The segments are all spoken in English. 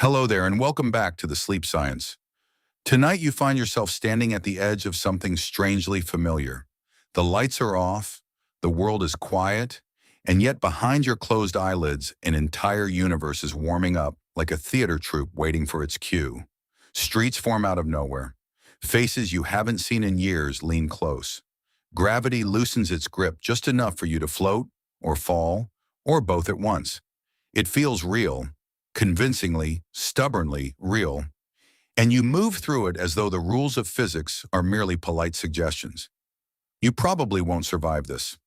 Hello there, and welcome back to the Sleep Science. Tonight, you find yourself standing at the edge of something strangely familiar. The lights are off, the world is quiet, and yet behind your closed eyelids, an entire universe is warming up like a theater troupe waiting for its cue. Streets form out of nowhere. Faces you haven't seen in years lean close. Gravity loosens its grip just enough for you to float, or fall, or both at once. It feels real, convincingly, stubbornly real, and you move through it as though the rules of physics are merely polite suggestions. You probably won't survive this,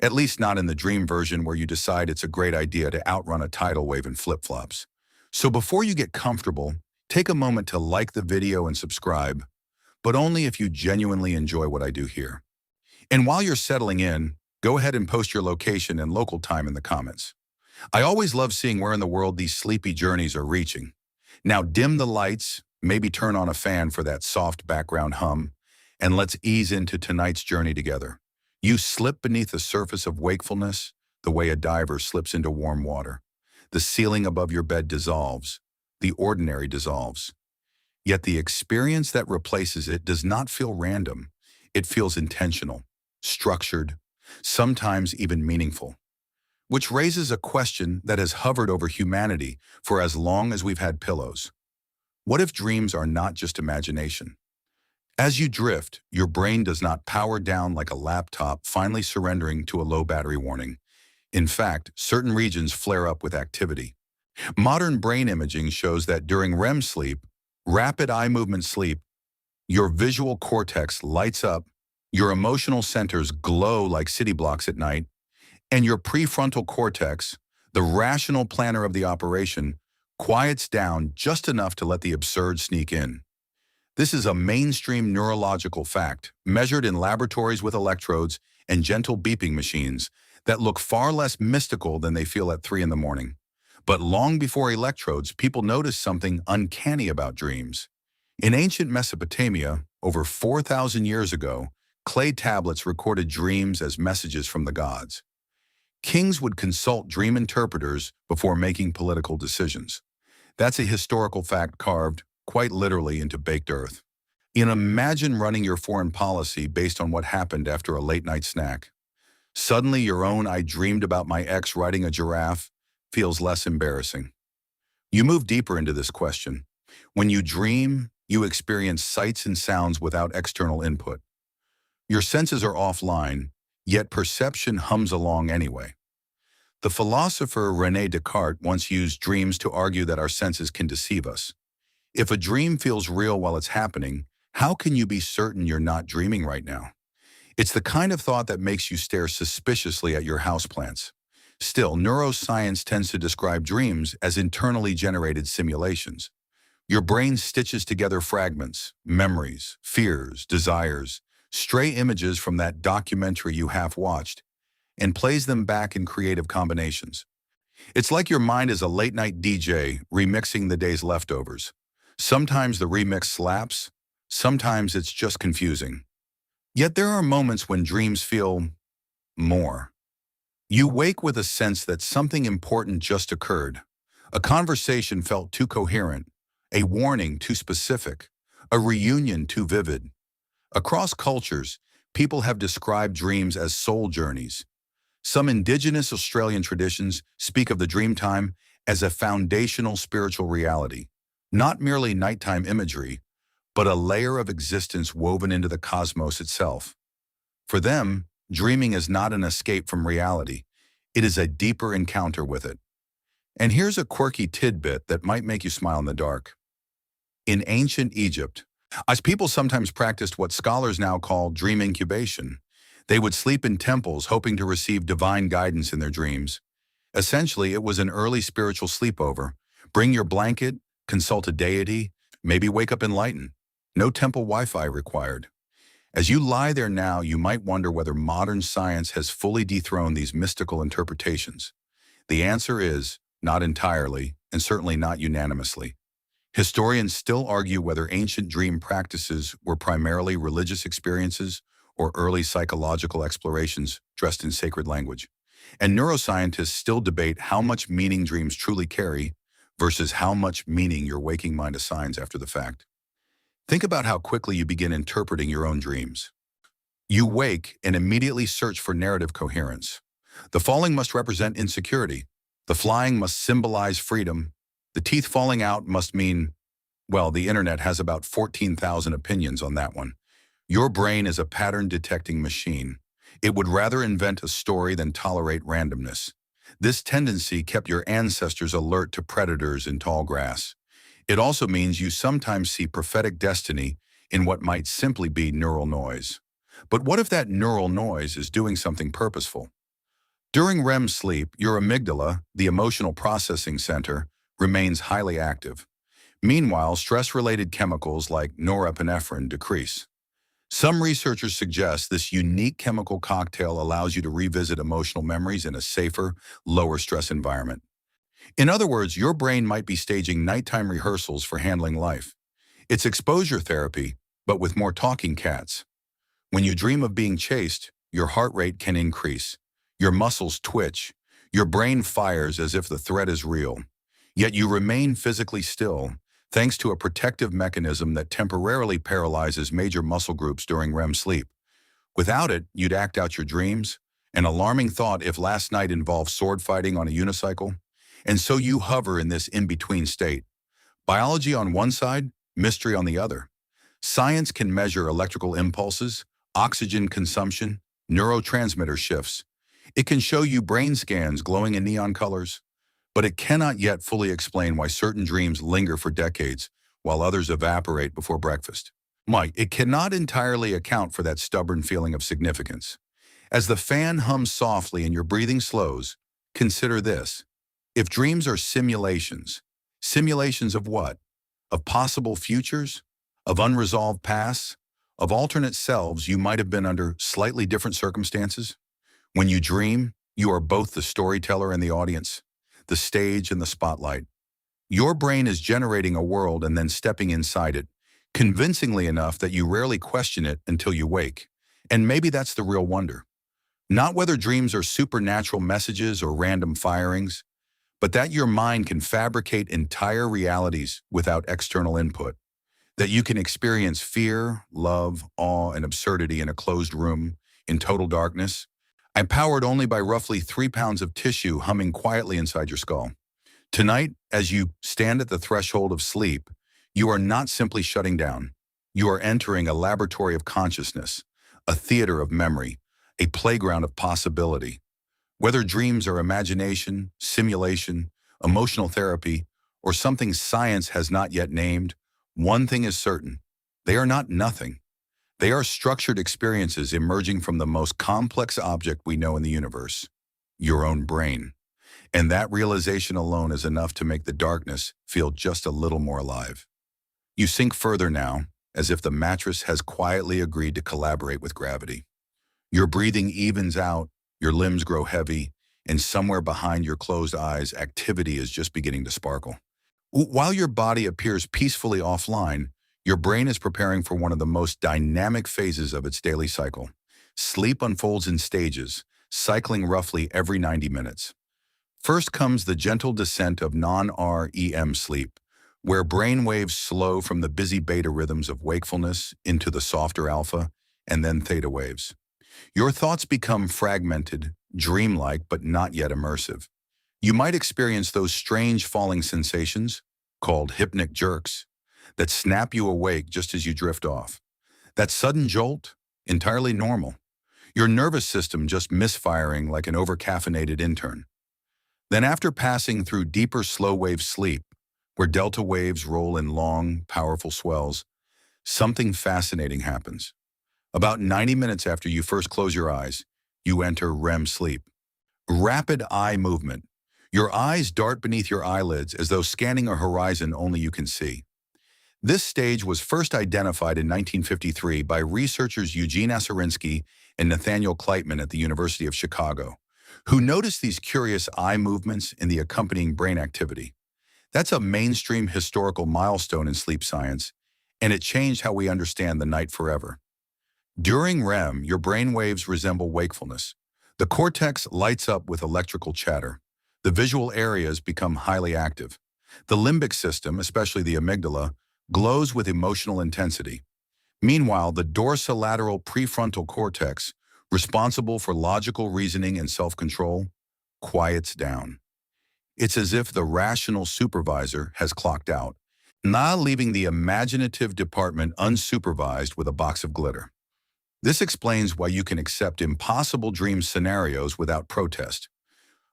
at least not in the dream version where you decide it's a great idea to outrun a tidal wave in flip-flops. So before you get comfortable, take a moment to like the video and subscribe, but only if you genuinely enjoy what I do here. And while you're settling in, go ahead and post your location and local time in the comments. I always love seeing where in the world these sleepy journeys are reaching. Now dim the lights, maybe turn on a fan for that soft background hum, and let's ease into tonight's journey together. You slip beneath the surface of wakefulness the way a diver slips into warm water. The ceiling above your bed dissolves, the ordinary dissolves. Yet the experience that replaces it does not feel random. It feels intentional, structured, sometimes even meaningful. Which raises a question that has hovered over humanity for as long as we've had pillows. What if dreams are not just imagination? As you drift, your brain does not power down like a laptop finally surrendering to a low battery warning. In fact, certain regions flare up with activity. Modern brain imaging shows that during REM sleep, rapid eye movement sleep, your visual cortex lights up, your emotional centers glow like city blocks at night, and your prefrontal cortex, the rational planner of the operation, quiets down just enough to let the absurd sneak in. This is a mainstream neurological fact, measured in laboratories with electrodes and gentle beeping machines that look far less mystical than they feel at 3 in the morning. But long before electrodes, people noticed something uncanny about dreams. In ancient Mesopotamia, over 4,000 years ago, clay tablets recorded dreams as messages from the gods. Kings would consult dream interpreters before making political decisions. That's a historical fact carved, quite literally, into baked earth. Imagine running your foreign policy based on what happened after a late-night snack. Suddenly, your own "I dreamed about my ex riding a giraffe" feels less embarrassing. You move deeper into this question. When you dream, you experience sights and sounds without external input. Your senses are offline, yet perception hums along anyway. The philosopher René Descartes once used dreams to argue that our senses can deceive us. If a dream feels real while it's happening, how can you be certain you're not dreaming right now? It's the kind of thought that makes you stare suspiciously at your houseplants. Still, neuroscience tends to describe dreams as internally generated simulations. Your brain stitches together fragments, memories, fears, desires, stray images from that documentary you half-watched, and plays them back in creative combinations. It's like your mind is a late-night DJ remixing the day's leftovers. Sometimes the remix slaps, sometimes it's just confusing. Yet there are moments when dreams feel more. You wake with a sense that something important just occurred. A conversation felt too coherent, a warning too specific, a reunion too vivid. Across cultures, people have described dreams as soul journeys. Some indigenous Australian traditions speak of the dream time as a foundational spiritual reality, not merely nighttime imagery, but a layer of existence woven into the cosmos itself. For them, dreaming is not an escape from reality. It is a deeper encounter with it. And here's a quirky tidbit that might make you smile in the dark. In ancient Egypt, as people sometimes practiced what scholars now call dream incubation. They would sleep in temples hoping to receive divine guidance in their dreams. Essentially, it was an early spiritual sleepover. Bring your blanket, consult a deity, maybe wake up enlightened. No temple Wi-Fi required. As you lie there now, you might wonder whether modern science has fully dethroned these mystical interpretations. The answer is not entirely, and certainly not unanimously. Historians still argue whether ancient dream practices were primarily religious experiences or early psychological explorations dressed in sacred language. And neuroscientists still debate how much meaning dreams truly carry versus how much meaning your waking mind assigns after the fact. Think about how quickly you begin interpreting your own dreams. You wake and immediately search for narrative coherence. The falling must represent insecurity. The flying must symbolize freedom. The teeth falling out must mean, well, the internet has about 14,000 opinions on that one. Your brain is a pattern-detecting machine. It would rather invent a story than tolerate randomness. This tendency kept your ancestors alert to predators in tall grass. It also means you sometimes see prophetic destiny in what might simply be neural noise. But what if that neural noise is doing something purposeful? During REM sleep, your amygdala, the emotional processing center, remains highly active. Meanwhile, stress-related chemicals like norepinephrine decrease. Some researchers suggest this unique chemical cocktail allows you to revisit emotional memories in a safer, lower-stress environment. In other words, your brain might be staging nighttime rehearsals for handling life. It's exposure therapy, but with more talking cats. When you dream of being chased, your heart rate can increase. Your muscles twitch. Your brain fires as if the threat is real. Yet you remain physically still, thanks to a protective mechanism that temporarily paralyzes major muscle groups during REM sleep. Without it, you'd act out your dreams. An alarming thought if last night involved sword fighting on a unicycle. And so you hover in this in-between state. Biology on one side, mystery on the other. Science can measure electrical impulses, oxygen consumption, neurotransmitter shifts. It can show you brain scans glowing in neon colors. But it cannot yet fully explain why certain dreams linger for decades, while others evaporate before breakfast. Mike, it cannot entirely account for that stubborn feeling of significance. As the fan hums softly and your breathing slows, consider this. If dreams are simulations, simulations of what? Of possible futures? Of unresolved pasts? Of alternate selves you might have been under slightly different circumstances? When you dream, you are both the storyteller and the audience, the stage and the spotlight. Your brain is generating a world and then stepping inside it, convincingly enough that you rarely question it until you wake. And maybe that's the real wonder. Not whether dreams are supernatural messages or random firings, but that your mind can fabricate entire realities without external input. That you can experience fear, love, awe, and absurdity in a closed room, in total darkness, empowered only by roughly 3 pounds of tissue humming quietly inside your skull. Tonight, as you stand at the threshold of sleep, you are not simply shutting down. You are entering a laboratory of consciousness, a theater of memory, a playground of possibility. Whether dreams are imagination, simulation, emotional therapy, or something science has not yet named, one thing is certain: they are not nothing. They are structured experiences emerging from the most complex object we know in the universe, your own brain. And that realization alone is enough to make the darkness feel just a little more alive. You sink further now, as if the mattress has quietly agreed to collaborate with gravity. Your breathing evens out, your limbs grow heavy, and somewhere behind your closed eyes, activity is just beginning to sparkle. While your body appears peacefully offline, your brain is preparing for one of the most dynamic phases of its daily cycle. Sleep unfolds in stages, cycling roughly every 90 minutes. First comes the gentle descent of non-REM sleep, where brain waves slow from the busy beta rhythms of wakefulness into the softer alpha and then theta waves. Your thoughts become fragmented, dreamlike, but not yet immersive. You might experience those strange falling sensations, called hypnic jerks, that snap you awake just as you drift off. That sudden jolt, entirely normal. Your nervous system just misfiring like an overcaffeinated intern. Then after passing through deeper slow-wave sleep, where delta waves roll in long, powerful swells, something fascinating happens. About 90 minutes after you first close your eyes, you enter REM sleep. Rapid eye movement. Your eyes dart beneath your eyelids as though scanning a horizon only you can see. This stage was first identified in 1953 by researchers Eugene Aserinsky and Nathaniel Kleitman at the University of Chicago, who noticed these curious eye movements in the accompanying brain activity. That's a mainstream historical milestone in sleep science, and it changed how we understand the night forever. During REM, your brain waves resemble wakefulness. The cortex lights up with electrical chatter. The visual areas become highly active. The limbic system, especially the amygdala, glows with emotional intensity. Meanwhile, the dorsolateral prefrontal cortex, responsible for logical reasoning and self-control, quiets down. It's as if the rational supervisor has clocked out, now leaving the imaginative department unsupervised with a box of glitter. This explains why you can accept impossible dream scenarios without protest.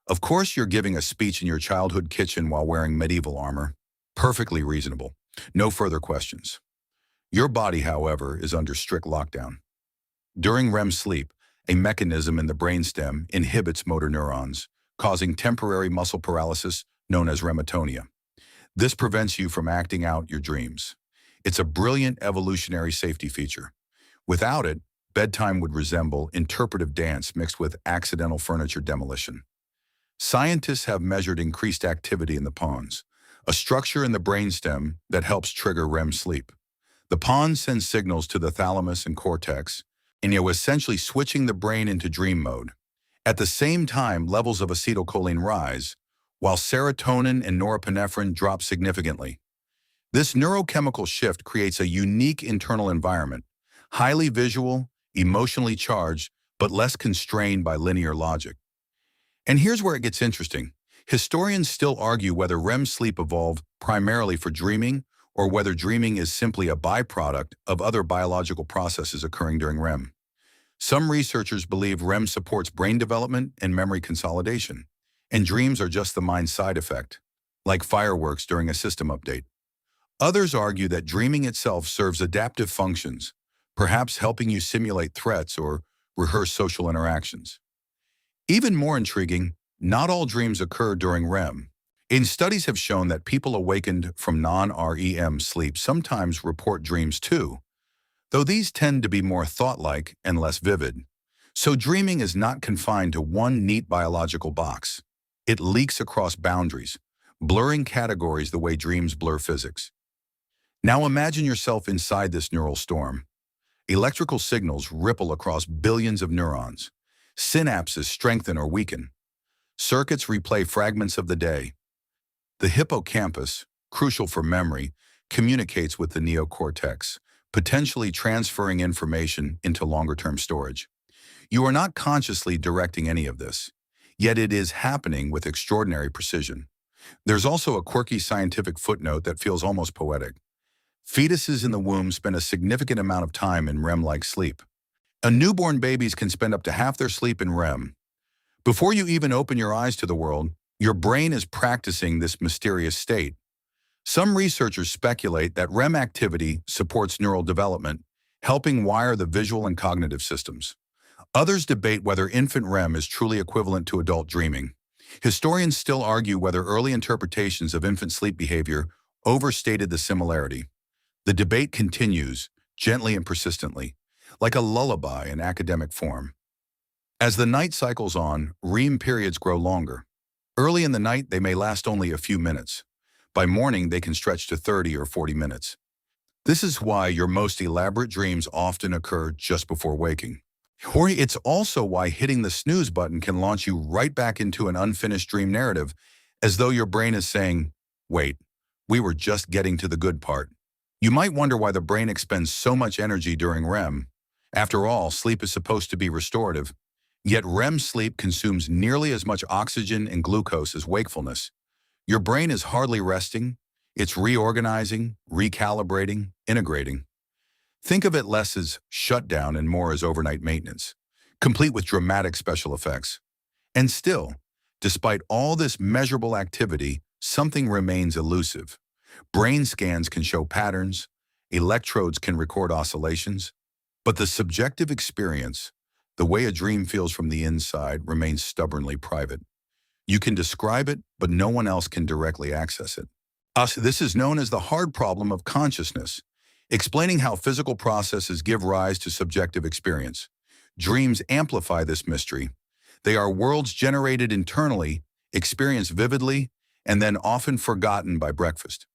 Of course, you're giving a speech in your childhood kitchen while wearing medieval armor. Perfectly reasonable. No further questions. Your body, however, is under strict lockdown. During REM sleep, a mechanism in the brainstem inhibits motor neurons, causing temporary muscle paralysis known as rematonia. This prevents you from acting out your dreams. It's a brilliant evolutionary safety feature. Without it, bedtime would resemble interpretive dance mixed with accidental furniture demolition. Scientists have measured increased activity in the pons, a structure in the brainstem that helps trigger REM sleep. The pons sends signals to the thalamus and cortex, and essentially switching the brain into dream mode. At the same time, levels of acetylcholine rise, while serotonin and norepinephrine drop significantly. This neurochemical shift creates a unique internal environment, highly visual, emotionally charged, but less constrained by linear logic. And here's where it gets interesting. Historians still argue whether REM sleep evolved primarily for dreaming or whether dreaming is simply a byproduct of other biological processes occurring during REM. Some researchers believe REM supports brain development and memory consolidation, and dreams are just the mind's side effect, like fireworks during a system update. Others argue that dreaming itself serves adaptive functions, perhaps helping you simulate threats or rehearse social interactions. Even more intriguing, not all dreams occur during REM. Studies have shown that people awakened from non-REM sleep sometimes report dreams too, though these tend to be more thought-like and less vivid. So dreaming is not confined to one neat biological box. It leaks across boundaries, blurring categories the way dreams blur physics. Now imagine yourself inside this neural storm. Electrical signals ripple across billions of neurons. Synapses strengthen or weaken. Circuits replay fragments of the day. The hippocampus, crucial for memory, communicates with the neocortex, potentially transferring information into longer-term storage. You are not consciously directing any of this, yet it is happening with extraordinary precision. There's also a quirky scientific footnote that feels almost poetic. Fetuses in the womb spend a significant amount of time in REM-like sleep. Newborn babies can spend up to half their sleep in REM. Before you even open your eyes to the world, your brain is practicing this mysterious state. Some researchers speculate that REM activity supports neural development, helping wire the visual and cognitive systems. Others debate whether infant REM is truly equivalent to adult dreaming. Historians still argue whether early interpretations of infant sleep behavior overstated the similarity. The debate continues, gently and persistently, like a lullaby in academic form. As the night cycles on, REM periods grow longer. Early in the night, they may last only a few minutes. By morning, they can stretch to 30 or 40 minutes. This is why your most elaborate dreams often occur just before waking. Or it's also why hitting the snooze button can launch you right back into an unfinished dream narrative, as though your brain is saying, wait, we were just getting to the good part. You might wonder why the brain expends so much energy during REM. After all, sleep is supposed to be restorative. Yet REM sleep consumes nearly as much oxygen and glucose as wakefulness. Your brain is hardly resting. It's reorganizing, recalibrating, integrating. Think of it less as shutdown and more as overnight maintenance, complete with dramatic special effects. And still, despite all this measurable activity, something remains elusive. Brain scans can show patterns, electrodes can record oscillations, but the subjective experience, the way a dream feels from the inside, remains stubbornly private. You can describe it, but no one else can directly access it. This is known as the hard problem of consciousness, explaining how physical processes give rise to subjective experience. Dreams amplify this mystery. They are worlds generated internally, experienced vividly, and then often forgotten by breakfast.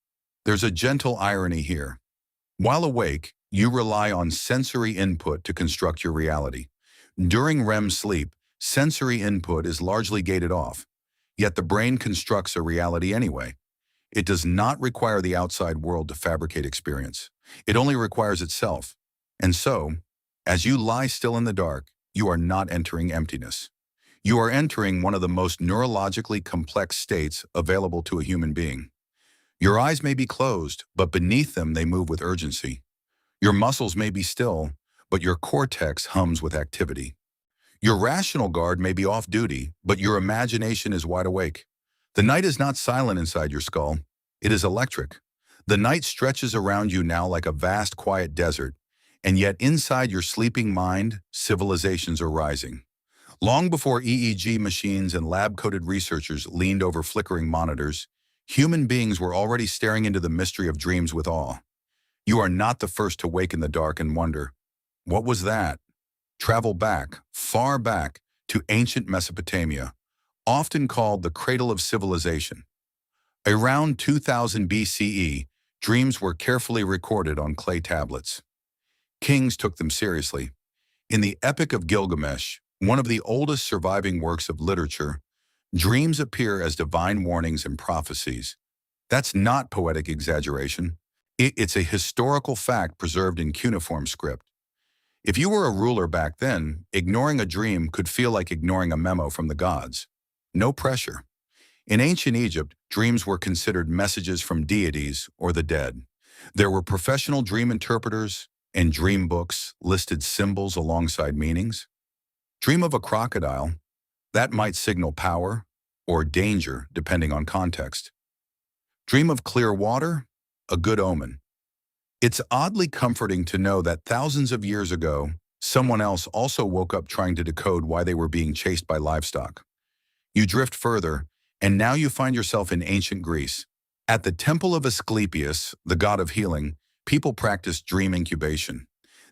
There's a gentle irony here. While awake, you rely on sensory input to construct your reality. During REM sleep, sensory input is largely gated off, yet the brain constructs a reality anyway. It does not require the outside world to fabricate experience. It only requires itself. And so, as you lie still in the dark, you are not entering emptiness. You are entering one of the most neurologically complex states available to a human being. Your eyes may be closed, but beneath them they move with urgency. Your muscles may be still, but your cortex hums with activity. Your rational guard may be off duty, but your imagination is wide awake. The night is not silent inside your skull. It is electric. The night stretches around you now like a vast, quiet desert, and yet inside your sleeping mind, civilizations are rising. Long before EEG machines and lab-coated researchers leaned over flickering monitors, human beings were already staring into the mystery of dreams with awe. You are not the first to wake in the dark and wonder, what was that? Travel back, far back, to ancient Mesopotamia, often called the cradle of civilization. Around 2000 BCE, dreams were carefully recorded on clay tablets. Kings took them seriously. In the Epic of Gilgamesh, one of the oldest surviving works of literature, dreams appear as divine warnings and prophecies. That's not poetic exaggeration. It's a historical fact preserved in cuneiform script. If you were a ruler back then, ignoring a dream could feel like ignoring a memo from the gods. No pressure. In ancient Egypt, dreams were considered messages from deities or the dead. There were professional dream interpreters, and dream books listed symbols alongside meanings. Dream of a crocodile. That might signal power or danger, depending on context. Dream of clear water. A good omen. It's oddly comforting to know that thousands of years ago, someone else also woke up trying to decode why they were being chased by livestock. You drift further, and now you find yourself in ancient Greece. At the temple of Asclepius, the god of healing, people practiced dream incubation.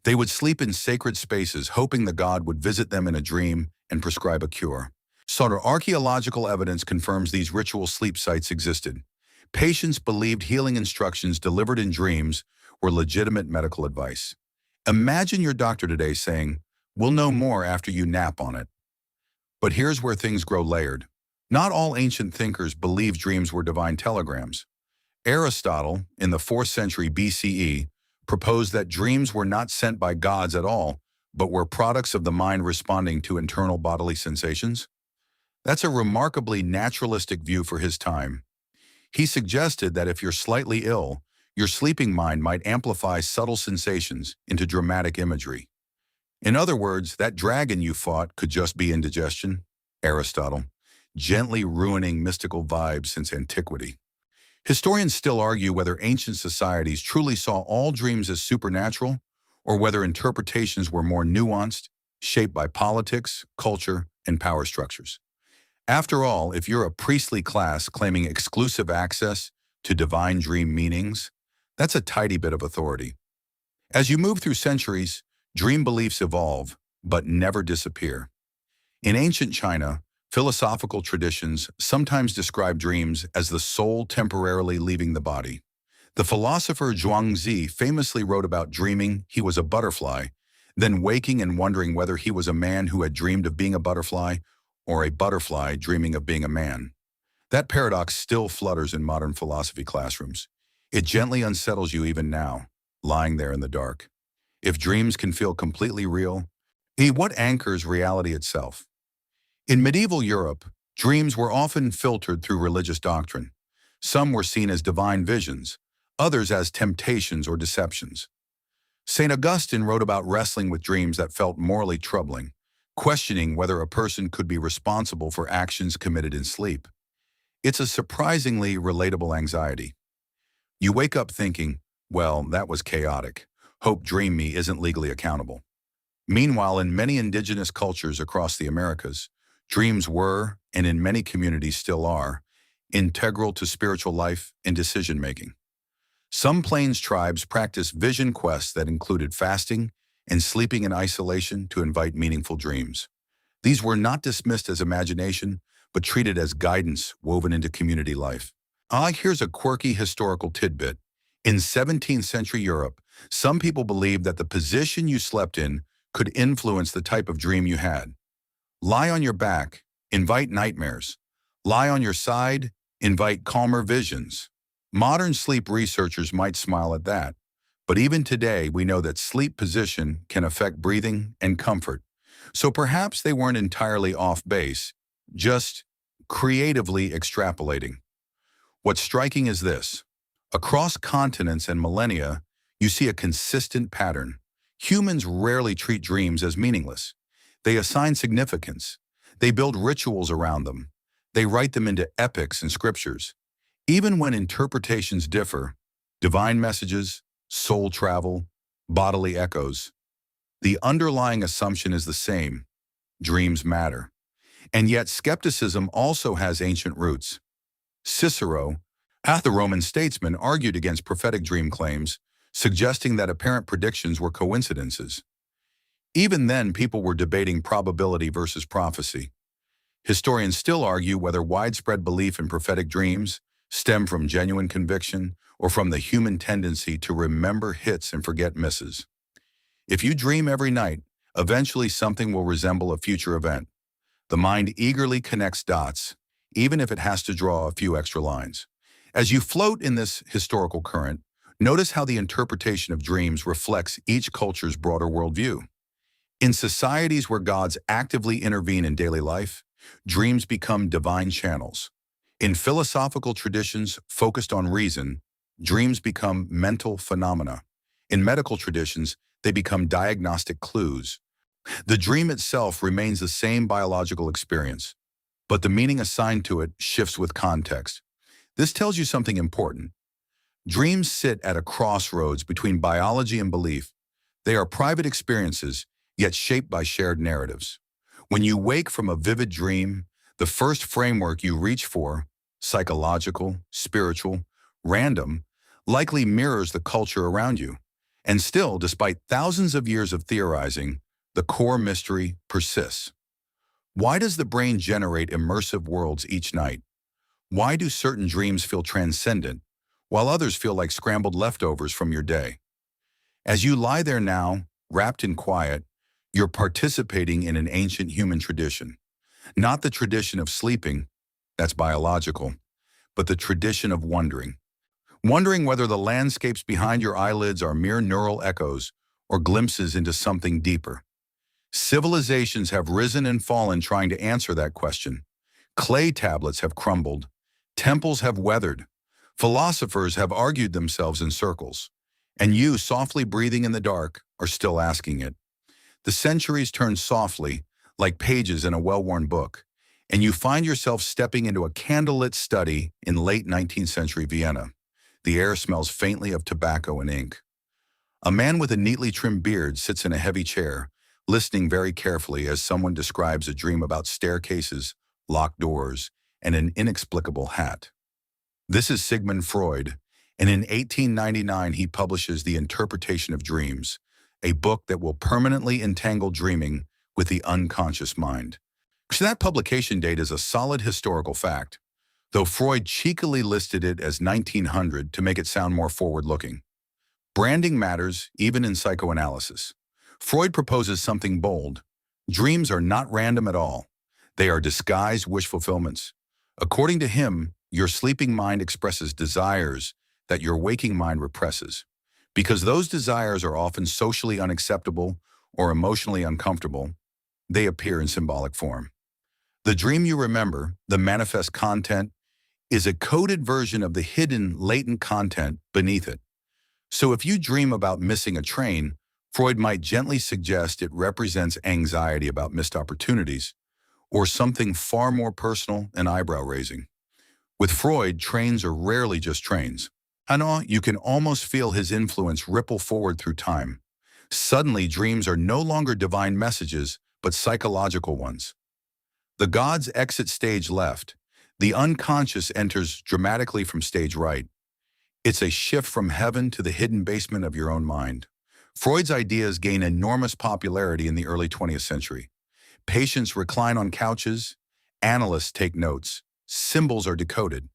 They would sleep in sacred spaces, hoping the god would visit them in a dream and prescribe a cure. Archaeological evidence confirms these ritual sleep sites existed. Patients believed healing instructions delivered in dreams were legitimate medical advice. Imagine your doctor today saying, "We'll know more after you nap on it." But here's where things grow layered. Not all ancient thinkers believed dreams were divine telegrams. Aristotle, in the 4th century BCE, proposed that dreams were not sent by gods at all, but were products of the mind responding to internal bodily sensations. That's a remarkably naturalistic view for his time. He suggested that if you're slightly ill, your sleeping mind might amplify subtle sensations into dramatic imagery. In other words, that dragon you fought could just be indigestion. Aristotle, gently ruining mystical vibes since antiquity. Historians still argue whether ancient societies truly saw all dreams as supernatural, or whether interpretations were more nuanced, shaped by politics, culture, and power structures. After all, if you're a priestly class claiming exclusive access to divine dream meanings, that's a tidy bit of authority. As you move through centuries, dream beliefs evolve, but never disappear. In ancient China, philosophical traditions sometimes describe dreams as the soul temporarily leaving the body. The philosopher Jung famously wrote about dreaming he was a butterfly, then waking and wondering whether he was a man who had dreamed of being a butterfly or a butterfly dreaming of being a man. That paradox still flutters in modern philosophy classrooms. It gently unsettles you even now, lying there in the dark. If dreams can feel completely real, what anchors reality itself? In medieval Europe, dreams were often filtered through religious doctrine. Some were seen as divine visions, others as temptations or deceptions. St. Augustine wrote about wrestling with dreams that felt morally troubling, questioning whether a person could be responsible for actions committed in sleep. It's a surprisingly relatable anxiety. You wake up thinking, well, that was chaotic. Hope Dream Me isn't legally accountable. Meanwhile, in many indigenous cultures across the Americas, dreams were, and in many communities still are, integral to spiritual life and decision-making. Some Plains tribes practiced vision quests that included fasting and sleeping in isolation to invite meaningful dreams. These were not dismissed as imagination, but treated as guidance woven into community life. Here's a quirky historical tidbit. In 17th century Europe, some people believed that the position you slept in could influence the type of dream you had. Lie on your back, invite nightmares. Lie on your side, invite calmer visions. Modern sleep researchers might smile at that, but even today we know that sleep position can affect breathing and comfort. So perhaps they weren't entirely off base, just creatively extrapolating. What's striking is this. Across continents and millennia, you see a consistent pattern. Humans rarely treat dreams as meaningless. They assign significance. They build rituals around them. They write them into epics and scriptures. Even when interpretations differ, divine messages, soul travel, bodily echoes, the underlying assumption is the same. Dreams matter. And yet skepticism also has ancient roots. Cicero, the Roman statesman, argued against prophetic dream claims, suggesting that apparent predictions were coincidences. Even then, people were debating probability versus prophecy. Historians still argue whether widespread belief in prophetic dreams stem from genuine conviction or from the human tendency to remember hits and forget misses. If you dream every night, eventually something will resemble a future event. The mind eagerly connects dots, even if it has to draw a few extra lines. As you float in this historical current, notice how the interpretation of dreams reflects each culture's broader worldview. In societies where gods actively intervene in daily life, dreams become divine channels. In philosophical traditions focused on reason, dreams become mental phenomena. In medical traditions, they become diagnostic clues. The dream itself remains the same biological experience, but the meaning assigned to it shifts with context. This tells you something important. Dreams sit at a crossroads between biology and belief. They are private experiences, yet shaped by shared narratives. When you wake from a vivid dream, the first framework you reach for, psychological, spiritual, random, likely mirrors the culture around you. And still, despite thousands of years of theorizing, the core mystery persists. Why does the brain generate immersive worlds each night? Why do certain dreams feel transcendent, while others feel like scrambled leftovers from your day? As you lie there now, wrapped in quiet, you're participating in an ancient human tradition. Not the tradition of sleeping, that's biological, but the tradition of wondering. Wondering whether the landscapes behind your eyelids are mere neural echoes or glimpses into something deeper. Civilizations have risen and fallen trying to answer that question. Clay tablets have crumbled. Temples have weathered. Philosophers have argued themselves in circles. And you, softly breathing in the dark, are still asking it. The centuries turn softly, like pages in a well-worn book, and you find yourself stepping into a candlelit study in late 19th century Vienna. The air smells faintly of tobacco and ink. A man with a neatly trimmed beard sits in a heavy chair, listening very carefully as someone describes a dream about staircases, locked doors, and an inexplicable hat. This is Sigmund Freud, and in 1899 he publishes The Interpretation of Dreams, a book that will permanently entangle dreaming with the unconscious mind. So that publication date is a solid historical fact, though Freud cheekily listed it as 1900 to make it sound more forward-looking. Branding matters, even in psychoanalysis. Freud proposes something bold. Dreams are not random at all. They are disguised wish fulfillments. According to him, your sleeping mind expresses desires that your waking mind represses. Because those desires are often socially unacceptable or emotionally uncomfortable, they appear in symbolic form. The dream you remember, the manifest content, is a coded version of the hidden, latent content beneath it. So if you dream about missing a train, Freud might gently suggest it represents anxiety about missed opportunities, or something far more personal and eyebrow-raising. With Freud, trains are rarely just trains. You can almost feel his influence ripple forward through time. Suddenly, dreams are no longer divine messages, but psychological ones. The gods exit stage left. The unconscious enters dramatically from stage right. It's a shift from heaven to the hidden basement of your own mind. Freud's ideas gain enormous popularity in the early 20th century. Patients recline on couches, analysts take notes, symbols are decoded.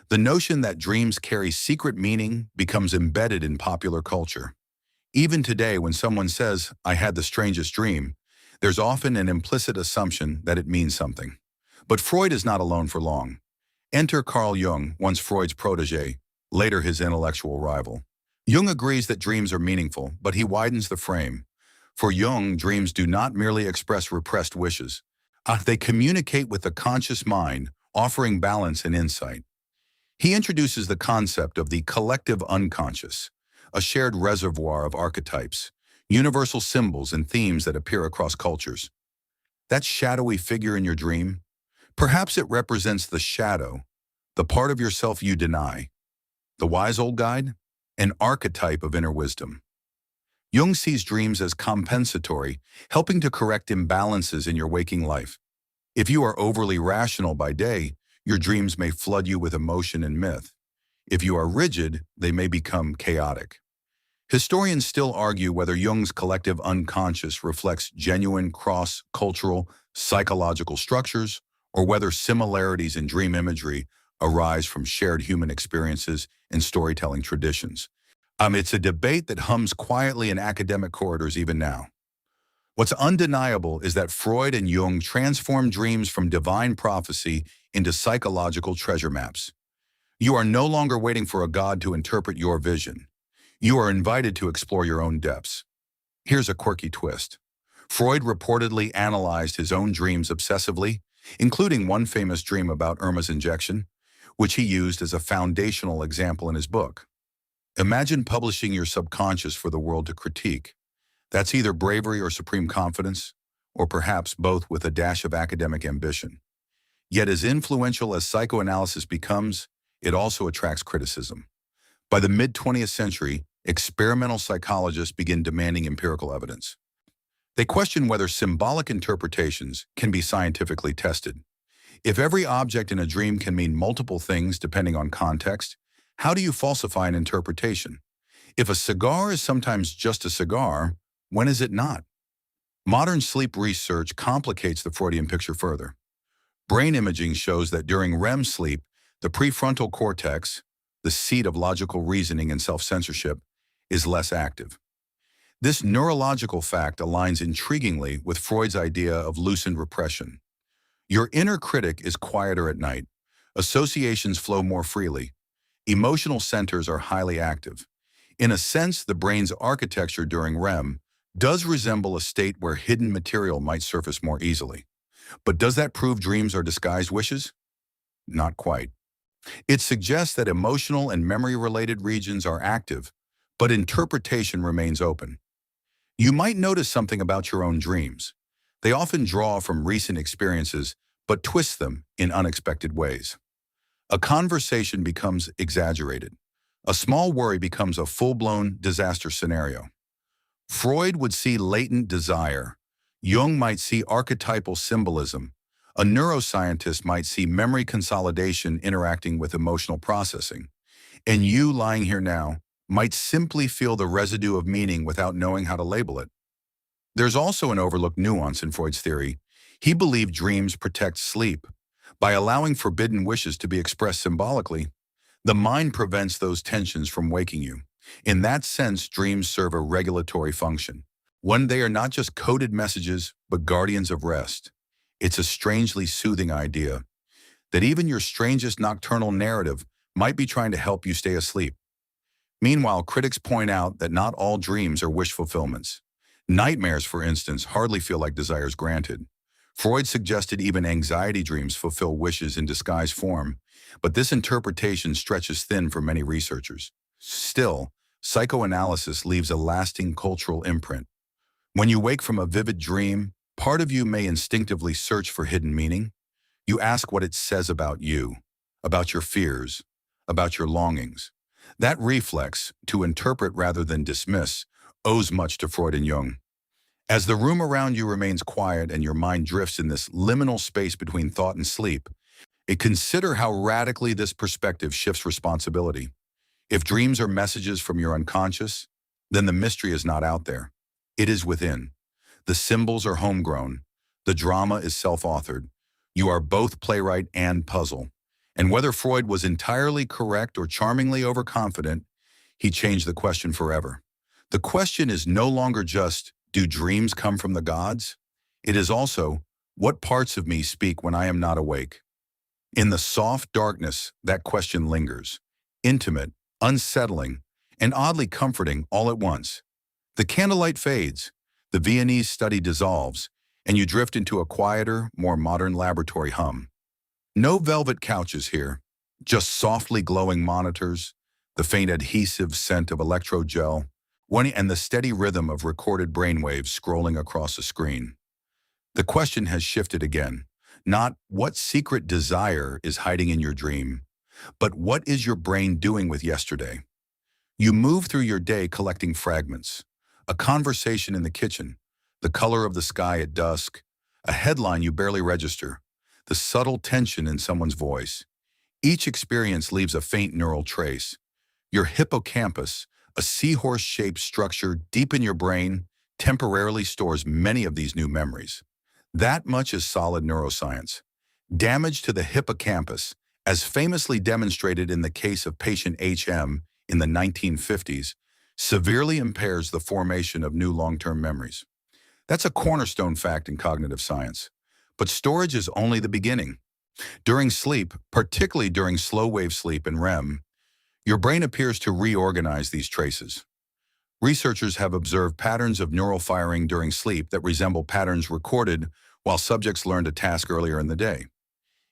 The notion that dreams carry secret meaning becomes embedded in popular culture. Even today, when someone says, "I had the strangest dream," there's often an implicit assumption that it means something. But Freud is not alone for long. Enter Carl Jung, once Freud's protege, later his intellectual rival. Jung agrees that dreams are meaningful, but he widens the frame. For Jung, dreams do not merely express repressed wishes. They communicate with the conscious mind, offering balance and insight. He introduces the concept of the collective unconscious, a shared reservoir of archetypes, universal symbols and themes that appear across cultures. That shadowy figure in your dream, perhaps it represents the shadow, the part of yourself you deny. The wise old guide? An archetype of inner wisdom. Jung sees dreams as compensatory, helping to correct imbalances in your waking life. If you are overly rational by day, your dreams may flood you with emotion and myth. If you are rigid, they may become chaotic. Historians still argue whether Jung's collective unconscious reflects genuine cross-cultural psychological structures or whether similarities in dream imagery arise from shared human experiences and storytelling traditions. It's a debate that hums quietly in academic corridors even now. What's undeniable is that Freud and Jung transformed dreams from divine prophecy into psychological treasure maps. You are no longer waiting for a god to interpret your vision. You are invited to explore your own depths. Here's a quirky twist. Freud reportedly analyzed his own dreams obsessively, including one famous dream about Irma's injection, which he used as a foundational example in his book. Imagine publishing your subconscious for the world to critique. That's either bravery or supreme confidence, or perhaps both with a dash of academic ambition. Yet as influential as psychoanalysis becomes, it also attracts criticism. By the mid-20th century, experimental psychologists begin demanding empirical evidence. They question whether symbolic interpretations can be scientifically tested. If every object in a dream can mean multiple things depending on context, how do you falsify an interpretation? If a cigar is sometimes just a cigar, when is it not? Modern sleep research complicates the Freudian picture further. Brain imaging shows that during REM sleep, the prefrontal cortex, the seat of logical reasoning and self-censorship, is less active. This neurological fact aligns intriguingly with Freud's idea of loosened repression. Your inner critic is quieter at night. Associations flow more freely. Emotional centers are highly active. In a sense, the brain's architecture during REM does resemble a state where hidden material might surface more easily. But does that prove dreams are disguised wishes? Not quite. It suggests that emotional and memory-related regions are active, but interpretation remains open. You might notice something about your own dreams. They often draw from recent experiences, but twist them in unexpected ways. A conversation becomes exaggerated. A small worry becomes a full-blown disaster scenario. Freud would see latent desire. Jung might see archetypal symbolism. A neuroscientist might see memory consolidation interacting with emotional processing. And you, lying here now, might simply feel the residue of meaning without knowing how to label it. There's also an overlooked nuance in Freud's theory. He believed dreams protect sleep. By allowing forbidden wishes to be expressed symbolically, the mind prevents those tensions from waking you. In that sense, dreams serve a regulatory function. When they are not just coded messages, but guardians of rest. It's a strangely soothing idea that even your strangest nocturnal narrative might be trying to help you stay asleep. Meanwhile, critics point out that not all dreams are wish fulfillments. Nightmares, for instance, hardly feel like desires granted. Freud suggested even anxiety dreams fulfill wishes in disguised form, but this interpretation stretches thin for many researchers. Still, psychoanalysis leaves a lasting cultural imprint. When you wake from a vivid dream, part of you may instinctively search for hidden meaning. You ask what it says about you, about your fears, about your longings. That reflex, to interpret rather than dismiss, owes much to Freud and Jung. As the room around you remains quiet and your mind drifts in this liminal space between thought and sleep, consider how radically this perspective shifts responsibility. If dreams are messages from your unconscious, then the mystery is not out there. It is within. The symbols are homegrown. The drama is self-authored. You are both playwright and puzzle. And whether Freud was entirely correct or charmingly overconfident, he changed the question forever. The question is no longer just, do dreams come from the gods? It is also, what parts of me speak when I am not awake? In the soft darkness, that question lingers, intimate, unsettling, and oddly comforting all at once. The candlelight fades, the Viennese study dissolves, and you drift into a quieter, more modern laboratory hum. No velvet couches here, just softly glowing monitors, the faint adhesive scent of electrogel, and the steady rhythm of recorded brainwaves scrolling across a screen. The question has shifted again. Not what secret desire is hiding in your dream, but what is your brain doing with yesterday? You move through your day collecting fragments. A conversation in the kitchen, the color of the sky at dusk, a headline you barely register, the subtle tension in someone's voice. Each experience leaves a faint neural trace. Your hippocampus, a seahorse-shaped structure deep in your brain, temporarily stores many of these new memories. That much is solid neuroscience. Damage to the hippocampus, as famously demonstrated in the case of patient HM in the 1950s, severely impairs the formation of new long-term memories. That's a cornerstone fact in cognitive science. But storage is only the beginning. During sleep, particularly during slow-wave sleep and REM, your brain appears to reorganize these traces. Researchers have observed patterns of neural firing during sleep that resemble patterns recorded while subjects learned a task earlier in the day.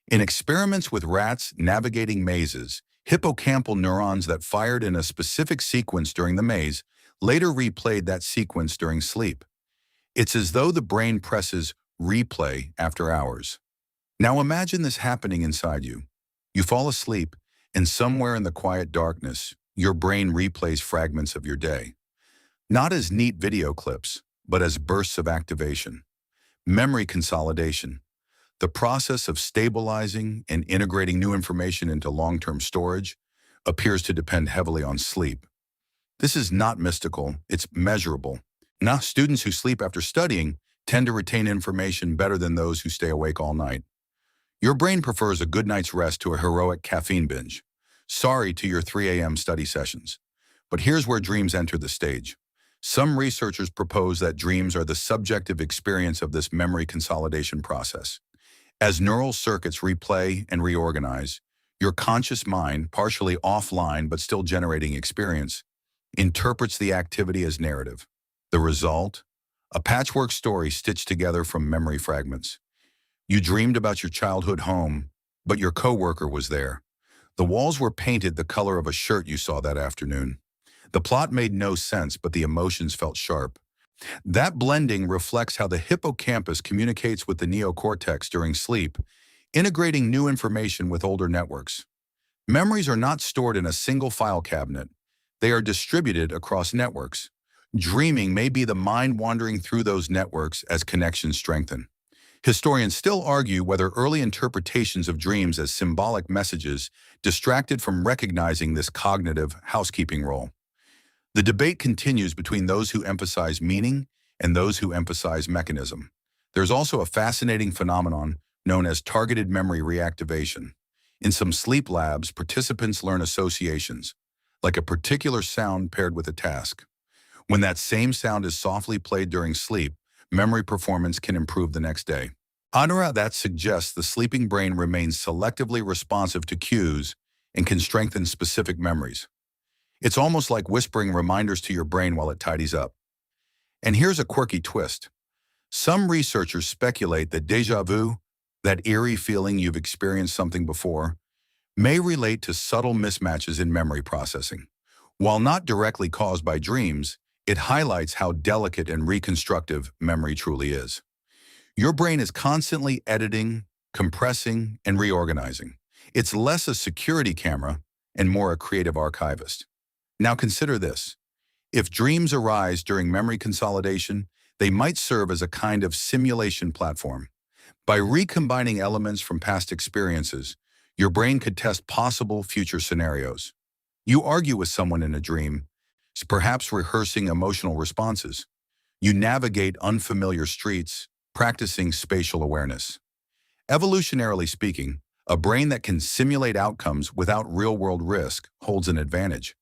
In experiments with rats navigating mazes, hippocampal neurons that fired in a specific sequence during the maze later replayed that sequence during sleep. It's as though the brain presses replay after hours. Now imagine this happening inside you. You fall asleep, and somewhere in the quiet darkness, your brain replays fragments of your day. Not as neat video clips, but as bursts of activation. Memory consolidation, the process of stabilizing and integrating new information into long-term storage, appears to depend heavily on sleep. This is not mystical, it's measurable. Now, students who sleep after studying tend to retain information better than those who stay awake all night. Your brain prefers a good night's rest to a heroic caffeine binge. Sorry to your 3 a.m. study sessions. But here's where dreams enter the stage. Some researchers propose that dreams are the subjective experience of this memory consolidation process. As neural circuits replay and reorganize, your conscious mind, partially offline but still generating experience, interprets the activity as narrative. The result? A patchwork story stitched together from memory fragments. You dreamed about your childhood home, but your coworker was there. The walls were painted the color of a shirt you saw that afternoon. The plot made no sense, but the emotions felt sharp. That blending reflects how the hippocampus communicates with the neocortex during sleep, integrating new information with older networks. Memories are not stored in a single file cabinet. They are distributed across networks. Dreaming may be the mind wandering through those networks as connections strengthen. Historians still argue whether early interpretations of dreams as symbolic messages distracted from recognizing this cognitive housekeeping role. The debate continues between those who emphasize meaning and those who emphasize mechanism. There's also a fascinating phenomenon known as targeted memory reactivation. In some sleep labs, participants learn associations, like a particular sound paired with a task. When that same sound is softly played during sleep, memory performance can improve the next day. That suggests the sleeping brain remains selectively responsive to cues and can strengthen specific memories. It's almost like whispering reminders to your brain while it tidies up. And here's a quirky twist. Some researchers speculate that déjà vu, that eerie feeling you've experienced something before, may relate to subtle mismatches in memory processing. While not directly caused by dreams, it highlights how delicate and reconstructive memory truly is. Your brain is constantly editing, compressing, and reorganizing. It's less a security camera and more a creative archivist. Now consider this. If dreams arise during memory consolidation, they might serve as a kind of simulation platform. By recombining elements from past experiences, your brain could test possible future scenarios. You argue with someone in a dream, perhaps rehearsing emotional responses. You navigate unfamiliar streets, practicing spatial awareness. Evolutionarily speaking, a brain that can simulate outcomes without real-world risk holds an advantage.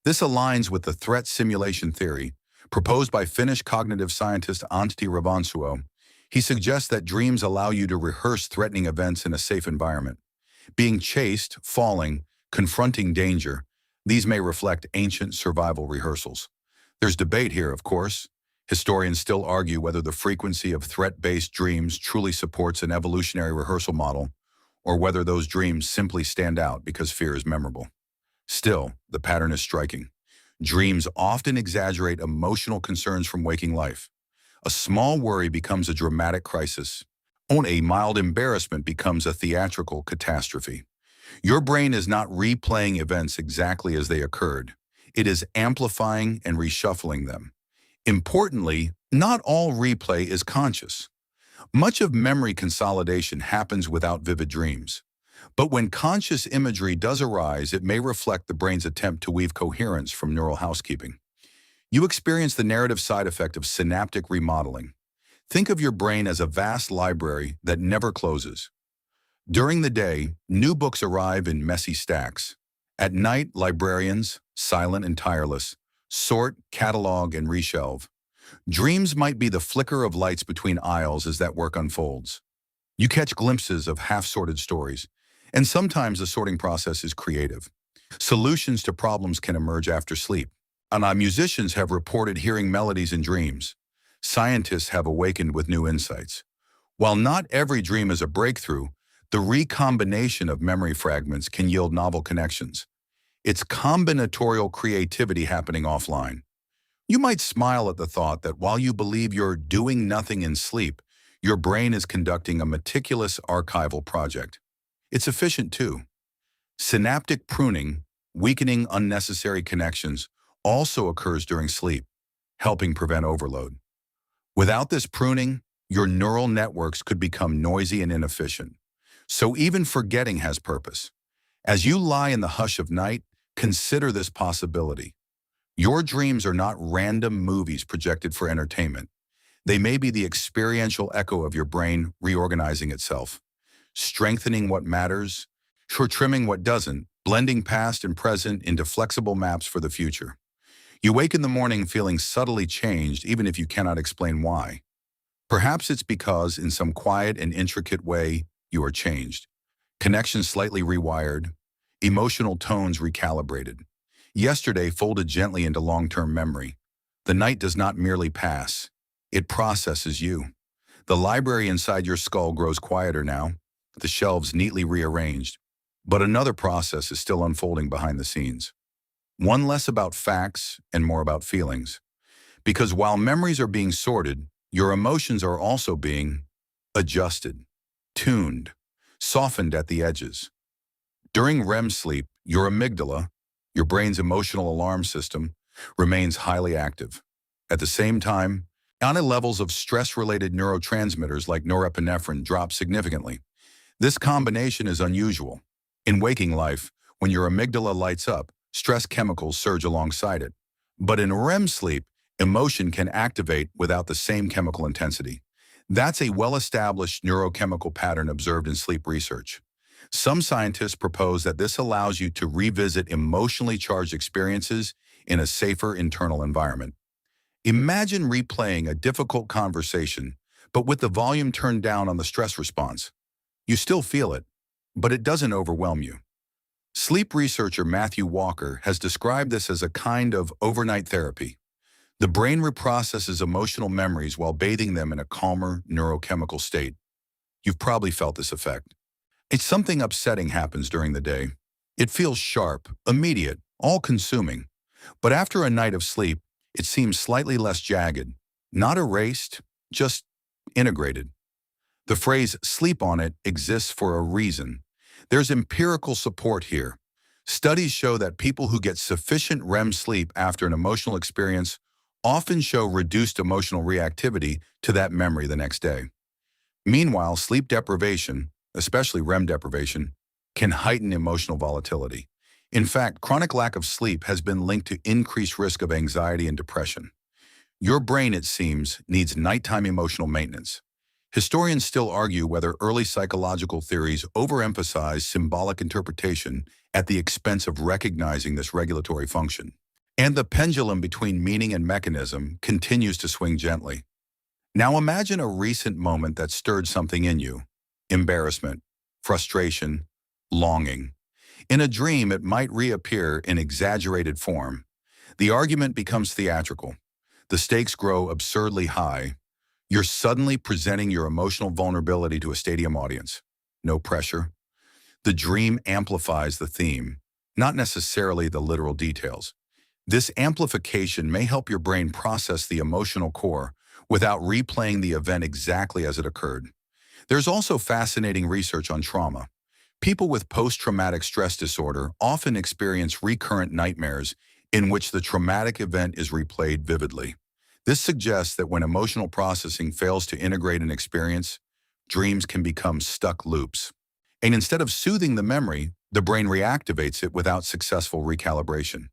This aligns with the threat simulation theory proposed by Finnish cognitive scientist Antti Revonsuo. He suggests that dreams allow you to rehearse threatening events in a safe environment. Being chased, falling, confronting danger, These may reflect ancient survival rehearsals. There's debate here, of course. Historians still argue whether the frequency of threat-based dreams truly supports an evolutionary rehearsal model, or whether those dreams simply stand out because fear is memorable. Still, the pattern is striking. Dreams often exaggerate emotional concerns from waking life. A small worry becomes a dramatic crisis. A mild embarrassment becomes a theatrical catastrophe. Your brain is not replaying events exactly as they occurred. It is amplifying and reshuffling them. Importantly, not all replay is conscious. Much of memory consolidation happens without vivid dreams. But when conscious imagery does arise, it may reflect the brain's attempt to weave coherence from neural housekeeping. You experience the narrative side effect of synaptic remodeling. Think of your brain as a vast library that never closes. During the day, new books arrive in messy stacks. At night, librarians, silent and tireless, sort, catalog, and reshelve. Dreams might be the flicker of lights between aisles as that work unfolds. You catch glimpses of half-sorted stories, and sometimes the sorting process is creative. Solutions to problems can emerge after sleep. Musicians have reported hearing melodies in dreams. Scientists have awakened with new insights. While not every dream is a breakthrough, the recombination of memory fragments can yield novel connections. It's combinatorial creativity happening offline. You might smile at the thought that while you believe you're doing nothing in sleep, your brain is conducting a meticulous archival project. It's efficient too. Synaptic pruning, weakening unnecessary connections, also occurs during sleep, helping prevent overload. Without this pruning, your neural networks could become noisy and inefficient. So even forgetting has purpose. As you lie in the hush of night, consider this possibility. Your dreams are not random movies projected for entertainment. They may be the experiential echo of your brain reorganizing itself, strengthening what matters, trimming what doesn't, blending past and present into flexible maps for the future. You wake in the morning feeling subtly changed, even if you cannot explain why. Perhaps it's because, in some quiet and intricate way, you are changed. Connections slightly rewired, emotional tones recalibrated. Yesterday folded gently into long-term memory. The night does not merely pass. It processes you. The library inside your skull grows quieter now, the shelves neatly rearranged. But another process is still unfolding behind the scenes. One less about facts and more about feelings. Because while memories are being sorted, your emotions are also being adjusted, tuned, softened at the edges. During REM sleep, your amygdala, your brain's emotional alarm system, remains highly active. At the same time, levels of stress-related neurotransmitters like norepinephrine drop significantly. This combination is unusual. In waking life, when your amygdala lights up, stress chemicals surge alongside it. But in REM sleep, emotion can activate without the same chemical intensity. That's a well-established neurochemical pattern observed in sleep research. Some scientists propose that this allows you to revisit emotionally charged experiences in a safer internal environment. Imagine replaying a difficult conversation, but with the volume turned down on the stress response. You still feel it, but it doesn't overwhelm you. Sleep researcher Matthew Walker has described this as a kind of overnight therapy. The brain reprocesses emotional memories while bathing them in a calmer neurochemical state. You've probably felt this effect. It's something upsetting happens during the day. It feels sharp, immediate, all-consuming. But after a night of sleep, it seems slightly less jagged, not erased, just integrated. The phrase "sleep on it" exists for a reason. There's empirical support here. Studies show that people who get sufficient REM sleep after an emotional experience often show reduced emotional reactivity to that memory the next day. Meanwhile, sleep deprivation, especially REM deprivation, can heighten emotional volatility. In fact, chronic lack of sleep has been linked to increased risk of anxiety and depression. Your brain, it seems, needs nighttime emotional maintenance. Historians still argue whether early psychological theories overemphasize symbolic interpretation at the expense of recognizing this regulatory function. And the pendulum between meaning and mechanism continues to swing gently. Now imagine a recent moment that stirred something in you: embarrassment, frustration, longing. In a dream, it might reappear in exaggerated form. The argument becomes theatrical. The stakes grow absurdly high. You're suddenly presenting your emotional vulnerability to a stadium audience. No pressure. The dream amplifies the theme, not necessarily the literal details. This amplification may help your brain process the emotional core without replaying the event exactly as it occurred. There's also fascinating research on trauma. People with post-traumatic stress disorder often experience recurrent nightmares in which the traumatic event is replayed vividly. This suggests that when emotional processing fails to integrate an experience, dreams can become stuck loops. And instead of soothing the memory, the brain reactivates it without successful recalibration.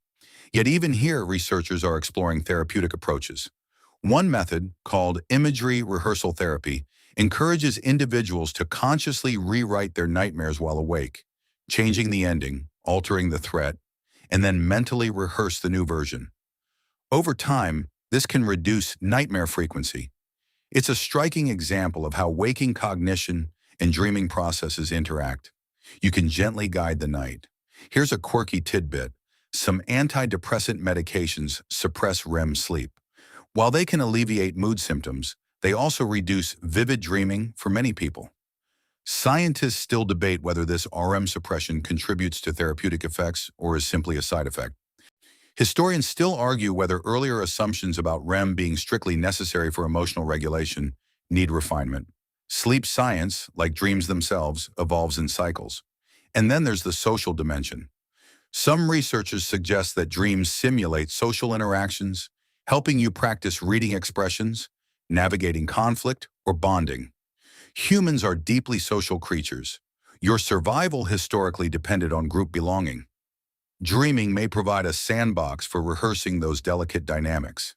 Yet even here, researchers are exploring therapeutic approaches. One method, called imagery rehearsal therapy, encourages individuals to consciously rewrite their nightmares while awake, changing the ending, altering the threat, and then mentally rehearse the new version. Over time, this can reduce nightmare frequency. It's a striking example of how waking cognition and dreaming processes interact. You can gently guide the night. Here's a quirky tidbit. Some antidepressant medications suppress REM sleep. While they can alleviate mood symptoms, they also reduce vivid dreaming for many people. Scientists still debate whether this REM suppression contributes to therapeutic effects or is simply a side effect. Historians still argue whether earlier assumptions about REM being strictly necessary for emotional regulation need refinement. Sleep science, like dreams themselves, evolves in cycles. And then there's the social dimension. Some researchers suggest that dreams simulate social interactions, helping you practice reading expressions, navigating conflict, or bonding. Humans are deeply social creatures. Your survival historically depended on group belonging. Dreaming may provide a sandbox for rehearsing those delicate dynamics.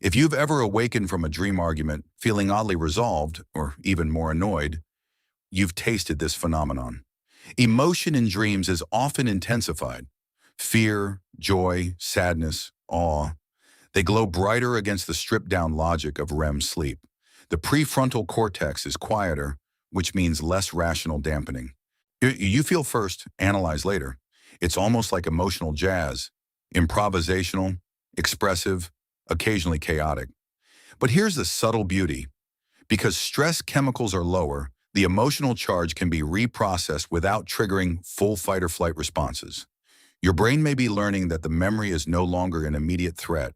If you've ever awakened from a dream argument feeling oddly resolved, or even more annoyed, you've tasted this phenomenon. Emotion in dreams is often intensified. Fear, joy, sadness, awe. They glow brighter against the stripped-down logic of REM sleep. The prefrontal cortex is quieter, which means less rational dampening. You feel first, analyze later. It's almost like emotional jazz, improvisational, expressive, occasionally chaotic. But here's the subtle beauty. Because stress chemicals are lower, the emotional charge can be reprocessed without triggering full fight-or-flight responses. Your brain may be learning that the memory is no longer an immediate threat.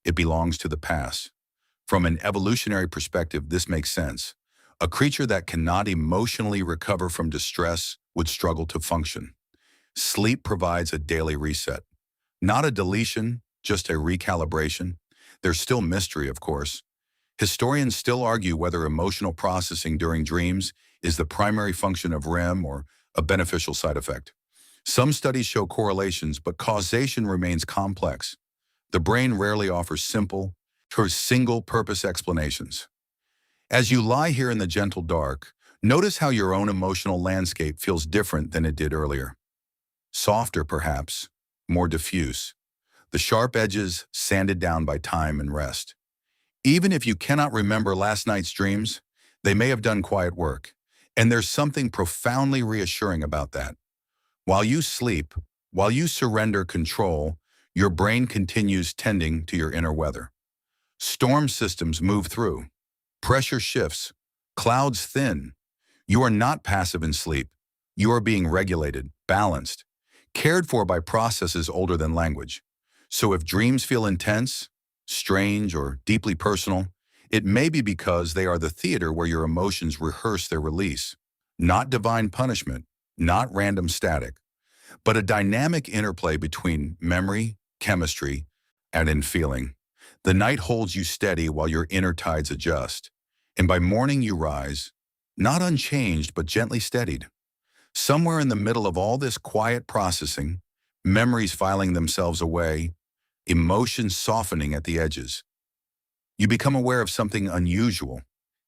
It belongs to the past. From an evolutionary perspective, this makes sense. A creature that cannot emotionally recover from distress would struggle to function. Sleep provides a daily reset. Not a deletion, just a recalibration. There's still mystery, of course. Historians still argue whether emotional processing during dreams is the primary function of REM or a beneficial side effect. Some studies show correlations, but causation remains complex. The brain rarely offers simple or single-purpose explanations. As you lie here in the gentle dark, notice how your own emotional landscape feels different than it did earlier. Softer, perhaps, more diffuse. The sharp edges sanded down by time and rest. Even if you cannot remember last night's dreams, they may have done quiet work, and there's something profoundly reassuring about that. While you sleep, while you surrender control, your brain continues tending to your inner weather. Storm systems move through. Pressure shifts. Clouds thin. You are not passive in sleep. You are being regulated, balanced, cared for by processes older than language. So if dreams feel intense, strange, or deeply personal, it may be because they are the theater where your emotions rehearse their release. Not divine punishment, not random static, but a dynamic interplay between memory, chemistry, and feeling. The night holds you steady while your inner tides adjust, and by morning you rise, not unchanged but gently steadied. Somewhere in the middle of all this quiet processing, memories filing themselves away, emotions softening at the edges. You become aware of something unusual.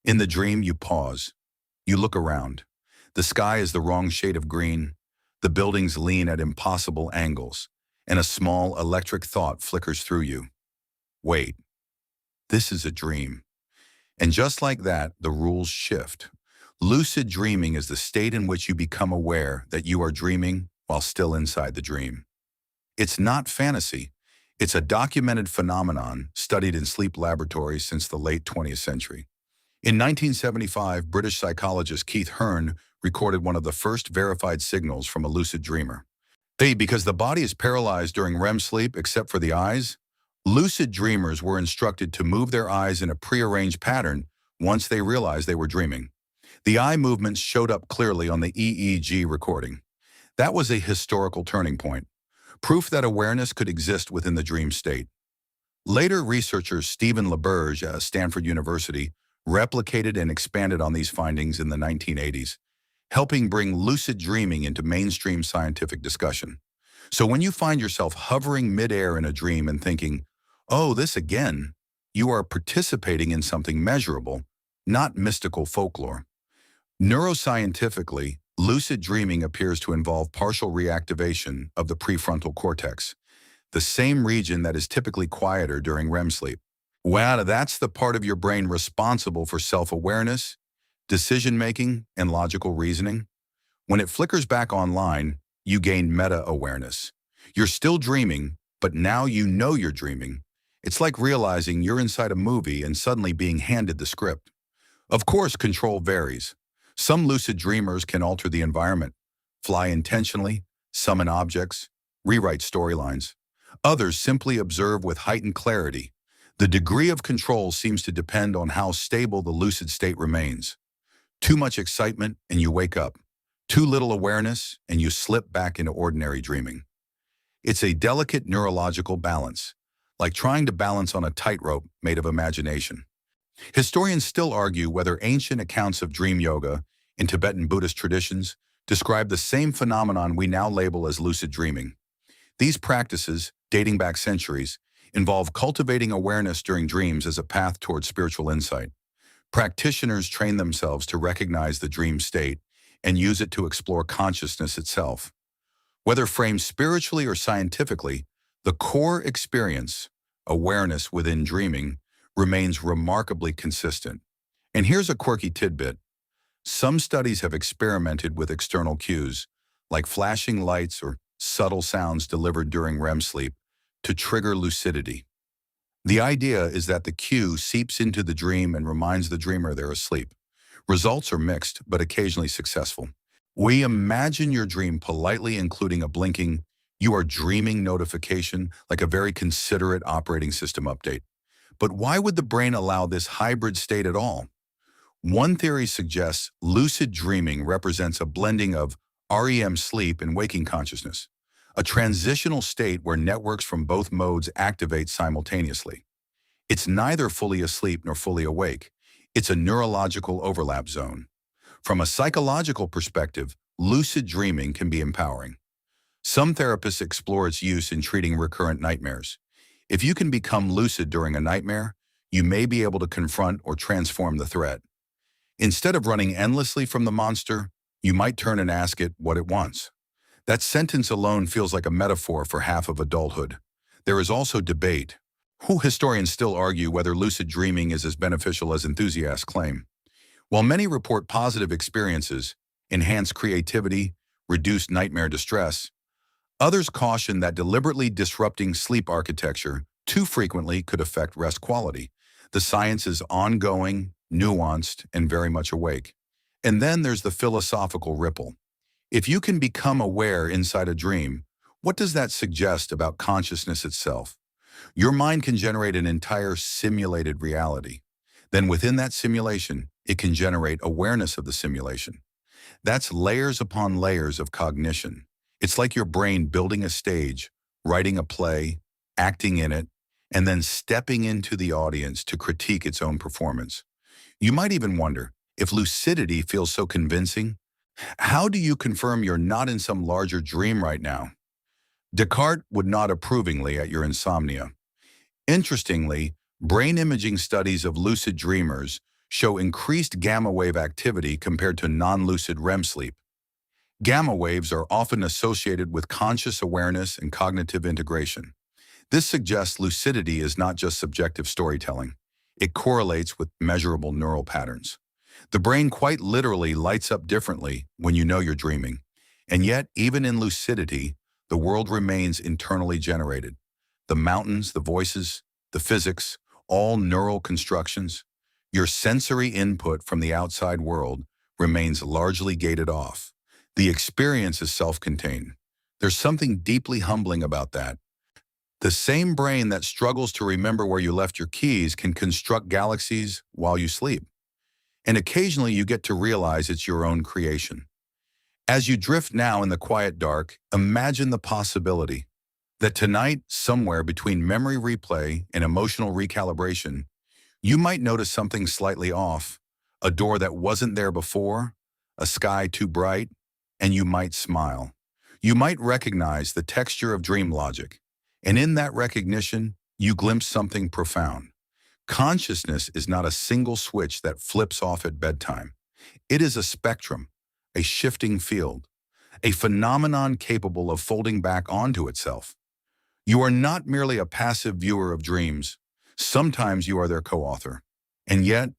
In the dream, you pause. You look around. The sky is the wrong shade of green. The buildings lean at impossible angles, and a small electric thought flickers through you. Wait, this is a dream. And just like that, the rules shift. Lucid dreaming is the state in which you become aware that you are dreaming while still inside the dream. It's not fantasy. It's a documented phenomenon studied in sleep laboratories since the late 20th century. In 1975, British psychologist Keith Hearn recorded one of the first verified signals from a lucid dreamer. Because the body is paralyzed during REM sleep except for the eyes, lucid dreamers were instructed to move their eyes in a prearranged pattern once they realized they were dreaming. The eye movements showed up clearly on the EEG recording. That was a historical turning point, proof that awareness could exist within the dream state. Later, researchers Stephen LaBerge at Stanford University replicated and expanded on these findings in the 1980s, helping bring lucid dreaming into mainstream scientific discussion. So when you find yourself hovering midair in a dream and thinking, "Oh, this again," you are participating in something measurable, not mystical folklore. Neuroscientifically, lucid dreaming appears to involve partial reactivation of the prefrontal cortex, the same region that is typically quieter during REM sleep. Wow, that's the part of your brain responsible for self-awareness, decision-making, and logical reasoning. When it flickers back online, you gain meta-awareness. You're still dreaming, but now you know you're dreaming. It's like realizing you're inside a movie and suddenly being handed the script. Of course, control varies. Some lucid dreamers can alter the environment, fly intentionally, summon objects, rewrite storylines. Others simply observe with heightened clarity. The degree of control seems to depend on how stable the lucid state remains. Too much excitement and you wake up. Too little awareness and you slip back into ordinary dreaming. It's a delicate neurological balance, like trying to balance on a tightrope made of imagination. Historians still argue whether ancient accounts of dream yoga in Tibetan Buddhist traditions describe the same phenomenon we now label as lucid dreaming. These practices, dating back centuries, involve cultivating awareness during dreams as a path towards spiritual insight. Practitioners train themselves to recognize the dream state and use it to explore consciousness itself. Whether framed spiritually or scientifically, the core experience, awareness within dreaming, remains remarkably consistent. And here's a quirky tidbit. Some studies have experimented with external cues, like flashing lights or subtle sounds delivered during REM sleep, to trigger lucidity. The idea is that the cue seeps into the dream and reminds the dreamer they're asleep. Results are mixed, but occasionally successful. We imagine your dream politely including a blinking, "You are dreaming" notification, like a very considerate operating system update. But why would the brain allow this hybrid state at all? One theory suggests lucid dreaming represents a blending of REM sleep and waking consciousness, a transitional state where networks from both modes activate simultaneously. It's neither fully asleep nor fully awake. It's a neurological overlap zone. From a psychological perspective, lucid dreaming can be empowering. Some therapists explore its use in treating recurrent nightmares. If you can become lucid during a nightmare, you may be able to confront or transform the threat. Instead of running endlessly from the monster, you might turn and ask it what it wants. That sentence alone feels like a metaphor for half of adulthood. There is also debate. Historians still argue whether lucid dreaming is as beneficial as enthusiasts claim. While many report positive experiences, enhanced creativity, reduced nightmare distress, others caution that deliberately disrupting sleep architecture too frequently could affect rest quality. The science is ongoing, nuanced, and very much awake. And then there's the philosophical ripple. If you can become aware inside a dream, what does that suggest about consciousness itself? Your mind can generate an entire simulated reality. Then within that simulation, it can generate awareness of the simulation. That's layers upon layers of cognition. It's like your brain building a stage, writing a play, acting in it, and then stepping into the audience to critique its own performance. You might even wonder, if lucidity feels so convincing, how do you confirm you're not in some larger dream right now? Descartes would nod approvingly at your insomnia. Interestingly, brain imaging studies of lucid dreamers show increased gamma wave activity compared to non-lucid REM sleep. Gamma waves are often associated with conscious awareness and cognitive integration. This suggests lucidity is not just subjective storytelling. It correlates with measurable neural patterns. The brain quite literally lights up differently when you know you're dreaming. And yet, even in lucidity, the world remains internally generated. The mountains, the voices, the physics, all neural constructions. Your sensory input from the outside world remains largely gated off. The experience is self-contained. There's something deeply humbling about that. The same brain that struggles to remember where you left your keys can construct galaxies while you sleep. And occasionally you get to realize it's your own creation. As you drift now in the quiet dark, imagine the possibility that tonight, somewhere between memory replay and emotional recalibration, you might notice something slightly off, a door that wasn't there before, a sky too bright, and you might smile. You might recognize the texture of dream logic, and in that recognition, you glimpse something profound. Consciousness is not a single switch that flips off at bedtime. It is a spectrum, a shifting field, a phenomenon capable of folding back onto itself. You are not merely a passive viewer of dreams. Sometimes you are their co-author. And yet,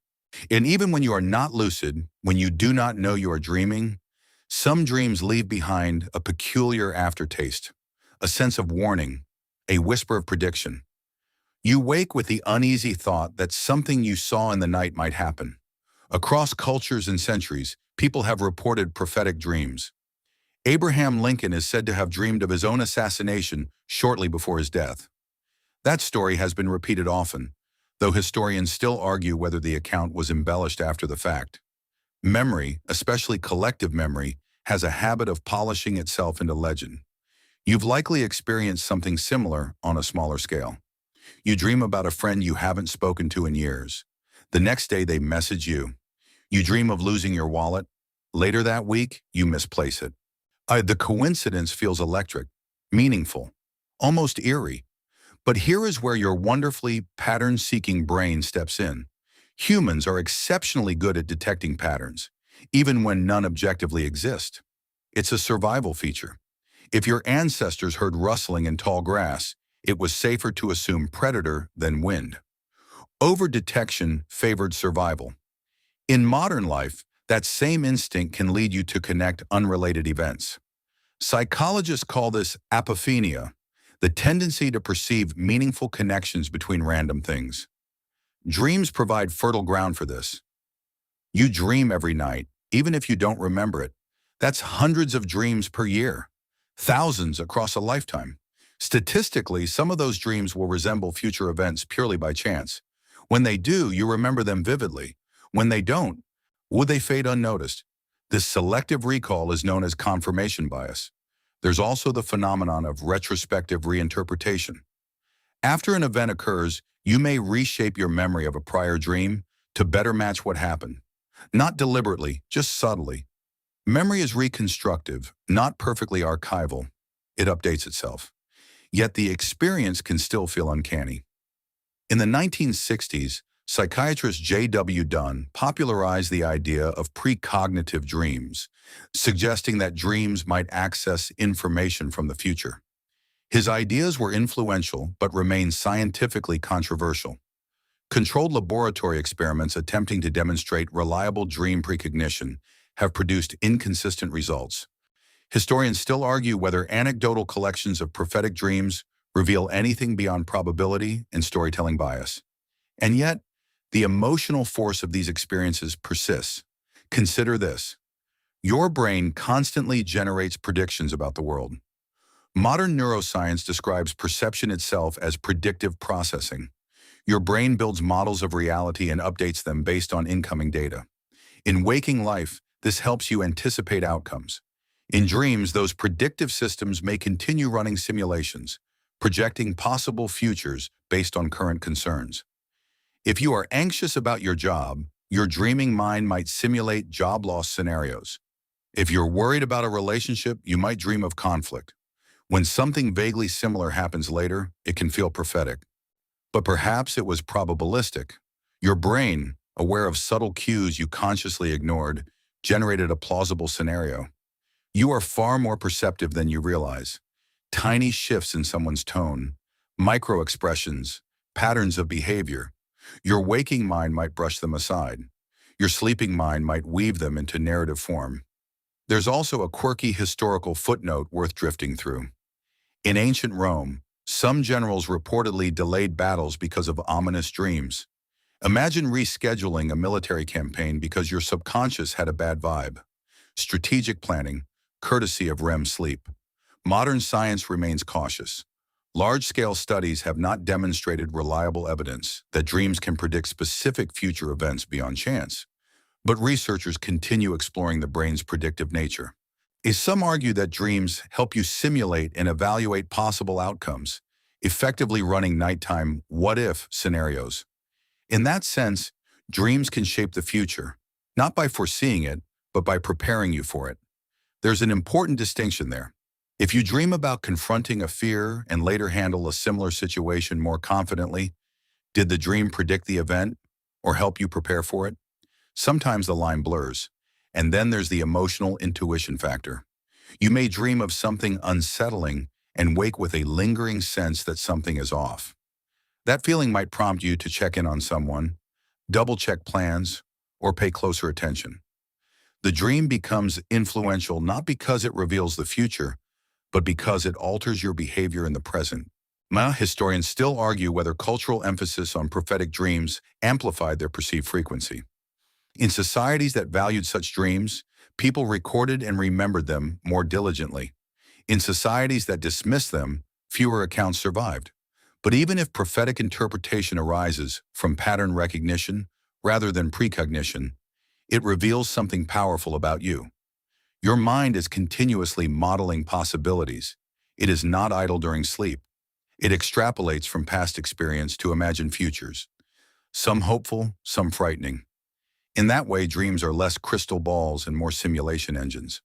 and even when you are not lucid, when you do not know you are dreaming, some dreams leave behind a peculiar aftertaste, a sense of warning, a whisper of prediction. You wake with the uneasy thought that something you saw in the night might happen. Across cultures and centuries, people have reported prophetic dreams. Abraham Lincoln is said to have dreamed of his own assassination shortly before his death. That story has been repeated often, though historians still argue whether the account was embellished after the fact. Memory, especially collective memory, has a habit of polishing itself into legend. You've likely experienced something similar on a smaller scale. You dream about a friend you haven't spoken to in years. The next day they message you. You dream of losing your wallet. Later that week, you misplace it. The coincidence feels electric, meaningful, almost eerie. But here is where your wonderfully pattern-seeking brain steps in. Humans are exceptionally good at detecting patterns, even when none objectively exist. It's a survival feature. If your ancestors heard rustling in tall grass, it was safer to assume predator than wind. Over-detection favored survival. In modern life, that same instinct can lead you to connect unrelated events. Psychologists call this apophenia, the tendency to perceive meaningful connections between random things. Dreams provide fertile ground for this. You dream every night, even if you don't remember it. That's hundreds of dreams per year, thousands across a lifetime. Statistically, some of those dreams will resemble future events purely by chance. When they do, you remember them vividly. When they don't, would they fade unnoticed? This selective recall is known as confirmation bias. There's also the phenomenon of retrospective reinterpretation. After an event occurs, you may reshape your memory of a prior dream to better match what happened. Not deliberately, just subtly. Memory is reconstructive, not perfectly archival. It updates itself. Yet the experience can still feel uncanny. In the 1960s, psychiatrist J.W. Dunn popularized the idea of precognitive dreams, suggesting that dreams might access information from the future. His ideas were influential but remain scientifically controversial. Controlled laboratory experiments attempting to demonstrate reliable dream precognition have produced inconsistent results. Historians still argue whether anecdotal collections of prophetic dreams reveal anything beyond probability and storytelling bias. And yet, the emotional force of these experiences persists. Consider this. Your brain constantly generates predictions about the world. Modern neuroscience describes perception itself as predictive processing. Your brain builds models of reality and updates them based on incoming data. In waking life, this helps you anticipate outcomes. In dreams, those predictive systems may continue running simulations, projecting possible futures based on current concerns. If you are anxious about your job, your dreaming mind might simulate job loss scenarios. If you're worried about a relationship, you might dream of conflict. When something vaguely similar happens later, it can feel prophetic. But perhaps it was probabilistic. Your brain, aware of subtle cues you consciously ignored, generated a plausible scenario. You are far more perceptive than you realize. Tiny shifts in someone's tone, micro-expressions, patterns of behavior. Your waking mind might brush them aside. Your sleeping mind might weave them into narrative form. There's also a quirky historical footnote worth drifting through. In ancient Rome, some generals reportedly delayed battles because of ominous dreams. Imagine rescheduling a military campaign because your subconscious had a bad vibe. Strategic planning, courtesy of REM sleep. Modern science remains cautious. Large-scale studies have not demonstrated reliable evidence that dreams can predict specific future events beyond chance. But researchers continue exploring the brain's predictive nature. Some argue that dreams help you simulate and evaluate possible outcomes, effectively running nighttime what-if scenarios. In that sense, dreams can shape the future, not by foreseeing it, but by preparing you for it. There's an important distinction there. If you dream about confronting a fear and later handle a similar situation more confidently, did the dream predict the event or help you prepare for it? Sometimes the line blurs. And then there's the emotional intuition factor. You may dream of something unsettling and wake with a lingering sense that something is off. That feeling might prompt you to check in on someone, double-check plans, or pay closer attention. The dream becomes influential not because it reveals the future, but because it alters your behavior in the present. Historians still argue whether cultural emphasis on prophetic dreams amplified their perceived frequency. In societies that valued such dreams, people recorded and remembered them more diligently. In societies that dismissed them, fewer accounts survived. But even if prophetic interpretation arises from pattern recognition rather than precognition, it reveals something powerful about you. Your mind is continuously modeling possibilities. It is not idle during sleep. It extrapolates from past experience to imagine futures, some hopeful, some frightening. In that way, dreams are less crystal balls and more simulation engines.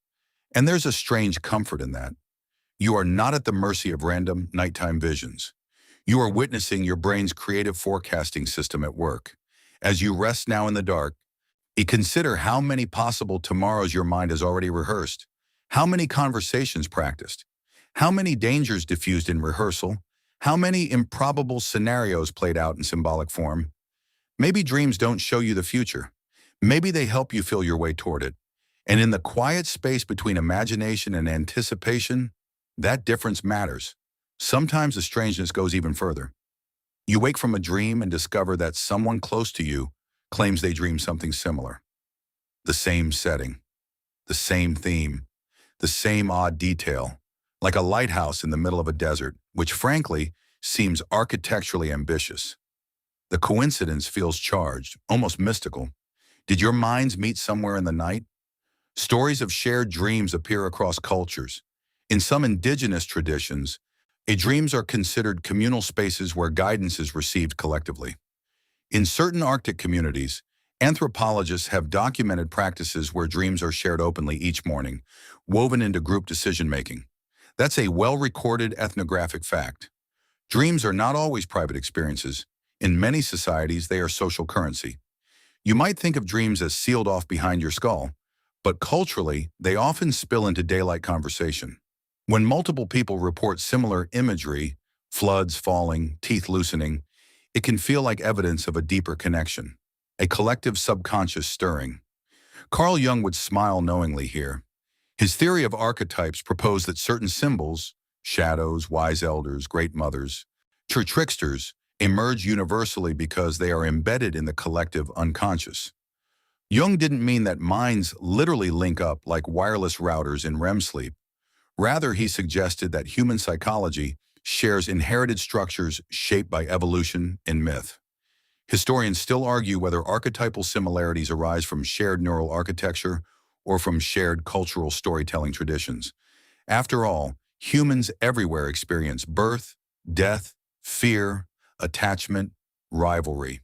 And there's a strange comfort in that. You are not at the mercy of random nighttime visions. You are witnessing your brain's creative forecasting system at work. As you rest now in the dark, consider how many possible tomorrows your mind has already rehearsed, how many conversations practiced, how many dangers diffused in rehearsal, how many improbable scenarios played out in symbolic form. Maybe dreams don't show you the future. Maybe they help you feel your way toward it. And in the quiet space between imagination and anticipation, that difference matters. Sometimes the strangeness goes even further. You wake from a dream and discover that someone close to you claims they dreamed something similar. The same setting, the same theme, the same odd detail, like a lighthouse in the middle of a desert, which frankly seems architecturally ambitious. The coincidence feels charged, almost mystical. Did your minds meet somewhere in the night? Stories of shared dreams appear across cultures. In some indigenous traditions, dreams are considered communal spaces where guidance is received collectively. In certain Arctic communities, anthropologists have documented practices where dreams are shared openly each morning, woven into group decision-making. That's a well-recorded ethnographic fact. Dreams are not always private experiences. In many societies, they are social currency. You might think of dreams as sealed off behind your skull, but culturally, they often spill into daylight conversation. When multiple people report similar imagery, floods falling, teeth loosening, it can feel like evidence of a deeper connection, a collective subconscious stirring. Carl Jung would smile knowingly here. His theory of archetypes proposed that certain symbols, shadows, wise elders, great mothers, tricksters, emerge universally because they are embedded in the collective unconscious. Jung didn't mean that minds literally link up like wireless routers in REM sleep. Rather, he suggested that human psychology shares inherited structures shaped by evolution and myth. Historians still argue whether archetypal similarities arise from shared neural architecture or from shared cultural storytelling traditions. After all, humans everywhere experience birth, death, fear, attachment, rivalry.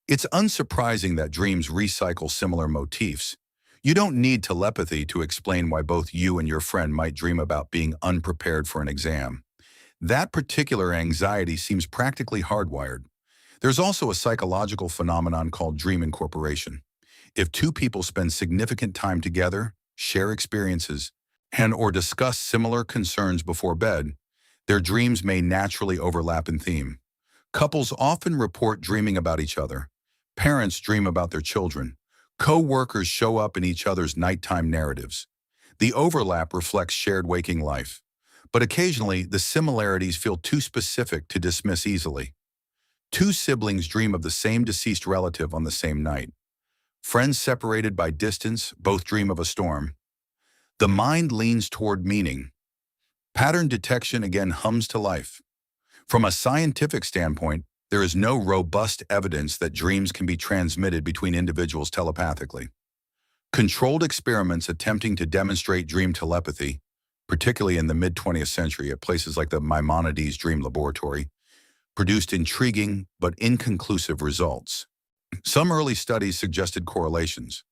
It's unsurprising that dreams recycle similar motifs. You don't need telepathy to explain why both you and your friend might dream about being unprepared for an exam. That particular anxiety seems practically hardwired. There's also a psychological phenomenon called dream incorporation. If two people spend significant time together, share experiences, and/or discuss similar concerns before bed, their dreams may naturally overlap in theme. Couples often report dreaming about each other. Parents dream about their children. Co-workers show up in each other's nighttime narratives. The overlap reflects shared waking life, but occasionally the similarities feel too specific to dismiss easily. Two siblings dream of the same deceased relative on the same night. Friends separated by distance both dream of a storm. The mind leans toward meaning. Pattern detection again hums to life. From a scientific standpoint, there is no robust evidence that dreams can be transmitted between individuals telepathically. Controlled experiments attempting to demonstrate dream telepathy, particularly in the mid-20th century at places like the Maimonides Dream Laboratory, produced intriguing but inconclusive results. Some early studies suggested correlations,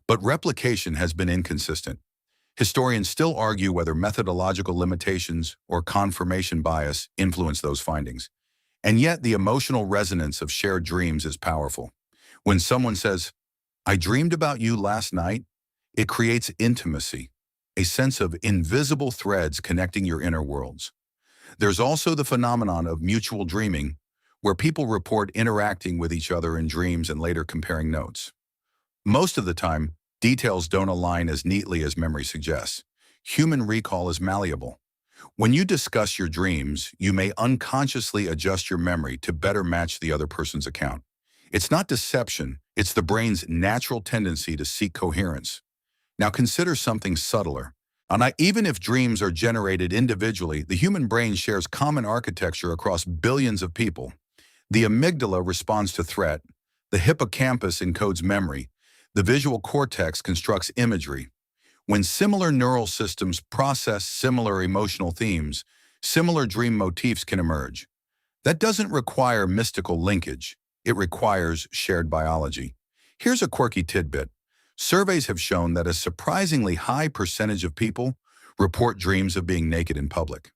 but replication has been inconsistent. Historians still argue whether methodological limitations or confirmation bias influence those findings. And yet the emotional resonance of shared dreams is powerful. When someone says, "I dreamed about you last night," it creates intimacy, a sense of invisible threads connecting your inner worlds. There's also the phenomenon of mutual dreaming, where people report interacting with each other in dreams and later comparing notes. Most of the time, details don't align as neatly as memory suggests. Human recall is malleable. When you discuss your dreams, you may unconsciously adjust your memory to better match the other person's account. It's not deception, it's the brain's natural tendency to seek coherence. Now consider something subtler. Even if dreams are generated individually, the human brain shares common architecture across billions of people. The amygdala responds to threat, the hippocampus encodes memory, the visual cortex constructs imagery. When similar neural systems process similar emotional themes, similar dream motifs can emerge. That doesn't require mystical linkage. It requires shared biology. Here's a quirky tidbit. Surveys have shown that a surprisingly high percentage of people report dreams of being naked in public.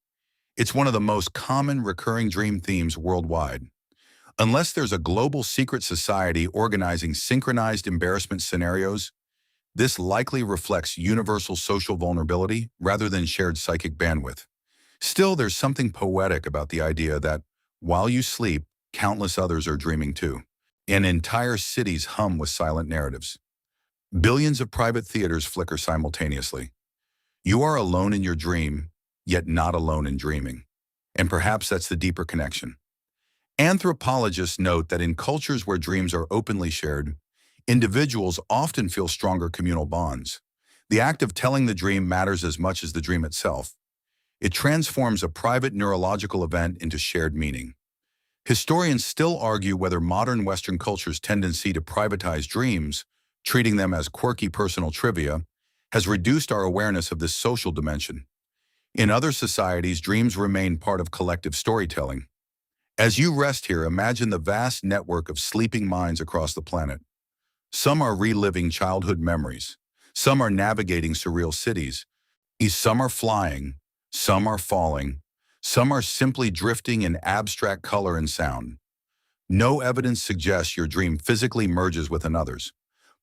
It's one of the most common recurring dream themes worldwide. Unless there's a global secret society organizing synchronized embarrassment scenarios, this likely reflects universal social vulnerability rather than shared psychic bandwidth. Still, there's something poetic about the idea that, while you sleep, countless others are dreaming too. And entire cities hum with silent narratives. Billions of private theaters flicker simultaneously. You are alone in your dream, yet not alone in dreaming. And perhaps that's the deeper connection. Anthropologists note that in cultures where dreams are openly shared, individuals often feel stronger communal bonds. The act of telling the dream matters as much as the dream itself. It transforms a private neurological event into shared meaning. Historians still argue whether modern Western culture's tendency to privatize dreams, treating them as quirky personal trivia, has reduced our awareness of this social dimension. In other societies, dreams remain part of collective storytelling. As you rest here, imagine the vast network of sleeping minds across the planet. Some are reliving childhood memories. Some are navigating surreal cities. Some are flying. Some are falling. Some are simply drifting in abstract color and sound. No evidence suggests your dream physically merges with another's,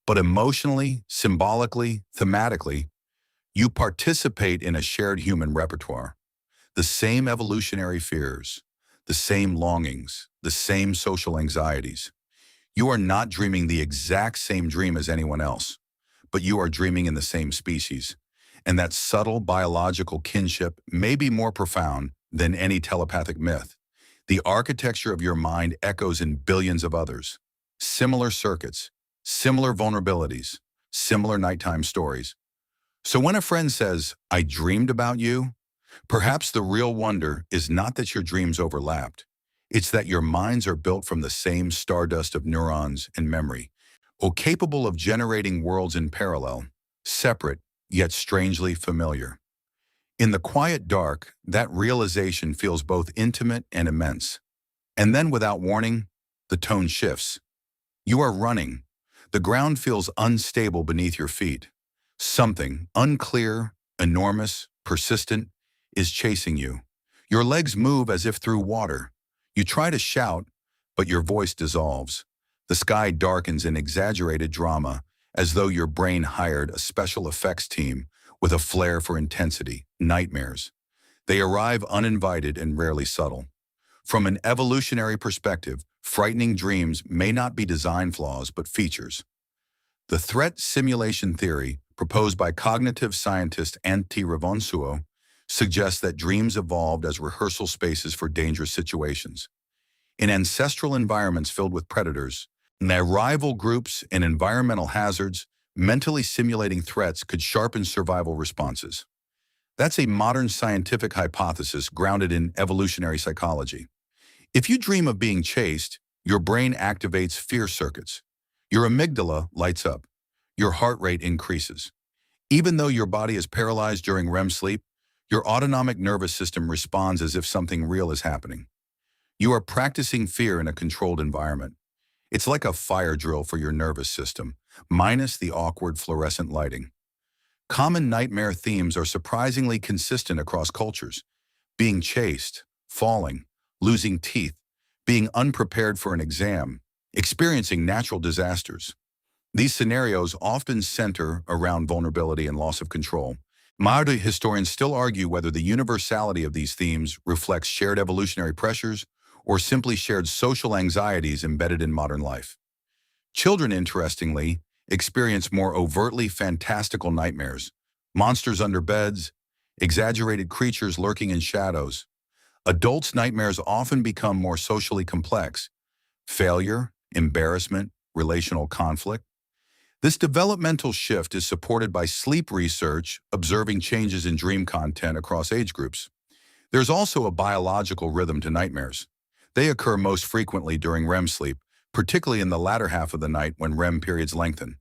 but emotionally, symbolically, thematically, you participate in a shared human repertoire. The same evolutionary fears, the same longings, the same social anxieties. You are not dreaming the exact same dream as anyone else, but you are dreaming in the same species. And that subtle biological kinship may be more profound than any telepathic myth. The architecture of your mind echoes in billions of others. Similar circuits, similar vulnerabilities, similar nighttime stories. So when a friend says, "I dreamed about you," perhaps the real wonder is not that your dreams overlapped. It's that your minds are built from the same stardust of neurons and memory, or capable of generating worlds in parallel, separate yet strangely familiar. In the quiet dark, that realization feels both intimate and immense. And then without warning, the tone shifts. You are running. The ground feels unstable beneath your feet. Something unclear, enormous, persistent, is chasing you. Your legs move as if through water. You try to shout, but your voice dissolves. The sky darkens in exaggerated drama, as though your brain hired a special effects team with a flair for intensity, nightmares. They arrive uninvited and rarely subtle. From an evolutionary perspective, frightening dreams may not be design flaws but features. The threat simulation theory proposed by cognitive scientist Antti Revonsuo, suggests that dreams evolved as rehearsal spaces for dangerous situations. In ancestral environments filled with predators, rival groups, and environmental hazards, mentally simulating threats could sharpen survival responses. That's a modern scientific hypothesis grounded in evolutionary psychology. If you dream of being chased, your brain activates fear circuits. Your amygdala lights up. Your heart rate increases. Even though your body is paralyzed during REM sleep, your autonomic nervous system responds as if something real is happening. You are practicing fear in a controlled environment. It's like a fire drill for your nervous system, minus the awkward fluorescent lighting. Common nightmare themes are surprisingly consistent across cultures. Being chased, falling, losing teeth, being unprepared for an exam, experiencing natural disasters. These scenarios often center around vulnerability and loss of control. Modern historians still argue whether the universality of these themes reflects shared evolutionary pressures or simply shared social anxieties embedded in modern life. Children, interestingly, experience more overtly fantastical nightmares, monsters under beds, exaggerated creatures lurking in shadows. Adults' nightmares often become more socially complex: failure, embarrassment, relational conflict. This developmental shift is supported by sleep research observing changes in dream content across age groups. There's also a biological rhythm to nightmares. They occur most frequently during REM sleep, particularly in the latter half of the night when REM periods lengthen.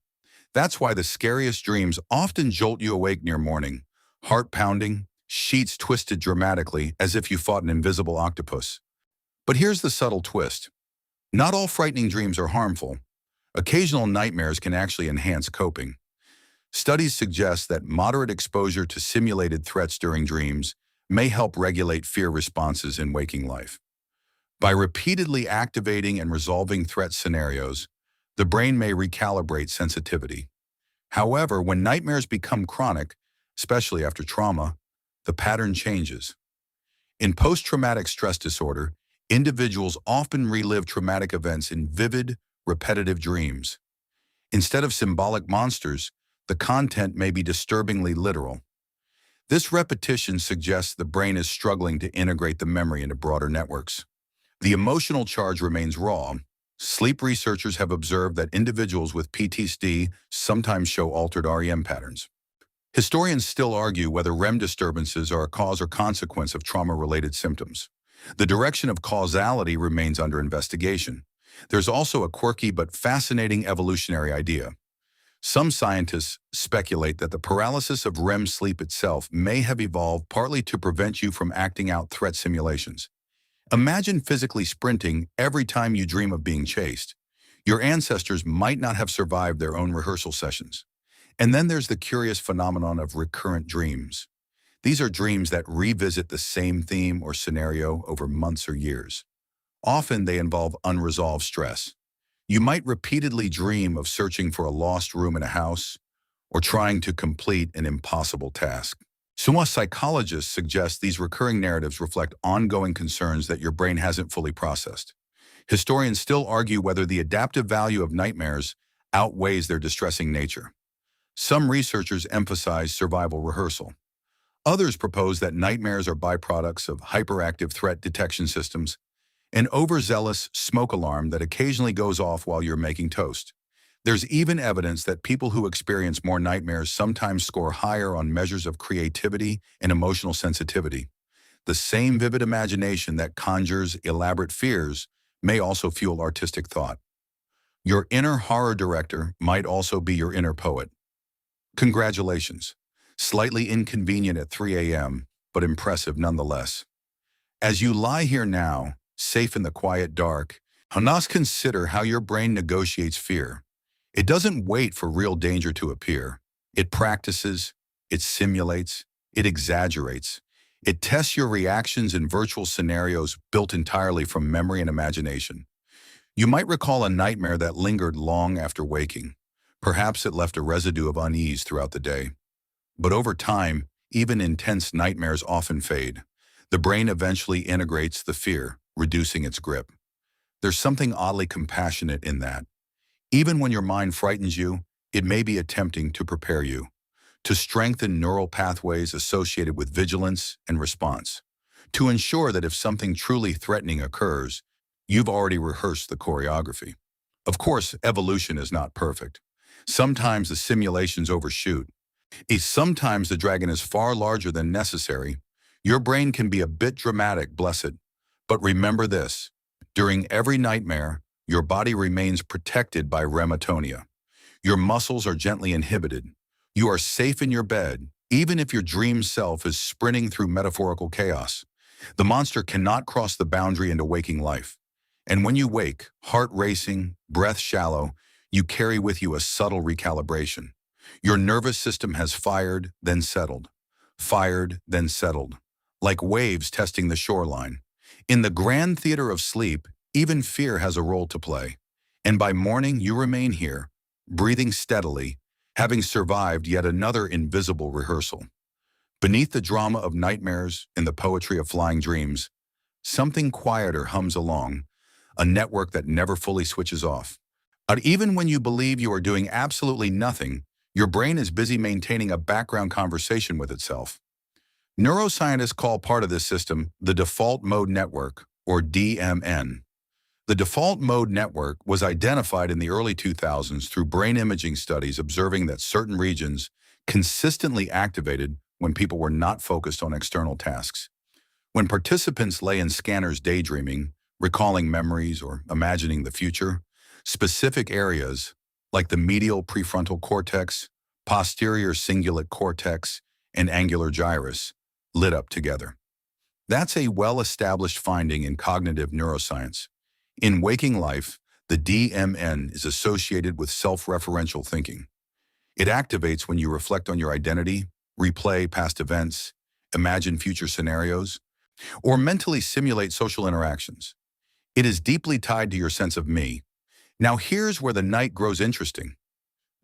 That's why the scariest dreams often jolt you awake near morning, heart pounding, sheets twisted dramatically as if you fought an invisible octopus. But here's the subtle twist. Not all frightening dreams are harmful. Occasional nightmares can actually enhance coping. Studies suggest that moderate exposure to simulated threats during dreams may help regulate fear responses in waking life. By repeatedly activating and resolving threat scenarios, the brain may recalibrate sensitivity. However, when nightmares become chronic, especially after trauma, the pattern changes. In post-traumatic stress disorder, individuals often relive traumatic events in vivid, repetitive dreams. Instead of symbolic monsters, the content may be disturbingly literal. This repetition suggests the brain is struggling to integrate the memory into broader networks. The emotional charge remains raw. Sleep researchers have observed that individuals with PTSD sometimes show altered REM patterns. Historians still argue whether REM disturbances are a cause or consequence of trauma-related symptoms. The direction of causality remains under investigation. There's also a quirky but fascinating evolutionary idea. Some scientists speculate that the paralysis of REM sleep itself may have evolved partly to prevent you from acting out threat simulations. Imagine physically sprinting every time you dream of being chased. Your ancestors might not have survived their own rehearsal sessions. And then there's the curious phenomenon of recurrent dreams. These are dreams that revisit the same theme or scenario over months or years. Often they involve unresolved stress. You might repeatedly dream of searching for a lost room in a house or trying to complete an impossible task. Some psychologists suggest these recurring narratives reflect ongoing concerns that your brain hasn't fully processed. Historians still argue whether the adaptive value of nightmares outweighs their distressing nature. Some researchers emphasize survival rehearsal. Others propose that nightmares are byproducts of hyperactive threat detection systems, an overzealous smoke alarm that occasionally goes off while you're making toast. There's even evidence that people who experience more nightmares sometimes score higher on measures of creativity and emotional sensitivity. The same vivid imagination that conjures elaborate fears may also fuel artistic thought. Your inner horror director might also be your inner poet. Congratulations. Slightly inconvenient at 3 a.m., but impressive nonetheless. As you lie here now, safe in the quiet dark, now consider how your brain negotiates fear. It doesn't wait for real danger to appear. It practices, it simulates, it exaggerates. It tests your reactions in virtual scenarios built entirely from memory and imagination. You might recall a nightmare that lingered long after waking. Perhaps it left a residue of unease throughout the day. But over time, even intense nightmares often fade. The brain eventually integrates the fear, reducing its grip. There's something oddly compassionate in that. Even when your mind frightens you, it may be attempting to prepare you. to strengthen neural pathways associated with vigilance and response, to ensure that if something truly threatening occurs, you've already rehearsed the choreography. Of course, evolution is not perfect. Sometimes the simulations overshoot. Sometimes the dragon is far larger than necessary. Your brain can be a bit dramatic, blessed. But remember this, during every nightmare, your body remains protected by rematonia. Your muscles are gently inhibited. You are safe in your bed, even if your dream self is sprinting through metaphorical chaos. The monster cannot cross the boundary into waking life. And when you wake, heart racing, breath shallow, you carry with you a subtle recalibration. Your nervous system has fired, then settled. Fired, then settled. Like waves testing the shoreline. In the grand theater of sleep, even fear has a role to play. And by morning, you remain here, breathing steadily, having survived yet another invisible rehearsal. Beneath the drama of nightmares and the poetry of flying dreams, something quieter hums along, a network that never fully switches off. But even when you believe you are doing absolutely nothing, your brain is busy maintaining a background conversation with itself. Neuroscientists call part of this system the default mode network, or DMN. The default mode network was identified in the early 2000s through brain imaging studies observing that certain regions consistently activated when people were not focused on external tasks. When participants lay in scanners daydreaming, recalling memories or imagining the future, specific areas like the medial prefrontal cortex, posterior cingulate cortex, and angular gyrus lit up together. That's a well-established finding in cognitive neuroscience. In waking life, the DMN is associated with self-referential thinking. It activates when you reflect on your identity, replay past events, imagine future scenarios, or mentally simulate social interactions. It is deeply tied to your sense of me. Now here's where the night grows interesting.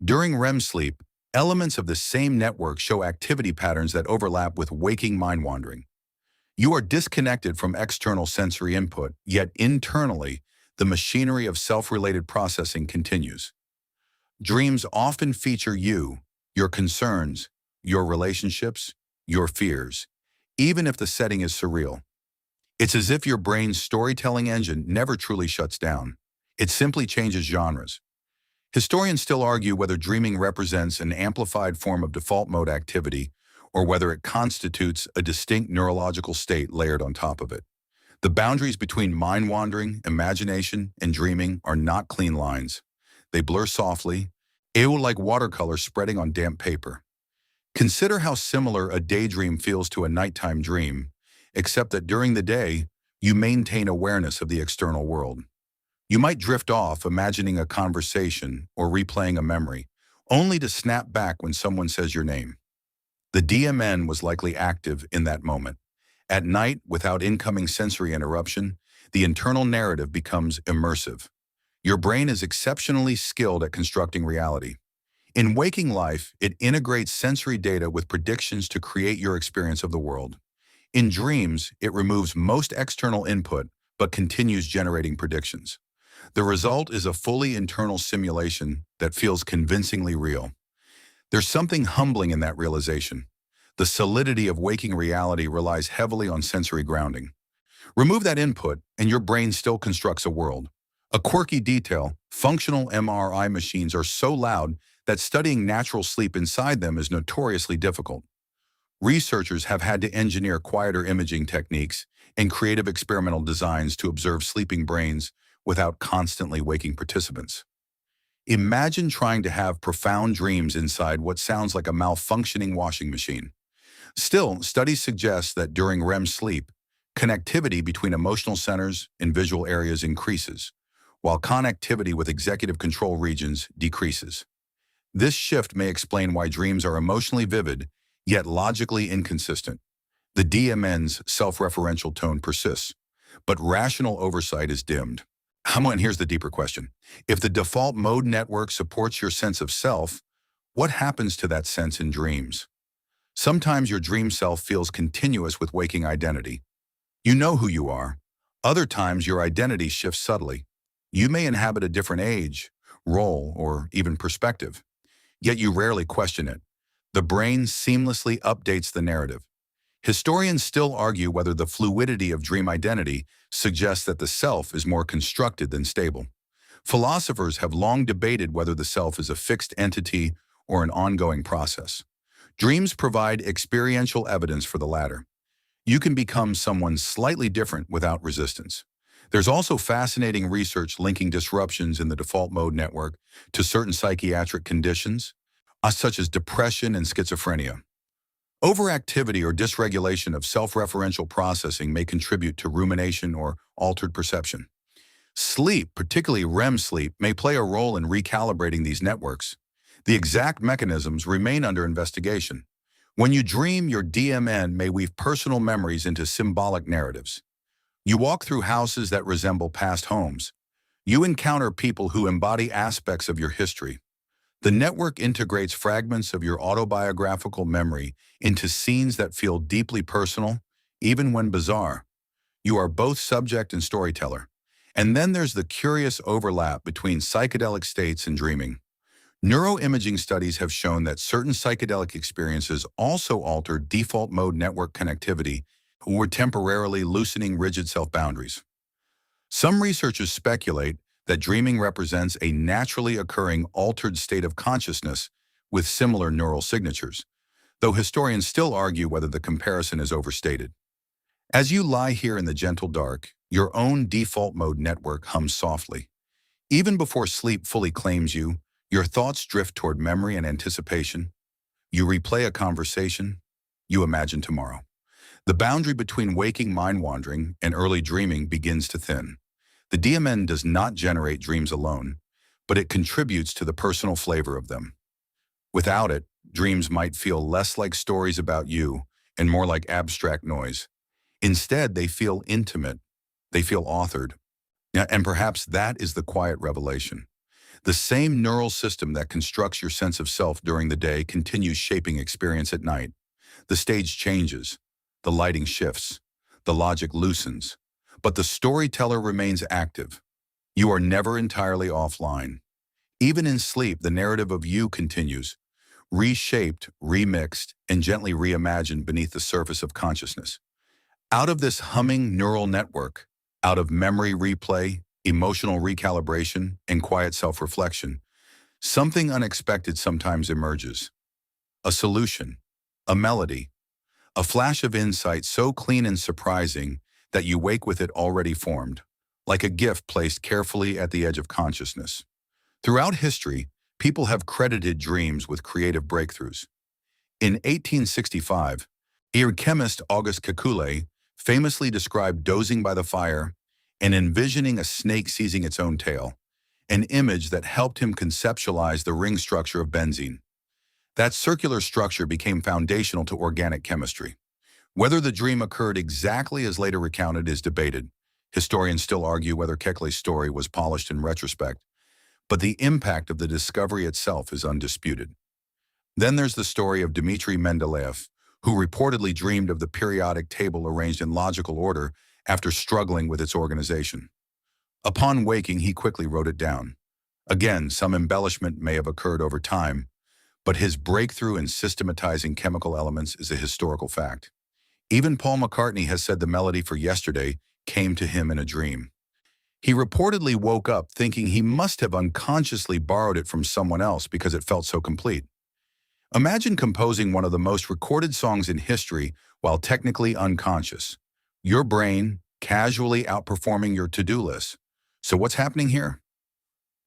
During REM sleep, elements of the same network show activity patterns that overlap with waking mind wandering. You are disconnected from external sensory input, yet internally, the machinery of self-related processing continues. Dreams often feature you, your concerns, your relationships, your fears, even if the setting is surreal. It's as if your brain's storytelling engine never truly shuts down. It simply changes genres. Historians still argue whether dreaming represents an amplified form of default mode activity or whether it constitutes a distinct neurological state layered on top of it. The boundaries between mind-wandering, imagination, and dreaming are not clean lines. They blur softly, like watercolor spreading on damp paper. Consider how similar a daydream feels to a nighttime dream, except that during the day, you maintain awareness of the external world. You might drift off, imagining a conversation or replaying a memory, only to snap back when someone says your name. The DMN was likely active in that moment. At night, without incoming sensory interruption, the internal narrative becomes immersive. Your brain is exceptionally skilled at constructing reality. In waking life, it integrates sensory data with predictions to create your experience of the world. In dreams, it removes most external input, but continues generating predictions. The result is a fully internal simulation that feels convincingly real. There's something humbling in that realization. The solidity of waking reality relies heavily on sensory grounding. Remove that input, and your brain still constructs a world. A quirky detail, functional MRI machines are so loud that studying natural sleep inside them is notoriously difficult. Researchers have had to engineer quieter imaging techniques and creative experimental designs to observe sleeping brains without constantly waking participants. Imagine trying to have profound dreams inside what sounds like a malfunctioning washing machine. Still, studies suggest that during REM sleep, connectivity between emotional centers and visual areas increases, while connectivity with executive control regions decreases. This shift may explain why dreams are emotionally vivid, yet logically inconsistent. The DMN's self-referential tone persists, but rational oversight is dimmed. And here's the deeper question. If the default mode network supports your sense of self, what happens to that sense in dreams? Sometimes your dream self feels continuous with waking identity. You know who you are. Other times your identity shifts subtly. You may inhabit a different age, role, or even perspective, yet you rarely question it. The brain seamlessly updates the narrative. Historians still argue whether the fluidity of dream identity suggests that the self is more constructed than stable. Philosophers have long debated whether the self is a fixed entity or an ongoing process. Dreams provide experiential evidence for the latter. You can become someone slightly different without resistance. There's also fascinating research linking disruptions in the default mode network to certain psychiatric conditions, such as depression and schizophrenia. Overactivity or dysregulation of self-referential processing may contribute to rumination or altered perception. Sleep, particularly REM sleep, may play a role in recalibrating these networks. The exact mechanisms remain under investigation. When you dream, your DMN may weave personal memories into symbolic narratives. You walk through houses that resemble past homes. You encounter people who embody aspects of your history. The network integrates fragments of your autobiographical memory into scenes that feel deeply personal, even when bizarre. You are both subject and storyteller. And then there's the curious overlap between psychedelic states and dreaming. Neuroimaging studies have shown that certain psychedelic experiences also alter default mode network connectivity or temporarily loosening rigid self-boundaries. Some researchers speculate that dreaming represents a naturally occurring altered state of consciousness with similar neural signatures, though historians still argue whether the comparison is overstated. As you lie here in the gentle dark, your own default mode network hums softly. Even before sleep fully claims you, your thoughts drift toward memory and anticipation. You replay a conversation. You imagine tomorrow. The boundary between waking mind-wandering and early dreaming begins to thin. The DMN does not generate dreams alone, but it contributes to the personal flavor of them. Without it, dreams might feel less like stories about you and more like abstract noise. Instead, they feel intimate. They feel authored. And perhaps that is the quiet revelation. The same neural system that constructs your sense of self during the day continues shaping experience at night. The stage changes. The lighting shifts. The logic loosens. But the storyteller remains active. You are never entirely offline. Even in sleep, the narrative of you continues, reshaped, remixed, and gently reimagined beneath the surface of consciousness. Out of this humming neural network, out of memory replay, emotional recalibration, and quiet self-reflection, something unexpected sometimes emerges. A solution, a melody, a flash of insight so clean and surprising that you wake with it already formed, like a gift placed carefully at the edge of consciousness. Throughout history, people have credited dreams with creative breakthroughs. In 1865, chemist Auguste Kekule famously described dozing by the fire and envisioning a snake seizing its own tail, an image that helped him conceptualize the ring structure of benzene. That circular structure became foundational to organic chemistry. Whether the dream occurred exactly as later recounted is debated. Historians still argue whether Kekule's story was polished in retrospect, but the impact of the discovery itself is undisputed. Then there's the story of Dmitri Mendeleev, who reportedly dreamed of the periodic table arranged in logical order after struggling with its organization. Upon waking, he quickly wrote it down. Again, some embellishment may have occurred over time, but his breakthrough in systematizing chemical elements is a historical fact. Even Paul McCartney has said the melody for Yesterday came to him in a dream. He reportedly woke up thinking he must have unconsciously borrowed it from someone else because it felt so complete. Imagine composing one of the most recorded songs in history while technically unconscious. Your brain casually outperforming your to-do list. So what's happening here?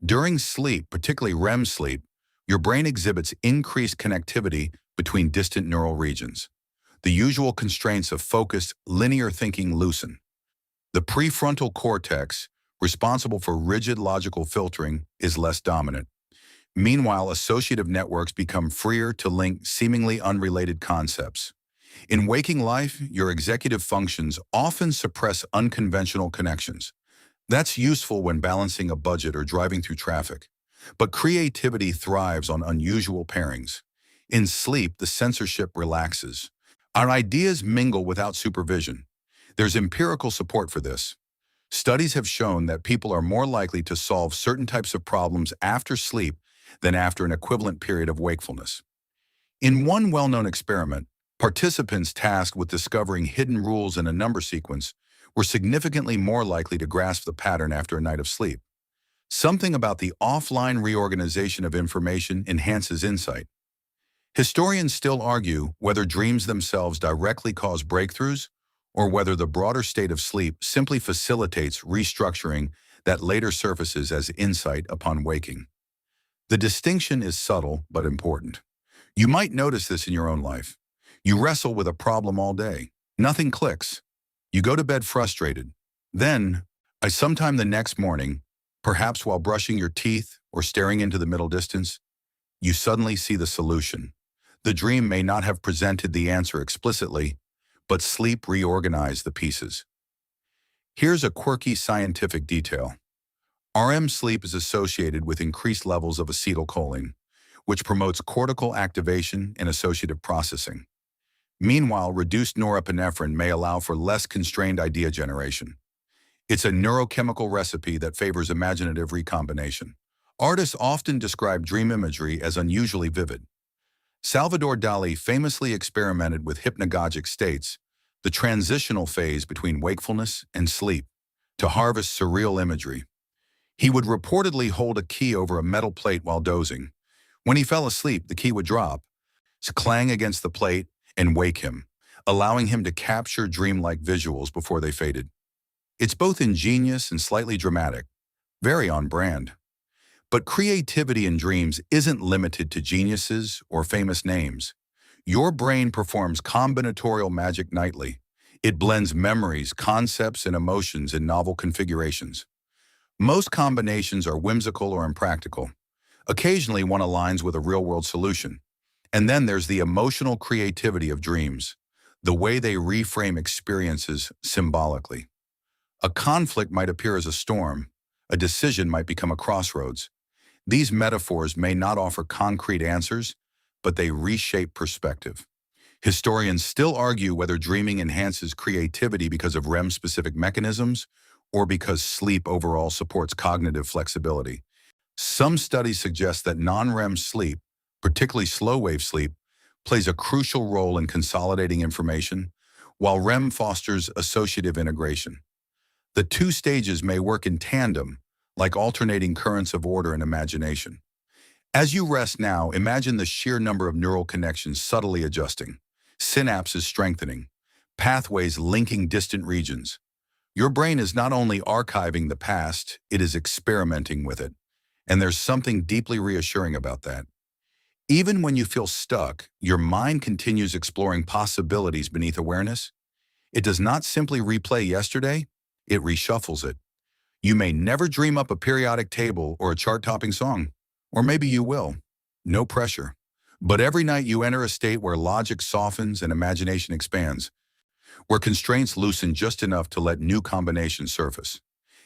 During sleep, particularly REM sleep, your brain exhibits increased connectivity between distant neural regions. The usual constraints of focused, linear thinking loosen. The prefrontal cortex, responsible for rigid logical filtering, is less dominant. Meanwhile, associative networks become freer to link seemingly unrelated concepts. In waking life, your executive functions often suppress unconventional connections. That's useful when balancing a budget or driving through traffic. But creativity thrives on unusual pairings. In sleep, the censorship relaxes. Our ideas mingle without supervision. There's empirical support for this. Studies have shown that people are more likely to solve certain types of problems after sleep than after an equivalent period of wakefulness. In one well-known experiment, participants tasked with discovering hidden rules in a number sequence were significantly more likely to grasp the pattern after a night of sleep. Something about the offline reorganization of information enhances insight. Historians still argue whether dreams themselves directly cause breakthroughs or whether the broader state of sleep simply facilitates restructuring that later surfaces as insight upon waking. The distinction is subtle but important. You might notice this in your own life. You wrestle with a problem all day. Nothing clicks. You go to bed frustrated. Then, sometime the next morning, perhaps while brushing your teeth or staring into the middle distance, you suddenly see the solution. The dream may not have presented the answer explicitly, but sleep reorganized the pieces. Here's a quirky scientific detail. REM sleep is associated with increased levels of acetylcholine, which promotes cortical activation and associative processing. Meanwhile, reduced norepinephrine may allow for less constrained idea generation. It's a neurochemical recipe that favors imaginative recombination. Artists often describe dream imagery as unusually vivid. Salvador Dali famously experimented with hypnagogic states, the transitional phase between wakefulness and sleep, to harvest surreal imagery. He would reportedly hold a key over a metal plate while dozing. When he fell asleep, the key would drop, clang against the plate, and wake him, allowing him to capture dreamlike visuals before they faded. It's both ingenious and slightly dramatic, very on brand. But creativity in dreams isn't limited to geniuses or famous names. Your brain performs combinatorial magic nightly. It blends memories, concepts, and emotions in novel configurations. Most combinations are whimsical or impractical. Occasionally, one aligns with a real-world solution. And then there's the emotional creativity of dreams, the way they reframe experiences symbolically. A conflict might appear as a storm. A decision might become a crossroads. These metaphors may not offer concrete answers, but they reshape perspective. Historians still argue whether dreaming enhances creativity because of REM-specific mechanisms or because sleep overall supports cognitive flexibility. Some studies suggest that non-REM sleep, particularly slow-wave sleep, plays a crucial role in consolidating information, while REM fosters associative integration. The two stages may work in tandem, like alternating currents of order and imagination. As you rest now, imagine the sheer number of neural connections subtly adjusting, synapses strengthening, pathways linking distant regions. Your brain is not only archiving the past, it is experimenting with it. And there's something deeply reassuring about that. Even when you feel stuck, your mind continues exploring possibilities beneath awareness. It does not simply replay yesterday, it reshuffles it. You may never dream up a periodic table or a chart-topping song. Or maybe you will. No pressure. But every night you enter a state where logic softens and imagination expands, where constraints loosen just enough to let new combinations surface.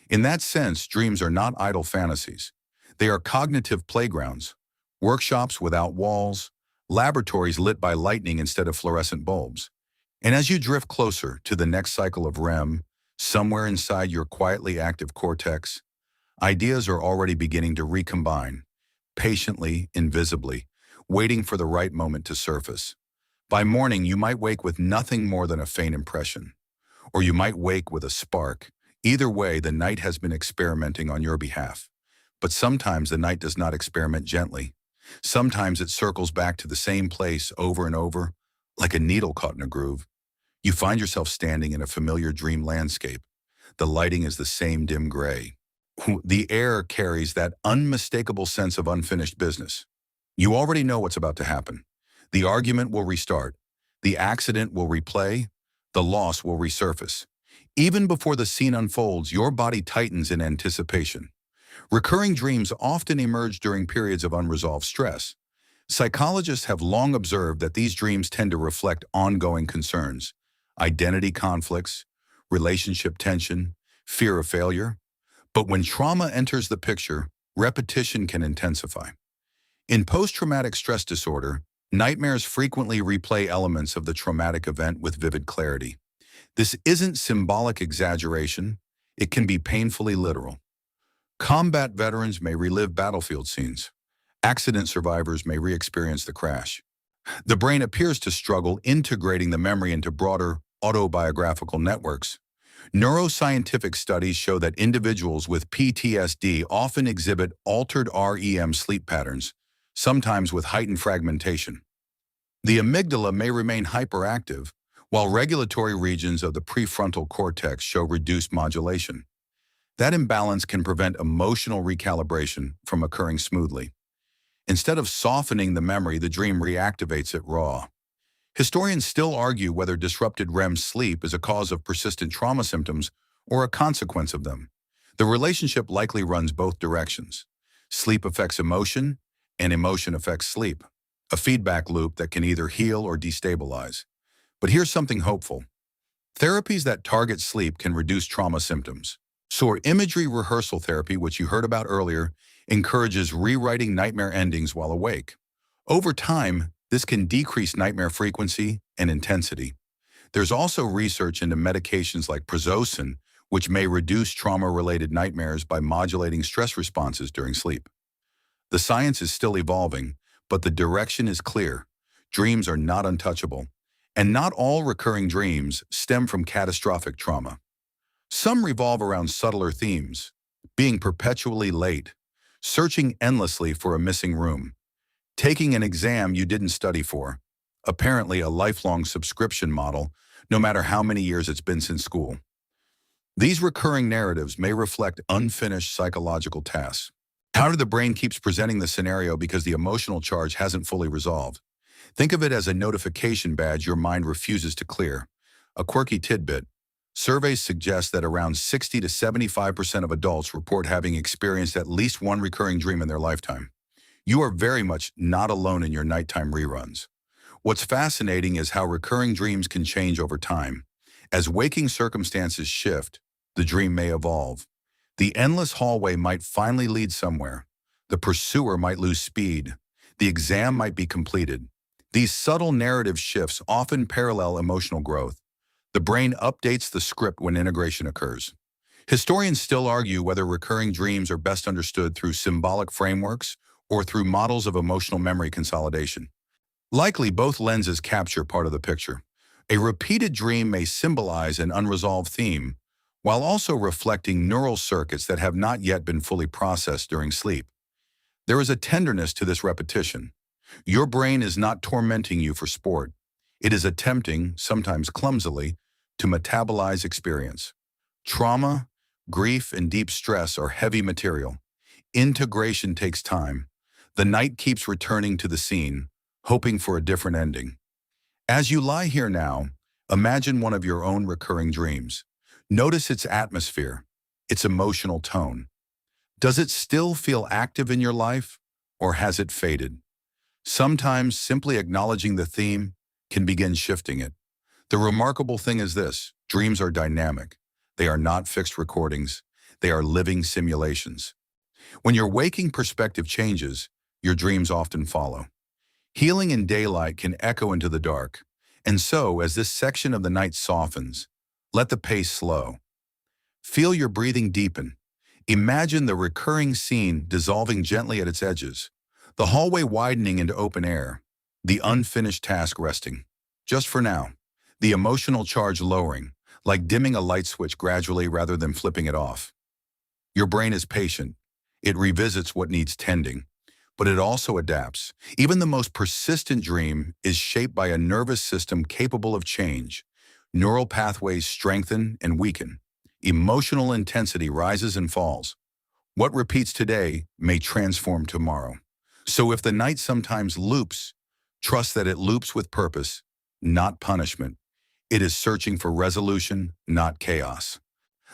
In that sense, dreams are not idle fantasies. They are cognitive playgrounds, workshops without walls, laboratories lit by lightning instead of fluorescent bulbs. And as you drift closer to the next cycle of REM, somewhere inside your quietly active cortex, ideas are already beginning to recombine, patiently, invisibly, waiting for the right moment to surface. By morning, you might wake with nothing more than a faint impression, or you might wake with a spark. Either way, the night has been experimenting on your behalf. But sometimes the night does not experiment gently. Sometimes it circles back to the same place over and over, like a needle caught in a groove. You find yourself standing in a familiar dream landscape. The lighting is the same dim gray. The air carries that unmistakable sense of unfinished business. You already know what's about to happen. The argument will restart. The accident will replay. The loss will resurface. Even before the scene unfolds, your body tightens in anticipation. Recurring dreams often emerge during periods of unresolved stress. Psychologists have long observed that these dreams tend to reflect ongoing concerns, identity conflicts, relationship tension, fear of failure. But when trauma enters the picture, repetition can intensify. In post-traumatic stress disorder, nightmares frequently replay elements of the traumatic event with vivid clarity. This isn't symbolic exaggeration, it can be painfully literal. Combat veterans may relive battlefield scenes. Accident survivors may re-experience the crash. The brain appears to struggle integrating the memory into broader autobiographical networks. Neuroscientific studies show that individuals with PTSD often exhibit altered REM sleep patterns, sometimes with heightened fragmentation. The amygdala may remain hyperactive, while regulatory regions of the prefrontal cortex show reduced modulation. That imbalance can prevent emotional recalibration from occurring smoothly. Instead of softening the memory, the dream reactivates it raw. Historians still argue whether disrupted REM sleep is a cause of persistent trauma symptoms or a consequence of them. The relationship likely runs both directions. Sleep affects emotion, and emotion affects sleep, a feedback loop that can either heal or destabilize. But here's something hopeful. Therapies that target sleep can reduce trauma symptoms. So imagery rehearsal therapy, which you heard about earlier, encourages rewriting nightmare endings while awake. Over time, this can decrease nightmare frequency and intensity. There's also research into medications like prazosin, which may reduce trauma-related nightmares by modulating stress responses during sleep. The science is still evolving, but the direction is clear. Dreams are not untouchable, and not all recurring dreams stem from catastrophic trauma. Some revolve around subtler themes: being perpetually late, searching endlessly for a missing room, taking an exam you didn't study for, apparently a lifelong subscription model, no matter how many years it's been since school. These recurring narratives may reflect unfinished psychological tasks. How did the brain keeps presenting the scenario because the emotional charge hasn't fully resolved? Think of it as a notification badge your mind refuses to clear. A quirky tidbit: surveys suggest that around 60 to 75% of adults report having experienced at least one recurring dream in their lifetime. You are very much not alone in your nighttime reruns. What's fascinating is how recurring dreams can change over time. As waking circumstances shift, the dream may evolve. The endless hallway might finally lead somewhere. The pursuer might lose speed. The exam might be completed. These subtle narrative shifts often parallel emotional growth. The brain updates the script when integration occurs. Historians still argue whether recurring dreams are best understood through symbolic frameworks or through models of emotional memory consolidation. Likely, both lenses capture part of the picture. A repeated dream may symbolize an unresolved theme, while also reflecting neural circuits that have not yet been fully processed during sleep. There is a tenderness to this repetition. Your brain is not tormenting you for sport. It is attempting, sometimes clumsily, to metabolize experience. Trauma, grief, and deep stress are heavy material. Integration takes time. The night keeps returning to the scene, hoping for a different ending. As you lie here now, imagine one of your own recurring dreams. Notice its atmosphere, its emotional tone. Does it still feel active in your life, or has it faded? Sometimes simply acknowledging the theme can begin shifting it. The remarkable thing is this: dreams are dynamic. They are not fixed recordings. They are living simulations. When your waking perspective changes, your dreams often follow. Healing in daylight can echo into the dark. And so, as this section of the night softens, let the pace slow. Feel your breathing deepen. Imagine the recurring scene dissolving gently at its edges, the hallway widening into open air, the unfinished task resting. Just for now, the emotional charge lowering, like dimming a light switch gradually rather than flipping it off. Your brain is patient. It revisits what needs tending, but it also adapts. Even the most persistent dream is shaped by a nervous system capable of change. Neural pathways strengthen and weaken. Emotional intensity rises and falls. What repeats today may transform tomorrow. So if the night sometimes loops, trust that it loops with purpose, not punishment. It is searching for resolution, not chaos.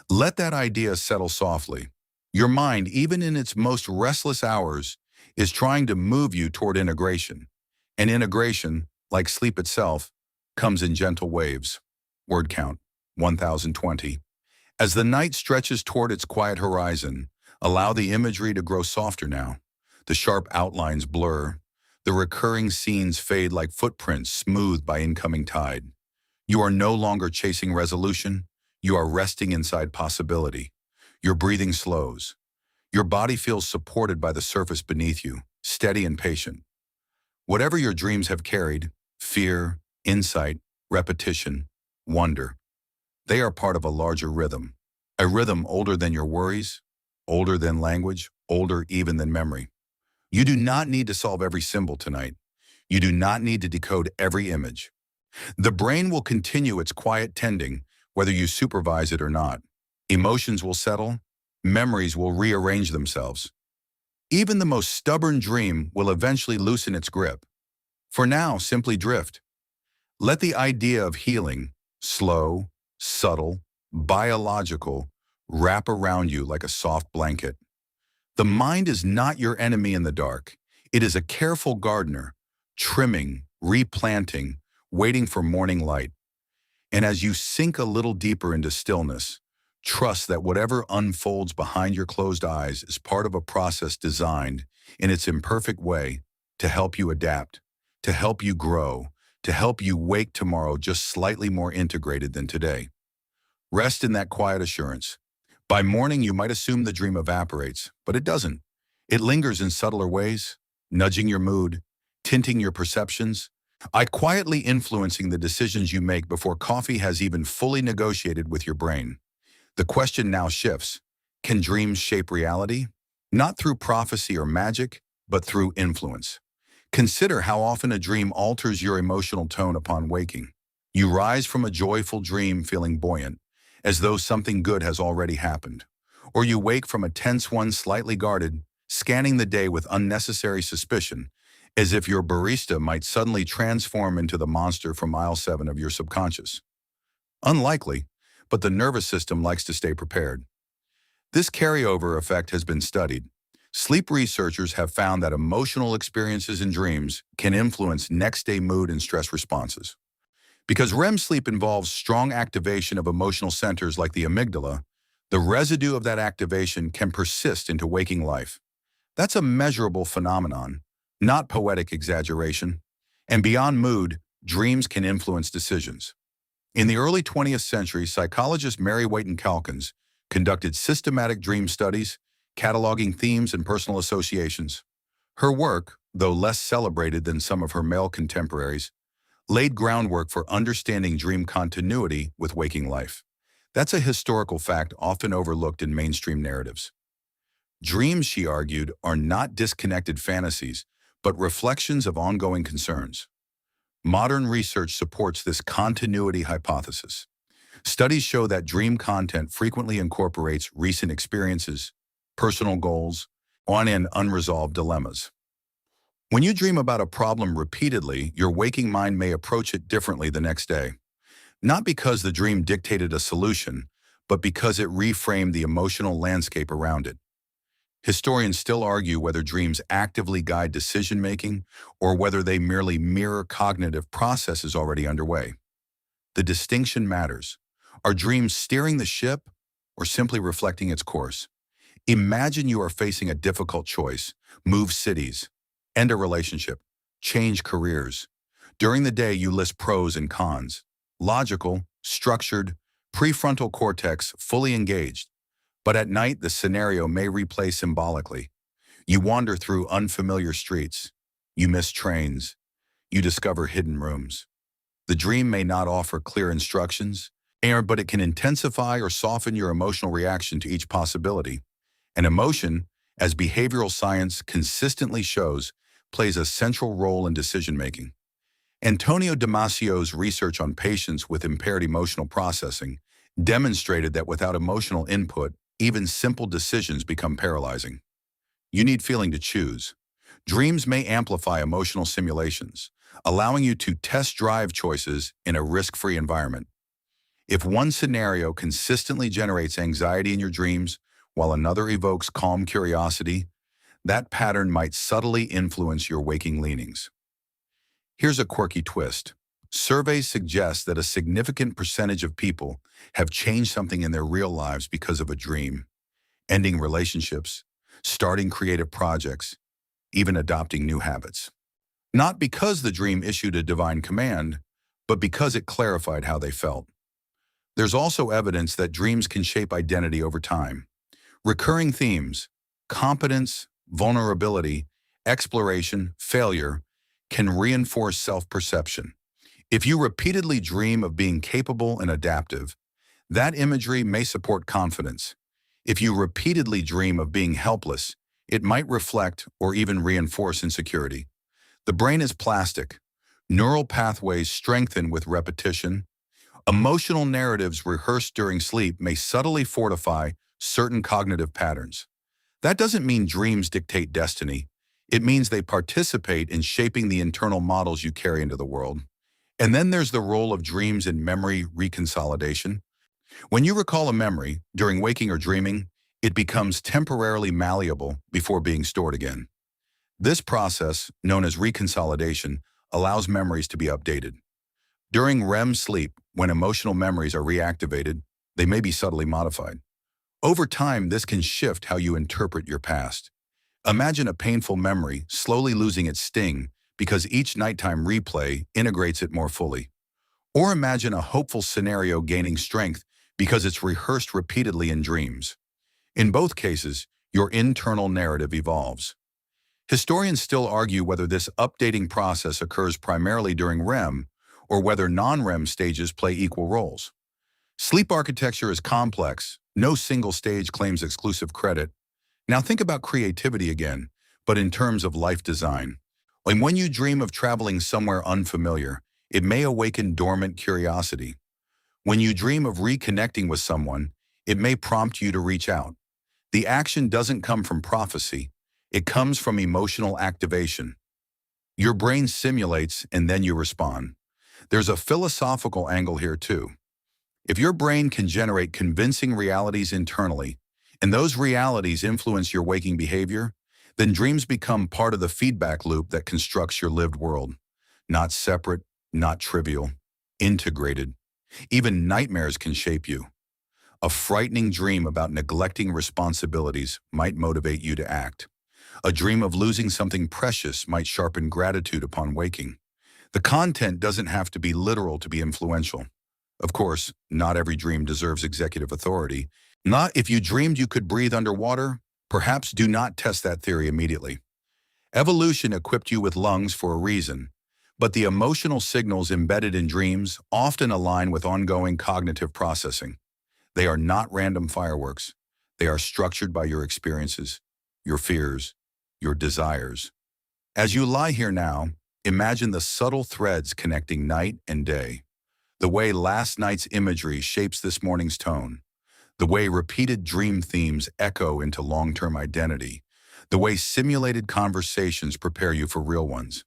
Let that idea settle softly. Your mind, even in its most restless hours, is trying to move you toward integration. And integration, like sleep itself, comes in gentle waves. Word count, 1020. As the night stretches toward its quiet horizon, allow the imagery to grow softer now. The sharp outlines blur. The recurring scenes fade like footprints smoothed by incoming tide. You are no longer chasing resolution. You are resting inside possibility. Your breathing slows. Your body feels supported by the surface beneath you, steady and patient. Whatever your dreams have carried, fear, insight, repetition, wonder, they are part of a larger rhythm. A rhythm older than your worries, older than language, older even than memory. You do not need to solve every symbol tonight. You do not need to decode every image. The brain will continue its quiet tending, whether you supervise it or not. Emotions will settle. Memories will rearrange themselves. Even the most stubborn dream will eventually loosen its grip. For now, simply drift. Let the idea of healing, slow, subtle, biological, wrap around you like a soft blanket. The mind is not your enemy in the dark. It is a careful gardener, trimming, replanting, waiting for morning light. And as you sink a little deeper into stillness, trust that whatever unfolds behind your closed eyes is part of a process designed, in its imperfect way, to help you adapt, to help you grow, to help you wake tomorrow just slightly more integrated than today. Rest in that quiet assurance. By morning, you might assume the dream evaporates, but it doesn't. It lingers in subtler ways, nudging your mood, tinting your perceptions, quietly influencing the decisions you make before coffee has even fully negotiated with your brain. The question now shifts. Can dreams shape reality? Not through prophecy or magic, but through influence. Consider how often a dream alters your emotional tone upon waking. You rise from a joyful dream feeling buoyant, as though something good has already happened. Or you wake from a tense one slightly guarded, scanning the day with unnecessary suspicion, as if your barista might suddenly transform into the monster from aisle 7 of your subconscious. Unlikely, but the nervous system likes to stay prepared. This carryover effect has been studied. Sleep researchers have found that emotional experiences in dreams can influence next-day mood and stress responses. Because REM sleep involves strong activation of emotional centers like the amygdala, the residue of that activation can persist into waking life. That's a measurable phenomenon, not poetic exaggeration. And beyond mood, dreams can influence decisions. In the early 20th century, psychologist Mary Wayton Calkins conducted systematic dream studies, cataloging themes and personal associations. Her work, though less celebrated than some of her male contemporaries, laid groundwork for understanding dream continuity with waking life. That's a historical fact often overlooked in mainstream narratives. Dreams, she argued, are not disconnected fantasies, but reflections of ongoing concerns. Modern research supports this continuity hypothesis. Studies show that dream content frequently incorporates recent experiences, personal goals, and unresolved dilemmas. When you dream about a problem repeatedly, your waking mind may approach it differently the next day. Not because the dream dictated a solution, but because it reframed the emotional landscape around it. Historians still argue whether dreams actively guide decision-making or whether they merely mirror cognitive processes already underway. The distinction matters. Are dreams steering the ship or simply reflecting its course? Imagine you are facing a difficult choice: move cities, end a relationship, change careers. During the day, you list pros and cons. Logical, structured, prefrontal cortex fully engaged. But at night, the scenario may replay symbolically. You wander through unfamiliar streets. You miss trains. You discover hidden rooms. The dream may not offer clear instructions, but it can intensify or soften your emotional reaction to each possibility. And emotion, as behavioral science consistently shows, plays a central role in decision-making. Antonio Damasio's research on patients with impaired emotional processing demonstrated that without emotional input, even simple decisions become paralyzing. You need feeling to choose. Dreams may amplify emotional simulations, allowing you to test drive choices in a risk-free environment. If one scenario consistently generates anxiety in your dreams, while another evokes calm curiosity, that pattern might subtly influence your waking leanings. Here's a quirky twist. Surveys suggest that a significant percentage of people have changed something in their real lives because of a dream, ending relationships, starting creative projects, even adopting new habits. Not because the dream issued a divine command, but because it clarified how they felt. There's also evidence that dreams can shape identity over time. Recurring themes, competence, vulnerability, exploration, failure, can reinforce self-perception. If you repeatedly dream of being capable and adaptive, that imagery may support confidence. If you repeatedly dream of being helpless, it might reflect or even reinforce insecurity. The brain is plastic. Neural pathways strengthen with repetition. Emotional narratives rehearsed during sleep may subtly fortify certain cognitive patterns. That doesn't mean dreams dictate destiny. It means they participate in shaping the internal models you carry into the world. And then there's the role of dreams in memory reconsolidation. When you recall a memory during waking or dreaming, it becomes temporarily malleable before being stored again. This process, known as reconsolidation, allows memories to be updated. During REM sleep, when emotional memories are reactivated, they may be subtly modified. Over time, this can shift how you interpret your past. Imagine a painful memory slowly losing its sting because each nighttime replay integrates it more fully. Or imagine a hopeful scenario gaining strength because it's rehearsed repeatedly in dreams. In both cases, your internal narrative evolves. Historians still argue whether this updating process occurs primarily during REM or whether non-REM stages play equal roles. Sleep architecture is complex. No single stage claims exclusive credit. Now think about creativity again, but in terms of life design. And when you dream of traveling somewhere unfamiliar, it may awaken dormant curiosity. When you dream of reconnecting with someone, it may prompt you to reach out. The action doesn't come from prophecy. It comes from emotional activation. Your brain simulates and then you respond. There's a philosophical angle here too. If your brain can generate convincing realities internally, and those realities influence your waking behavior, then dreams become part of the feedback loop that constructs your lived world. Not separate, not trivial, integrated. Even nightmares can shape you. A frightening dream about neglecting responsibilities might motivate you to act. A dream of losing something precious might sharpen gratitude upon waking. The content doesn't have to be literal to be influential. Of course, not every dream deserves executive authority. Not if you dreamed you could breathe underwater, perhaps do not test that theory immediately. Evolution equipped you with lungs for a reason, but the emotional signals embedded in dreams often align with ongoing cognitive processing. They are not random fireworks. They are structured by your experiences, your fears, your desires. As you lie here now, imagine the subtle threads connecting night and day. The way last night's imagery shapes this morning's tone. The way repeated dream themes echo into long-term identity. The way simulated conversations prepare you for real ones.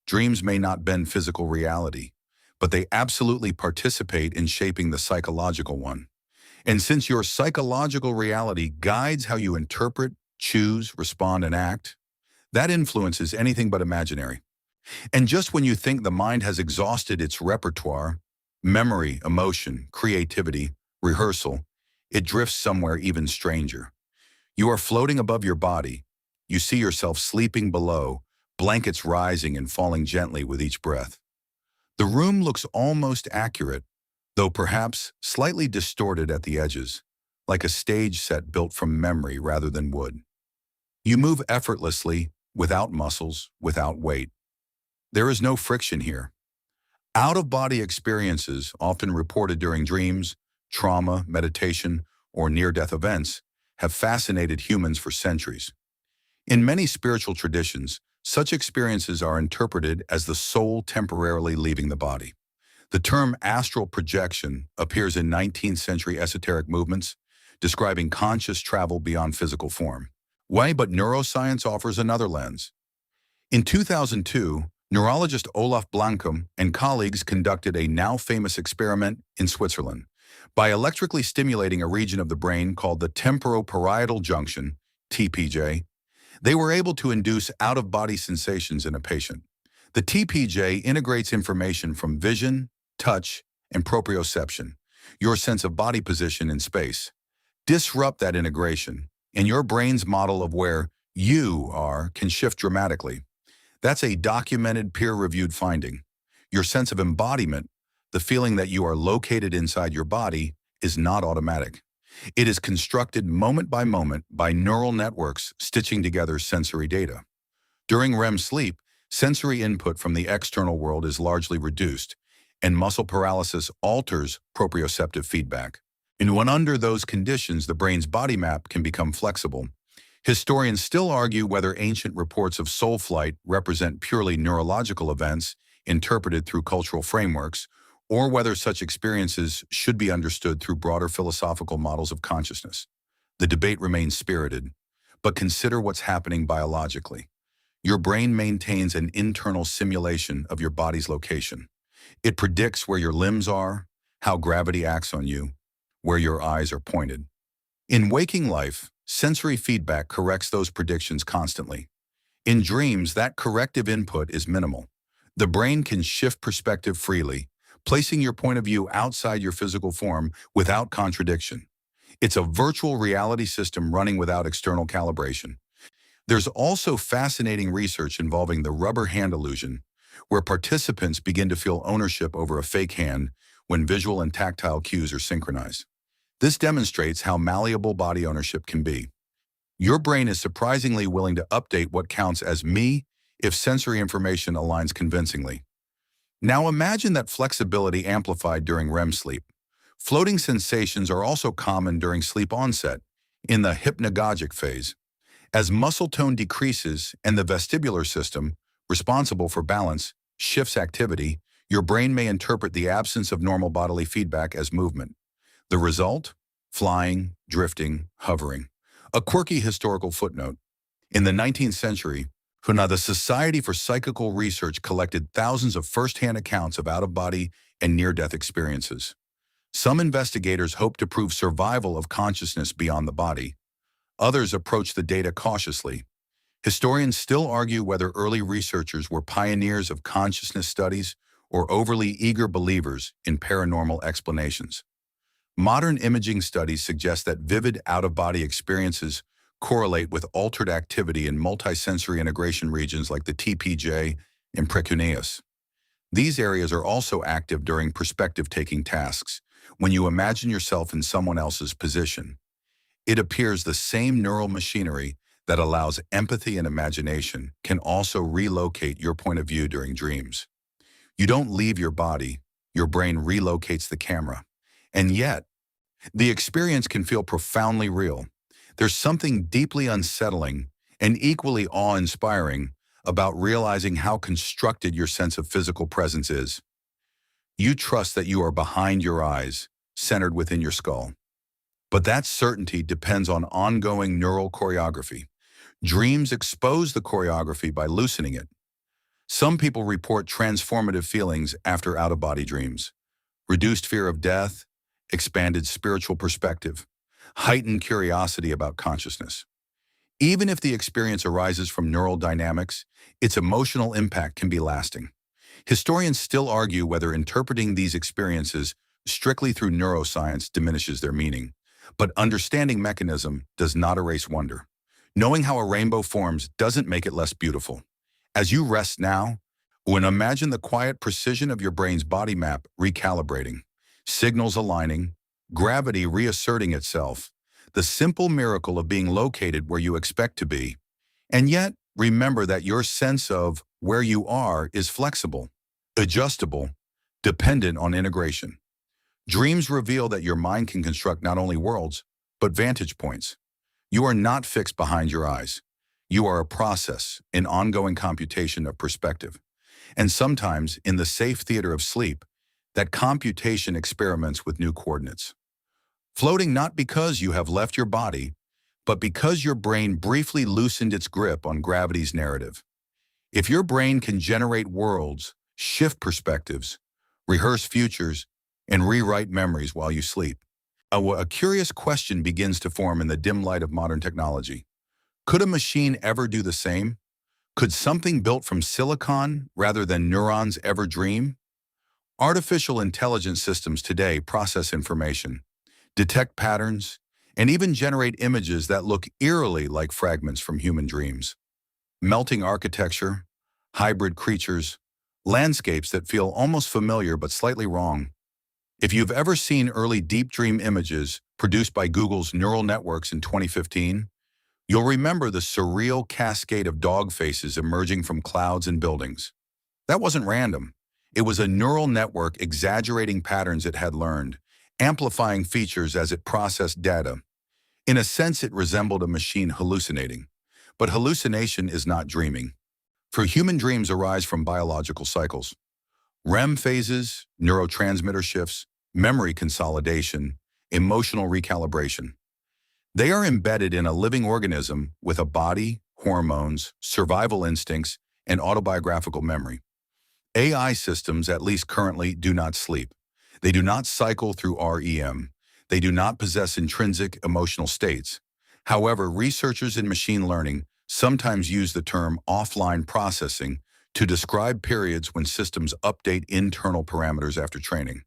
Dreams may not bend physical reality, but they absolutely participate in shaping the psychological one. And since your psychological reality guides how you interpret, choose, respond, and act, that influence is anything but imaginary. And just when you think the mind has exhausted its repertoire, memory, emotion, creativity, rehearsal, it drifts somewhere even stranger. You are floating above your body. You see yourself sleeping below, blankets rising and falling gently with each breath. The room looks almost accurate, though perhaps slightly distorted at the edges, like a stage set built from memory rather than wood. You move effortlessly, without muscles, without weight. There is no friction here. Out-of-body experiences, often reported during dreams, trauma, meditation, or near-death events, have fascinated humans for centuries. In many spiritual traditions, such experiences are interpreted as the soul temporarily leaving the body. The term astral projection appears in 19th century esoteric movements, describing conscious travel beyond physical form. But neuroscience offers another lens. In 2002, neurologist Olaf Blankum and colleagues conducted a now-famous experiment in Switzerland. By electrically stimulating a region of the brain called the temporoparietal junction, TPJ, they were able to induce out-of-body sensations in a patient. The TPJ integrates information from vision, touch, and proprioception, your sense of body position in space. Disrupt that integration, and your brain's model of where you are can shift dramatically. That's a documented, peer-reviewed finding. Your sense of embodiment, the feeling that you are located inside your body, is not automatic. It is constructed moment by neural networks stitching together sensory data. During REM sleep, Sensory input from the external world is largely reduced, and muscle paralysis alters proprioceptive feedback. And when under those conditions, the brain's body map can become flexible. Historians still argue whether ancient reports of soul flight represent purely neurological events interpreted through cultural frameworks, or whether such experiences should be understood through broader philosophical models of consciousness. The debate remains spirited, but consider what's happening biologically. Your brain maintains an internal simulation of your body's location. It predicts where your limbs are, how gravity acts on you, where your eyes are pointed. In waking life, sensory feedback corrects those predictions constantly. In dreams, that corrective input is minimal. The brain can shift perspective freely, placing your point of view outside your physical form without contradiction. It's a virtual reality system running without external calibration. There's also fascinating research involving the rubber hand illusion, where participants begin to feel ownership over a fake hand when visual and tactile cues are synchronized. This demonstrates how malleable body ownership can be. Your brain is surprisingly willing to update what counts as me if sensory information aligns convincingly. Now imagine that flexibility amplified during REM sleep. Floating sensations are also common during sleep onset, in the hypnagogic phase. As muscle tone decreases and the vestibular system, responsible for balance, shifts activity, your brain may interpret the absence of normal bodily feedback as movement. The result? Flying, drifting, hovering. A quirky historical footnote. In the 19th century, the Society for Psychical Research collected thousands of first-hand accounts of out-of-body and near-death experiences. Some investigators hoped to prove survival of consciousness beyond the body. Others approached the data cautiously. Historians still argue whether early researchers were pioneers of consciousness studies or overly eager believers in paranormal explanations. Modern imaging studies suggest that vivid out-of-body experiences correlate with altered activity in multisensory integration regions like the TPJ and precuneus. These areas are also active during perspective-taking tasks, when you imagine yourself in someone else's position. It appears the same neural machinery that allows empathy and imagination can also relocate your point of view during dreams. You don't leave your body, your brain relocates the camera. And yet, the experience can feel profoundly real. There's something deeply unsettling and equally awe-inspiring about realizing how constructed your sense of physical presence is. You trust that you are behind your eyes, centered within your skull. But that certainty depends on ongoing neural choreography. Dreams expose the choreography by loosening it. Some people report transformative feelings after out-of-body dreams. Reduced fear of death, expanded spiritual perspective, heightened curiosity about consciousness. Even if the experience arises from neural dynamics, its emotional impact can be lasting. Historians still argue whether interpreting these experiences strictly through neuroscience diminishes their meaning. But understanding mechanism does not erase wonder. Knowing how a rainbow forms doesn't make it less beautiful. As you rest now, imagine the quiet precision of your brain's body map recalibrating, signals aligning, gravity reasserting itself, the simple miracle of being located where you expect to be. And yet, remember that your sense of where you are is flexible, adjustable, dependent on integration. Dreams reveal that your mind can construct not only worlds, but vantage points. You are not fixed behind your eyes. You are a process, an ongoing computation of perspective. And sometimes, in the safe theater of sleep, that computation experiments with new coordinates. Floating not because you have left your body, but because your brain briefly loosened its grip on gravity's narrative. If your brain can generate worlds, shift perspectives, rehearse futures, and rewrite memories while you sleep, a curious question begins to form in the dim light of modern technology. Could a machine ever do the same? Could something built from silicon rather than neurons ever dream? Artificial intelligence systems today process information, detect patterns, and even generate images that look eerily like fragments from human dreams. Melting architecture, hybrid creatures, landscapes that feel almost familiar but slightly wrong. If you've ever seen early deep dream images produced by Google's neural networks in 2015, You'll remember the surreal cascade of dog faces emerging from clouds and buildings. That wasn't random. It was a neural network exaggerating patterns it had learned, amplifying features as it processed data. In a sense, it resembled a machine hallucinating. But hallucination is not dreaming. For human dreams arise from biological cycles. REM phases, neurotransmitter shifts, memory consolidation, emotional recalibration. They are embedded in a living organism with a body, hormones, survival instincts, and autobiographical memory. AI systems, at least currently, do not sleep. They do not cycle through REM. They do not possess intrinsic emotional states. However, researchers in machine learning sometimes use the term offline processing to describe periods when systems update internal parameters after training.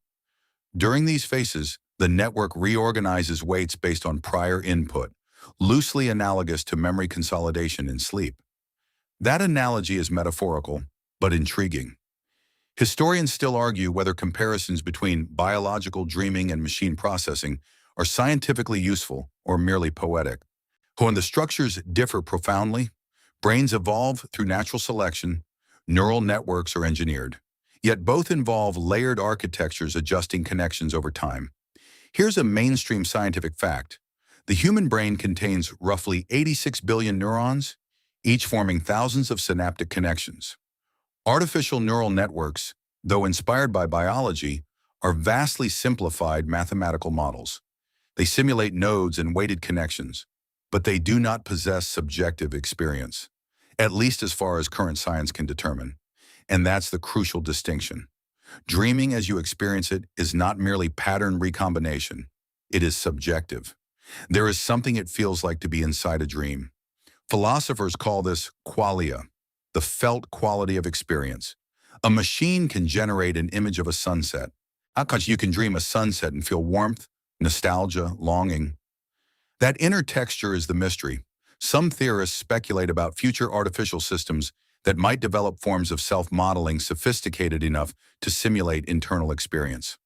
During these phases, the network reorganizes weights based on prior input, loosely analogous to memory consolidation in sleep. That analogy is metaphorical, but intriguing. Historians still argue whether comparisons between biological dreaming and machine processing are scientifically useful or merely poetic. When the structures differ profoundly, brains evolve through natural selection, neural networks are engineered. Yet both involve layered architectures adjusting connections over time. Here's a mainstream scientific fact. The human brain contains roughly 86 billion neurons, each forming thousands of synaptic connections. Artificial neural networks, though inspired by biology, are vastly simplified mathematical models. They simulate nodes and weighted connections, but they do not possess subjective experience, at least as far as current science can determine. And that's the crucial distinction. Dreaming as you experience it is not merely pattern recombination. It is subjective. There is something it feels like to be inside a dream. Philosophers call this qualia, the felt quality of experience. A machine can generate an image of a sunset. How come you can dream a sunset and feel warmth, nostalgia, longing? That inner texture is the mystery. Some theorists speculate about future artificial systems that might develop forms of self-modeling sophisticated enough to simulate internal experience.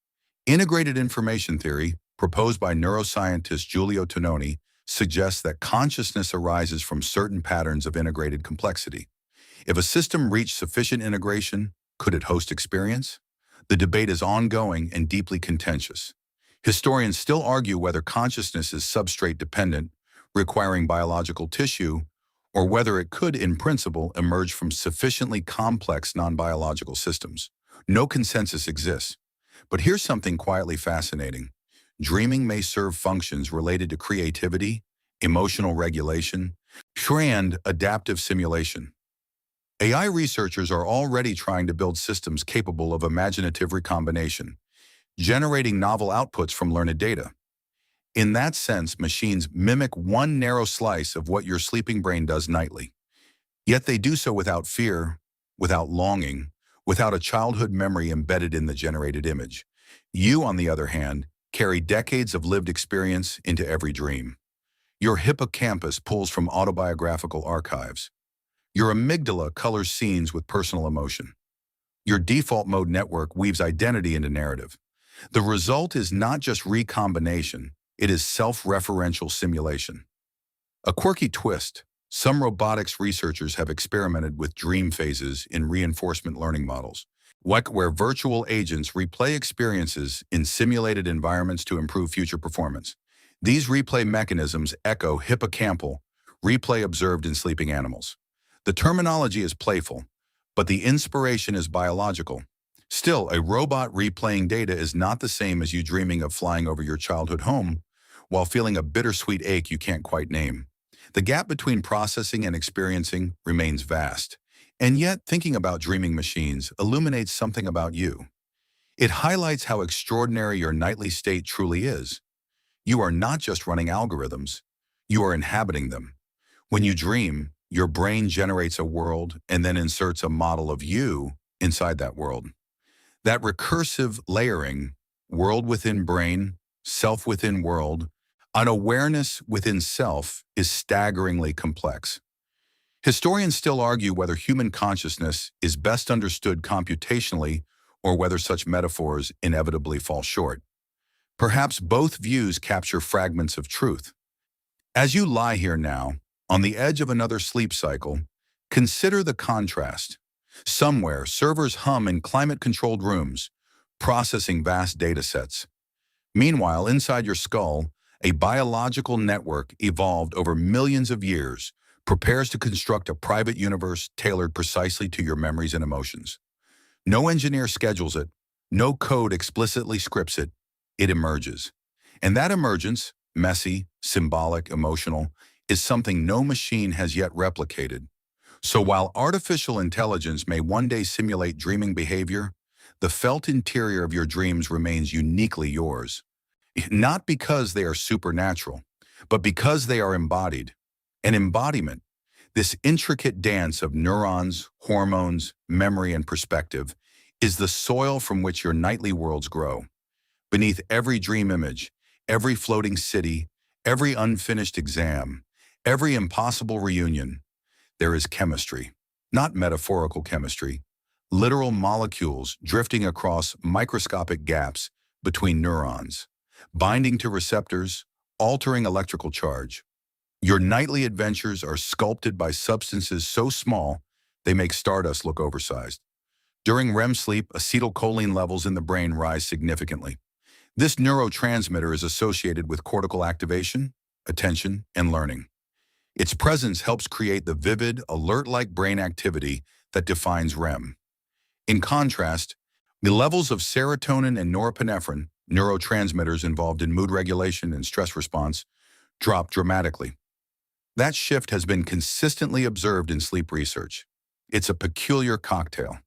Integrated information theory, proposed by neuroscientist Giulio Tononi, suggests that consciousness arises from certain patterns of integrated complexity. If a system reached sufficient integration, could it host experience? The debate is ongoing and deeply contentious. Historians still argue whether consciousness is substrate-dependent, requiring biological tissue, or whether it could, in principle, emerge from sufficiently complex non-biological systems. No consensus exists. But here's something quietly fascinating. Dreaming may serve functions related to creativity, emotional regulation, and adaptive simulation. AI researchers are already trying to build systems capable of imaginative recombination, generating novel outputs from learned data. In that sense, machines mimic one narrow slice of what your sleeping brain does nightly. Yet they do so without fear, without longing, without a childhood memory embedded in the generated image. You, on the other hand, carry decades of lived experience into every dream. Your hippocampus pulls from autobiographical archives. Your amygdala colors scenes with personal emotion. Your default mode network weaves identity into narrative. The result is not just recombination, it is self-referential simulation. A quirky twist, some robotics researchers have experimented with dream phases in reinforcement learning models, where virtual agents replay experiences in simulated environments to improve future performance. These replay mechanisms echo hippocampal replay observed in sleeping animals. The terminology is playful, but the inspiration is biological. Still, a robot replaying data is not the same as you dreaming of flying over your childhood home while feeling a bittersweet ache you can't quite name. The gap between processing and experiencing remains vast, and yet thinking about dreaming machines illuminates something about you. It highlights how extraordinary your nightly state truly is. You are not just running algorithms, you are inhabiting them. When you dream, your brain generates a world and then inserts a model of you inside that world. That recursive layering, world within brain, self within world, an awareness within self is staggeringly complex. Historians still argue whether human consciousness is best understood computationally or whether such metaphors inevitably fall short. Perhaps both views capture fragments of truth. As you lie here now, On the edge of another sleep cycle, consider the contrast. Somewhere, servers hum in climate-controlled rooms, processing vast data sets. Meanwhile, inside your skull, a biological network evolved over millions of years prepares to construct a private universe tailored precisely to your memories and emotions. No engineer schedules it, no code explicitly scripts it, it emerges. And that emergence, messy, symbolic, emotional, is something no machine has yet replicated. So while artificial intelligence may one day simulate dreaming behavior, the felt interior of your dreams remains uniquely yours. Not because they are supernatural, but because they are embodied. An embodiment, this intricate dance of neurons, hormones, memory, and perspective, is the soil from which your nightly worlds grow. Beneath every dream image, every floating city, every unfinished exam, every impossible reunion, there is chemistry. Not metaphorical chemistry, literal molecules drifting across microscopic gaps between neurons, binding to receptors, altering electrical charge. Your nightly adventures are sculpted by substances so small they make stardust look oversized. During REM sleep, acetylcholine levels in the brain rise significantly. This neurotransmitter is associated with cortical activation, attention, and learning. Its presence helps create the vivid, alert-like brain activity that defines REM. In contrast, the levels of serotonin and norepinephrine, neurotransmitters involved in mood regulation and stress response, drop dramatically. That shift has been consistently observed in sleep research. It's a peculiar cocktail.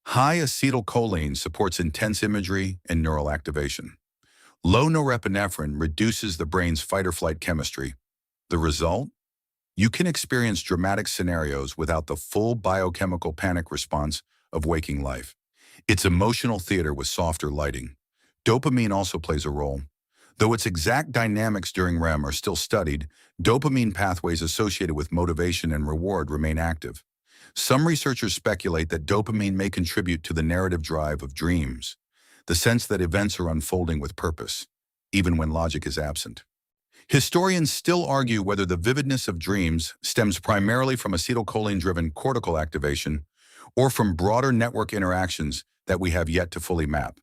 High acetylcholine supports intense imagery and neural activation. Low norepinephrine reduces the brain's fight-or-flight chemistry. The result? You can experience dramatic scenarios without the full biochemical panic response of waking life. It's emotional theater with softer lighting. Dopamine also plays a role. Though its exact dynamics during REM are still studied, dopamine pathways associated with motivation and reward remain active. Some researchers speculate that dopamine may contribute to the narrative drive of dreams, the sense that events are unfolding with purpose, even when logic is absent. Historians still argue whether the vividness of dreams stems primarily from acetylcholine-driven cortical activation or from broader network interactions that we have yet to fully map.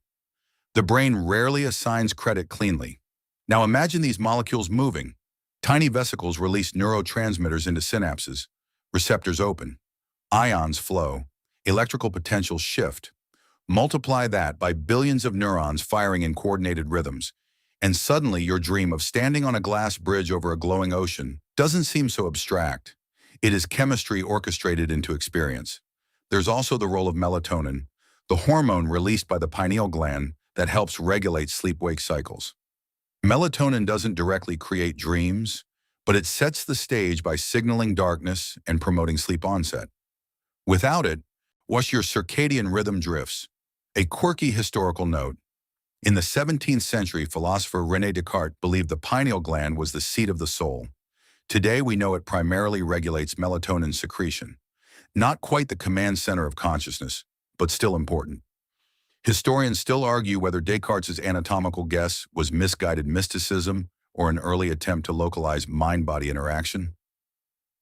The brain rarely assigns credit cleanly. Now imagine these molecules moving. Tiny vesicles release neurotransmitters into synapses, receptors open, ions flow, electrical potentials shift. Multiply that by billions of neurons firing in coordinated rhythms, and suddenly your dream of standing on a glass bridge over a glowing ocean doesn't seem so abstract. It is chemistry orchestrated into experience. There's also the role of melatonin, the hormone released by the pineal gland that helps regulate sleep-wake cycles. Melatonin doesn't directly create dreams, but it sets the stage by signaling darkness and promoting sleep onset. Without it, watch your circadian rhythm drifts. A quirky historical note. In the 17th century, philosopher René Descartes believed the pineal gland was the seat of the soul. Today, we know it primarily regulates melatonin secretion. Not quite the command center of consciousness, but still important. Historians still argue whether Descartes' anatomical guess was misguided mysticism or an early attempt to localize mind-body interaction.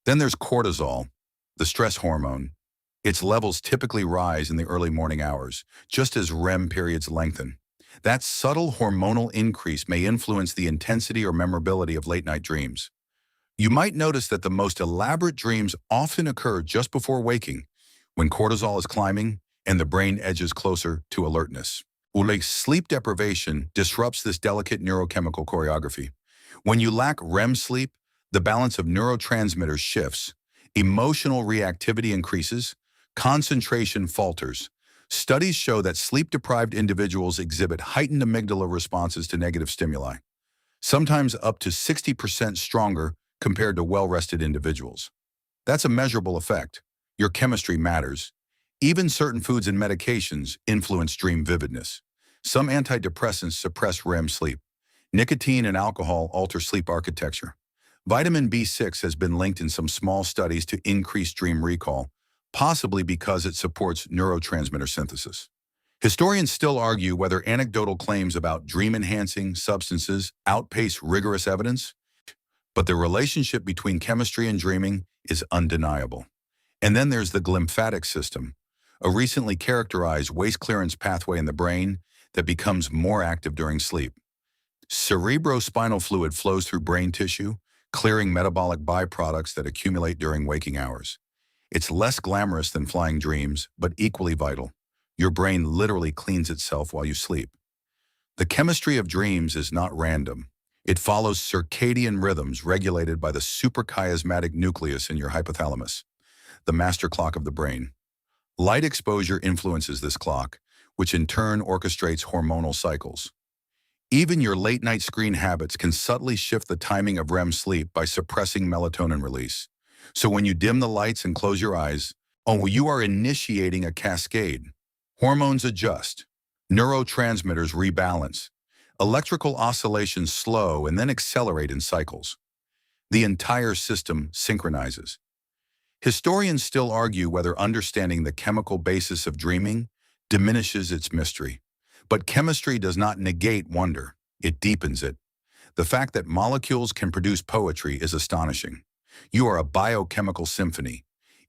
Then there's cortisol, the stress hormone. Its levels typically rise in the early morning hours, just as REM periods lengthen. That subtle hormonal increase may influence the intensity or memorability of late-night dreams. You might notice that the most elaborate dreams often occur just before waking, when cortisol is climbing and the brain edges closer to alertness. Sleep deprivation disrupts this delicate neurochemical choreography. When you lack REM sleep, the balance of neurotransmitters shifts, emotional reactivity increases, concentration falters. Studies show that sleep-deprived individuals exhibit heightened amygdala responses to negative stimuli, sometimes up to 60% stronger compared to well-rested individuals. That's a measurable effect. Your chemistry matters. Even certain foods and medications influence dream vividness. Some antidepressants suppress REM sleep. Nicotine and alcohol alter sleep architecture. Vitamin B6 has been linked in some small studies to increase dream recall, possibly because it supports neurotransmitter synthesis. Historians still argue whether anecdotal claims about dream-enhancing substances outpace rigorous evidence, But the relationship between chemistry and dreaming is undeniable. And then there's the glymphatic system, a recently characterized waste clearance pathway in the brain that becomes more active during sleep. Cerebrospinal fluid flows through brain tissue, clearing metabolic byproducts that accumulate during waking hours. It's less glamorous than flying dreams, but equally vital. Your brain literally cleans itself while you sleep. The chemistry of dreams is not random. It follows circadian rhythms regulated by the suprachiasmatic nucleus in your hypothalamus, the master clock of the brain. Light exposure influences this clock, which in turn orchestrates hormonal cycles. Even your late-night screen habits can subtly shift the timing of REM sleep by suppressing melatonin release. So when you dim the lights and close your eyes, you are initiating a cascade. Hormones adjust, neurotransmitters rebalance, electrical oscillations slow and then accelerate in cycles. The entire system synchronizes. Historians still argue whether understanding the chemical basis of dreaming diminishes its mystery. But chemistry does not negate wonder, it deepens it. The fact that molecules can produce poetry is astonishing. You are a biochemical symphony.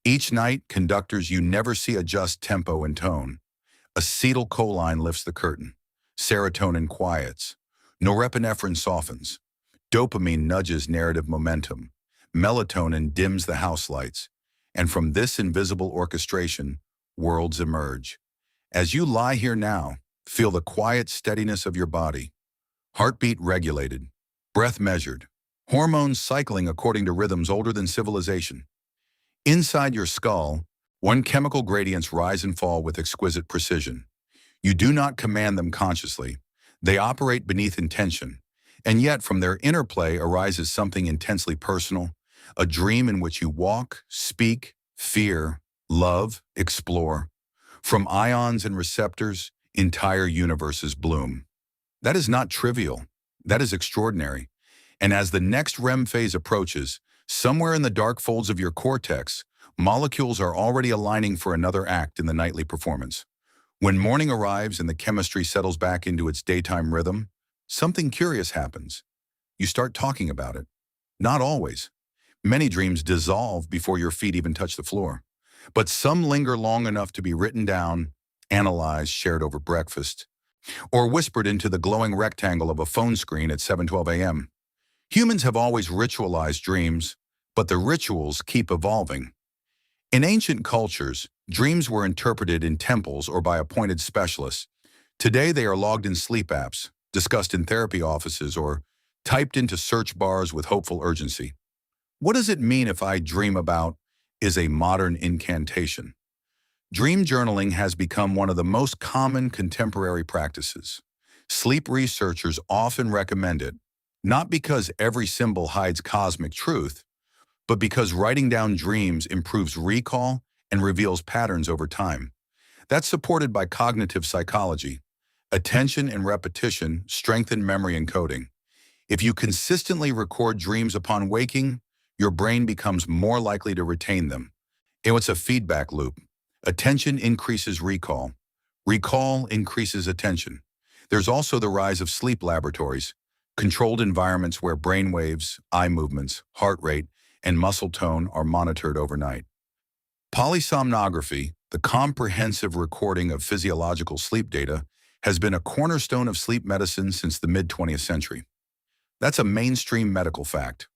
Each night, conductors you never see adjust tempo and tone. Acetylcholine lifts the curtain. Serotonin quiets. Norepinephrine softens. Dopamine nudges narrative momentum. Melatonin dims the house lights. And from this invisible orchestration, worlds emerge. As you lie here now, feel the quiet steadiness of your body. Heartbeat regulated. Breath measured. Hormones cycling according to rhythms older than civilization. Inside your skull, one chemical gradients rise and fall with exquisite precision. You do not command them consciously. They operate beneath intention. And yet from their interplay arises something intensely personal, a dream in which you walk, speak, fear, love, explore. From ions and receptors, entire universes bloom. That is not trivial. That is extraordinary. And as the next REM phase approaches, somewhere in the dark folds of your cortex, molecules are already aligning for another act in the nightly performance. When morning arrives and the chemistry settles back into its daytime rhythm, something curious happens. You start talking about it. Not always. Many dreams dissolve before your feet even touch the floor. But some linger long enough to be written down, analyzed, shared over breakfast, or whispered into the glowing rectangle of a phone screen at 7:12 a.m. Humans have always ritualized dreams, but the rituals keep evolving. In ancient cultures, dreams were interpreted in temples or by appointed specialists. Today they are logged in sleep apps, discussed in therapy offices, or typed into search bars with hopeful urgency. What does it mean if I dream about is a modern incantation? Dream journaling has become one of the most common contemporary practices. Sleep researchers often recommend it, not because every symbol hides cosmic truth, but because writing down dreams improves recall and reveals patterns over time. That's supported by cognitive psychology. Attention and repetition strengthen memory encoding. If you consistently record dreams upon waking, your brain becomes more likely to retain them. It's a feedback loop. Attention increases recall. Recall increases attention. There's also the rise of sleep laboratories, controlled environments where brain waves, eye movements, heart rate, and muscle tone are monitored overnight. Polysomnography, the comprehensive recording of physiological sleep data, has been a cornerstone of sleep medicine since the mid-20th century. That's a mainstream medical fact.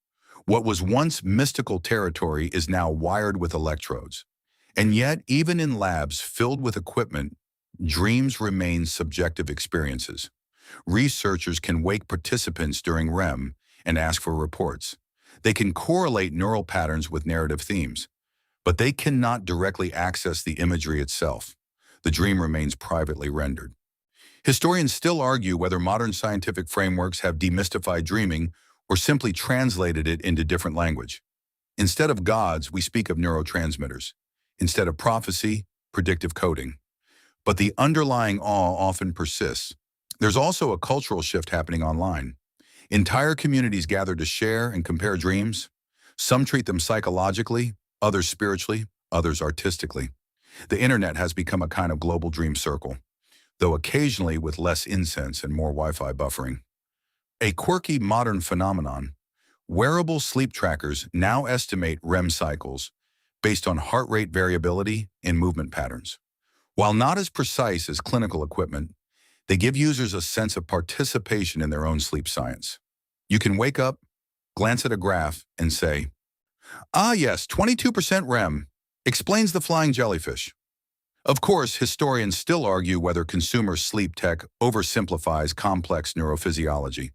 What was once mystical territory is now wired with electrodes. And yet, even in labs filled with equipment, dreams remain subjective experiences. Researchers can wake participants during REM and ask for reports. They can correlate neural patterns with narrative themes, but they cannot directly access the imagery itself. The dream remains privately rendered. Historians still argue whether modern scientific frameworks have demystified dreaming or simply translated it into different language. Instead of gods, we speak of neurotransmitters. Instead of prophecy, predictive coding. But the underlying awe often persists. There's also a cultural shift happening online. Entire communities gather to share and compare dreams. Some treat them psychologically, others spiritually, others artistically. The internet has become a kind of global dream circle, though occasionally with less incense and more Wi-Fi buffering. A quirky modern phenomenon, Wearable sleep trackers now estimate REM cycles based on heart rate variability and movement patterns. While not as precise as clinical equipment, they give users a sense of participation in their own sleep science. You can wake up, glance at a graph, and say, "Ah yes, 22% REM, explains the flying jellyfish." Of course, historians still argue whether consumer sleep tech oversimplifies complex neurophysiology.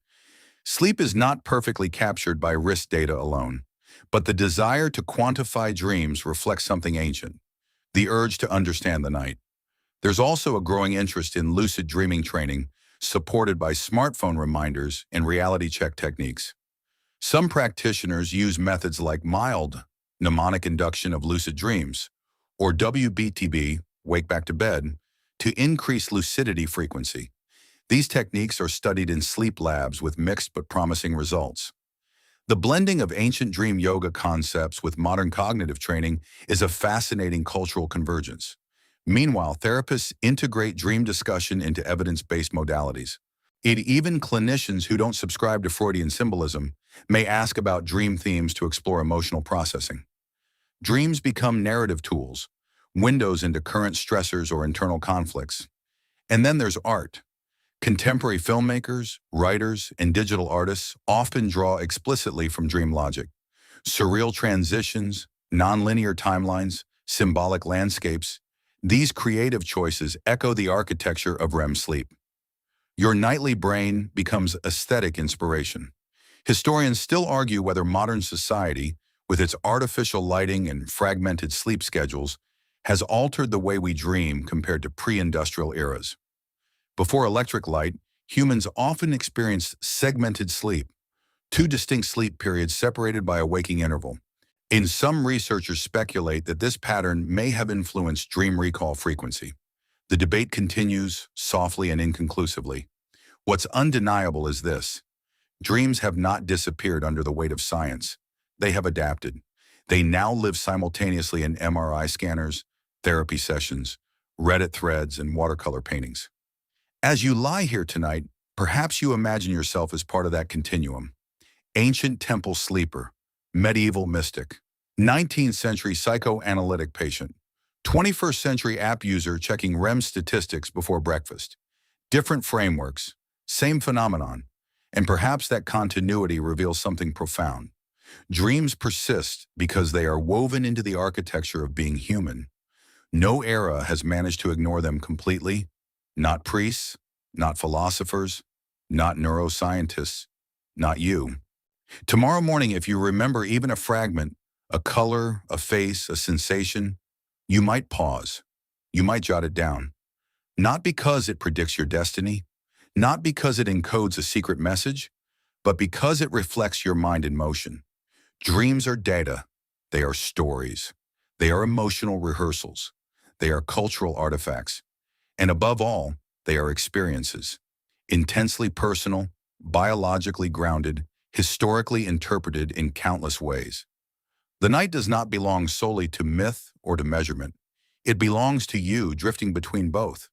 Sleep is not perfectly captured by wrist data alone, but the desire to quantify dreams reflects something ancient, the urge to understand the night. There's also a growing interest in lucid dreaming training, supported by smartphone reminders and reality check techniques. Some practitioners use methods like mild mnemonic induction of lucid dreams, or WBTB, wake back to bed, to increase lucidity frequency. These techniques are studied in sleep labs with mixed but promising results. The blending of ancient dream yoga concepts with modern cognitive training is a fascinating cultural convergence. Meanwhile, therapists integrate dream discussion into evidence-based modalities. Even clinicians who don't subscribe to Freudian symbolism may ask about dream themes to explore emotional processing. Dreams become narrative tools, windows into current stressors or internal conflicts. And then there's art. Contemporary filmmakers, writers, and digital artists often draw explicitly from dream logic. Surreal transitions, nonlinear timelines, symbolic landscapes, these creative choices echo the architecture of REM sleep. Your nightly brain becomes aesthetic inspiration. Historians still argue whether modern society, with its artificial lighting and fragmented sleep schedules, has altered the way we dream compared to pre-industrial eras. Before electric light, humans often experienced segmented sleep, two distinct sleep periods separated by a waking interval. And some researchers speculate that this pattern may have influenced dream recall frequency. The debate continues, softly and inconclusively. What's undeniable is this: dreams have not disappeared under the weight of science. They have adapted. They now live simultaneously in MRI scanners, therapy sessions, Reddit threads, and watercolor paintings. As you lie here tonight, perhaps you imagine yourself as part of that continuum. Ancient temple sleeper, medieval mystic, 19th century psychoanalytic patient, 21st century app user checking REM statistics before breakfast. Different frameworks, same phenomenon, and perhaps that continuity reveals something profound. Dreams persist because they are woven into the architecture of being human. No era has managed to ignore them completely. Not priests, not philosophers, not neuroscientists, not you. Tomorrow morning, if you remember even a fragment, a color, a face, a sensation, you might pause. You might jot it down. Not because it predicts your destiny, not because it encodes a secret message, but because it reflects your mind in motion. Dreams are data. They are stories. They are emotional rehearsals. They are cultural artifacts. And above all, they are experiences. Intensely personal, biologically grounded, historically interpreted in countless ways. The night does not belong solely to myth or to measurement. It belongs to you, drifting between both.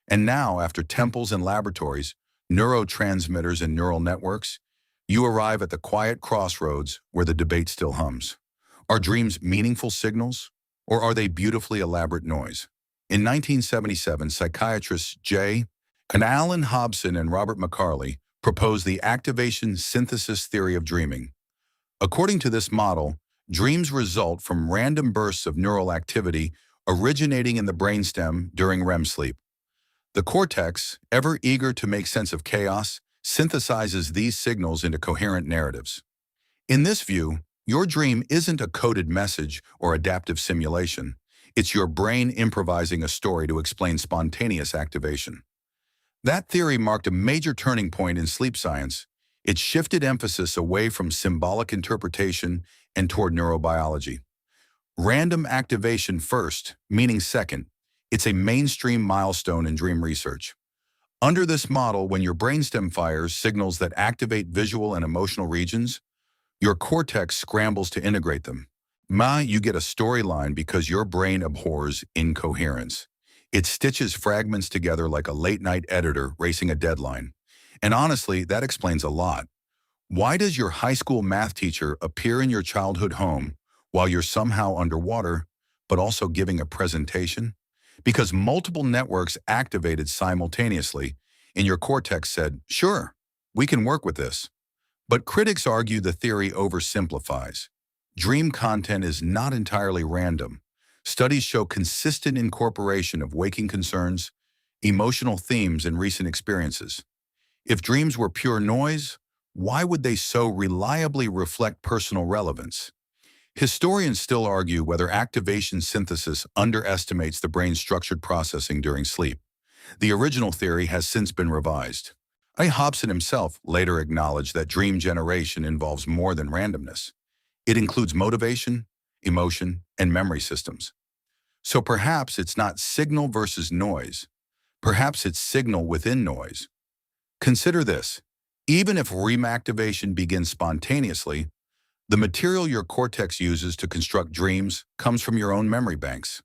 And now, after temples and laboratories, neurotransmitters and neural networks, you arrive at the quiet crossroads where the debate still hums. Are dreams meaningful signals, or are they beautifully elaborate noise? In 1977, psychiatrists J. Allen Hobson and Robert McCarley proposed the activation synthesis theory of dreaming. According to this model, dreams result from random bursts of neural activity originating in the brainstem during REM sleep. The cortex, ever eager to make sense of chaos, synthesizes these signals into coherent narratives. In this view, your dream isn't a coded message or adaptive simulation. It's your brain improvising a story to explain spontaneous activation. That theory marked a major turning point in sleep science. It shifted emphasis away from symbolic interpretation and toward neurobiology. Random activation first, meaning second. It's a mainstream milestone in dream research. Under this model, when your brainstem fires signals that activate visual and emotional regions, your cortex scrambles to integrate them. You get a storyline because your brain abhors incoherence. It stitches fragments together like a late-night editor racing a deadline. And honestly, that explains a lot. Why does your high school math teacher appear in your childhood home while you're somehow underwater, but also giving a presentation? Because multiple networks activated simultaneously, and your cortex said, sure, we can work with this. But critics argue the theory oversimplifies. Dream content is not entirely random. Studies show consistent incorporation of waking concerns, emotional themes, and recent experiences. If dreams were pure noise, why would they so reliably reflect personal relevance? Historians still argue whether activation synthesis underestimates the brain's structured processing during sleep. The original theory has since been revised. Hobson himself later acknowledged that dream generation involves more than randomness. It includes motivation, emotion, and memory systems. So perhaps it's not signal versus noise. Perhaps it's signal within noise. Consider this. Even if REM activation begins spontaneously, the material your cortex uses to construct dreams comes from your own memory banks.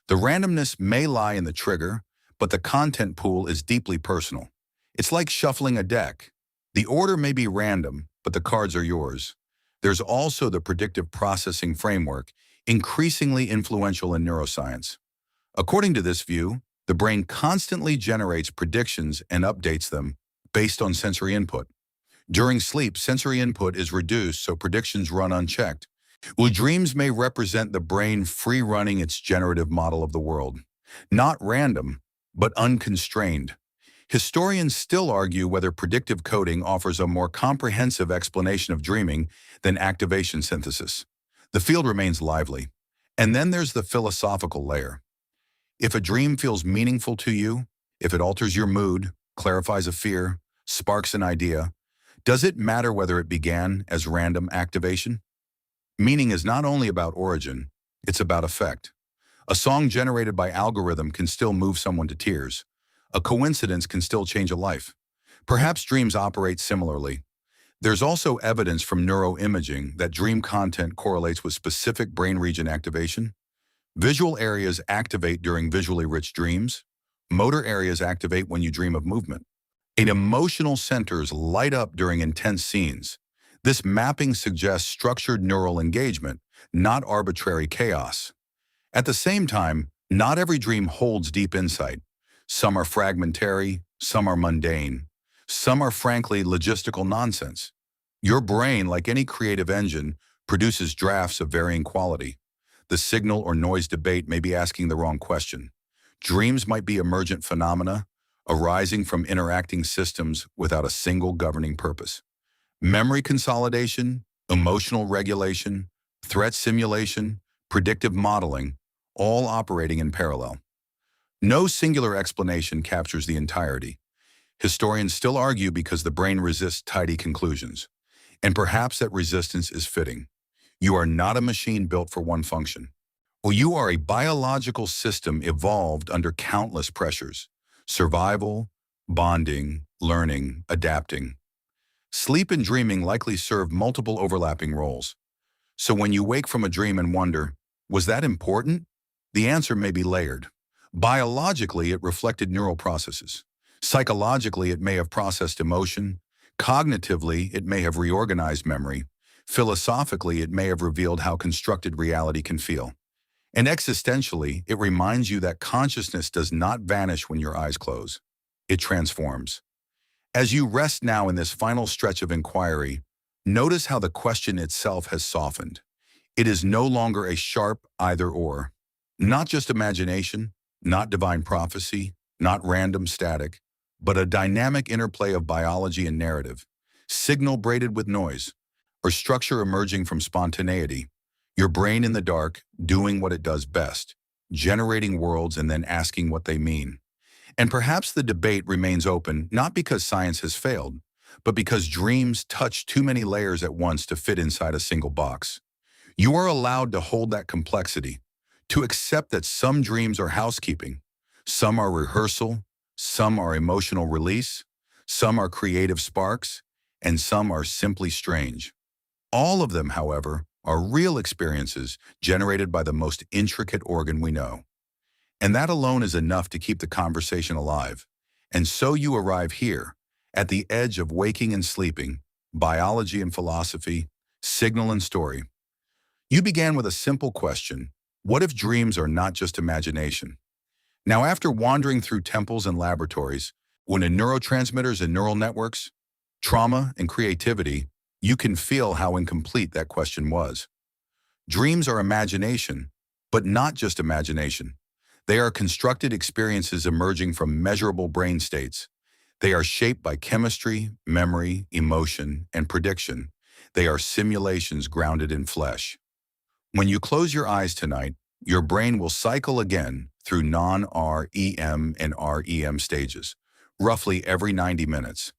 The randomness may lie in the trigger, but the content pool is deeply personal. It's like shuffling a deck. The order may be random, but the cards are yours. There's also the predictive processing framework, increasingly influential in neuroscience. According to this view, the brain constantly generates predictions and updates them based on sensory input. During sleep, sensory input is reduced so predictions run unchecked. Well, dreams may represent the brain free-running its generative model of the world. Not random, but unconstrained. Historians still argue whether predictive coding offers a more comprehensive explanation of dreaming than activation synthesis. The field remains lively. And then there's the philosophical layer. If a dream feels meaningful to you, if it alters your mood, clarifies a fear, sparks an idea, does it matter whether it began as random activation? Meaning is not only about origin, it's about effect. A song generated by algorithm can still move someone to tears. A coincidence can still change a life. Perhaps dreams operate similarly. There's also evidence from neuroimaging that dream content correlates with specific brain region activation. Visual areas activate during visually rich dreams. Motor areas activate when you dream of movement. And emotional centers light up during intense scenes. This mapping suggests structured neural engagement, not arbitrary chaos. At the same time, not every dream holds deep insight. Some are fragmentary, some are mundane, some are frankly logistical nonsense. Your brain, like any creative engine, produces drafts of varying quality. The signal or noise debate may be asking the wrong question. Dreams might be emergent phenomena, arising from interacting systems without a single governing purpose. Memory consolidation, emotional regulation, threat simulation, predictive modeling, all operating in parallel. No singular explanation captures the entirety. Historians still argue because the brain resists tidy conclusions. And perhaps that resistance is fitting. You are not a machine built for one function. Well, you are a biological system evolved under countless pressures. Survival, bonding, learning, adapting. Sleep and dreaming likely serve multiple overlapping roles. So when you wake from a dream and wonder, was that important? The answer may be layered. Biologically, it reflected neural processes. Psychologically, it may have processed emotion. Cognitively, it may have reorganized memory. Philosophically, it may have revealed how constructed reality can feel. And existentially, it reminds you that consciousness does not vanish when your eyes close. It transforms. As you rest now in this final stretch of inquiry, notice how the question itself has softened. It is no longer a sharp either-or. Not just imagination, not divine prophecy, not random static, but a dynamic interplay of biology and narrative, signal braided with noise, or structure emerging from spontaneity. Your brain in the dark, doing what it does best, generating worlds and then asking what they mean. And perhaps the debate remains open not because science has failed, but because dreams touch too many layers at once to fit inside a single box. You are allowed to hold that complexity, to accept that some dreams are housekeeping, some are rehearsal, some are emotional release, some are creative sparks, and some are simply strange. All of them, however, are real experiences generated by the most intricate organ we know. And that alone is enough to keep the conversation alive. And so you arrive here, at the edge of waking and sleeping, biology and philosophy, signal and story. You began with a simple question: what if dreams are not just imagination? Now, after wandering through temples and laboratories, when in neurotransmitters and neural networks, trauma and creativity, you can feel how incomplete that question was. Dreams are imagination, but not just imagination. They are constructed experiences emerging from measurable brain states. They are shaped by chemistry, memory, emotion, and prediction. They are simulations grounded in flesh. When you close your eyes tonight, your brain will cycle again through non-REM and REM stages, roughly every 90 minutes.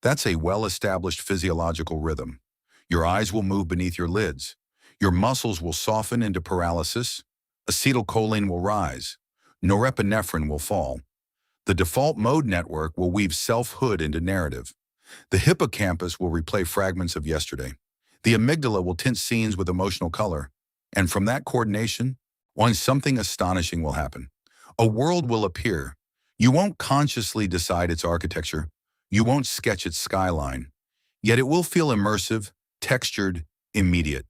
That's a well-established physiological rhythm. Your eyes will move beneath your lids. Your muscles will soften into paralysis. Acetylcholine will rise. Norepinephrine will fall. The default mode network will weave selfhood into narrative. The hippocampus will replay fragments of yesterday. The amygdala will tint scenes with emotional color. And from that coordination, something astonishing will happen. A world will appear. You won't consciously decide its architecture. You won't sketch its skyline. Yet it will feel immersive, textured, immediate.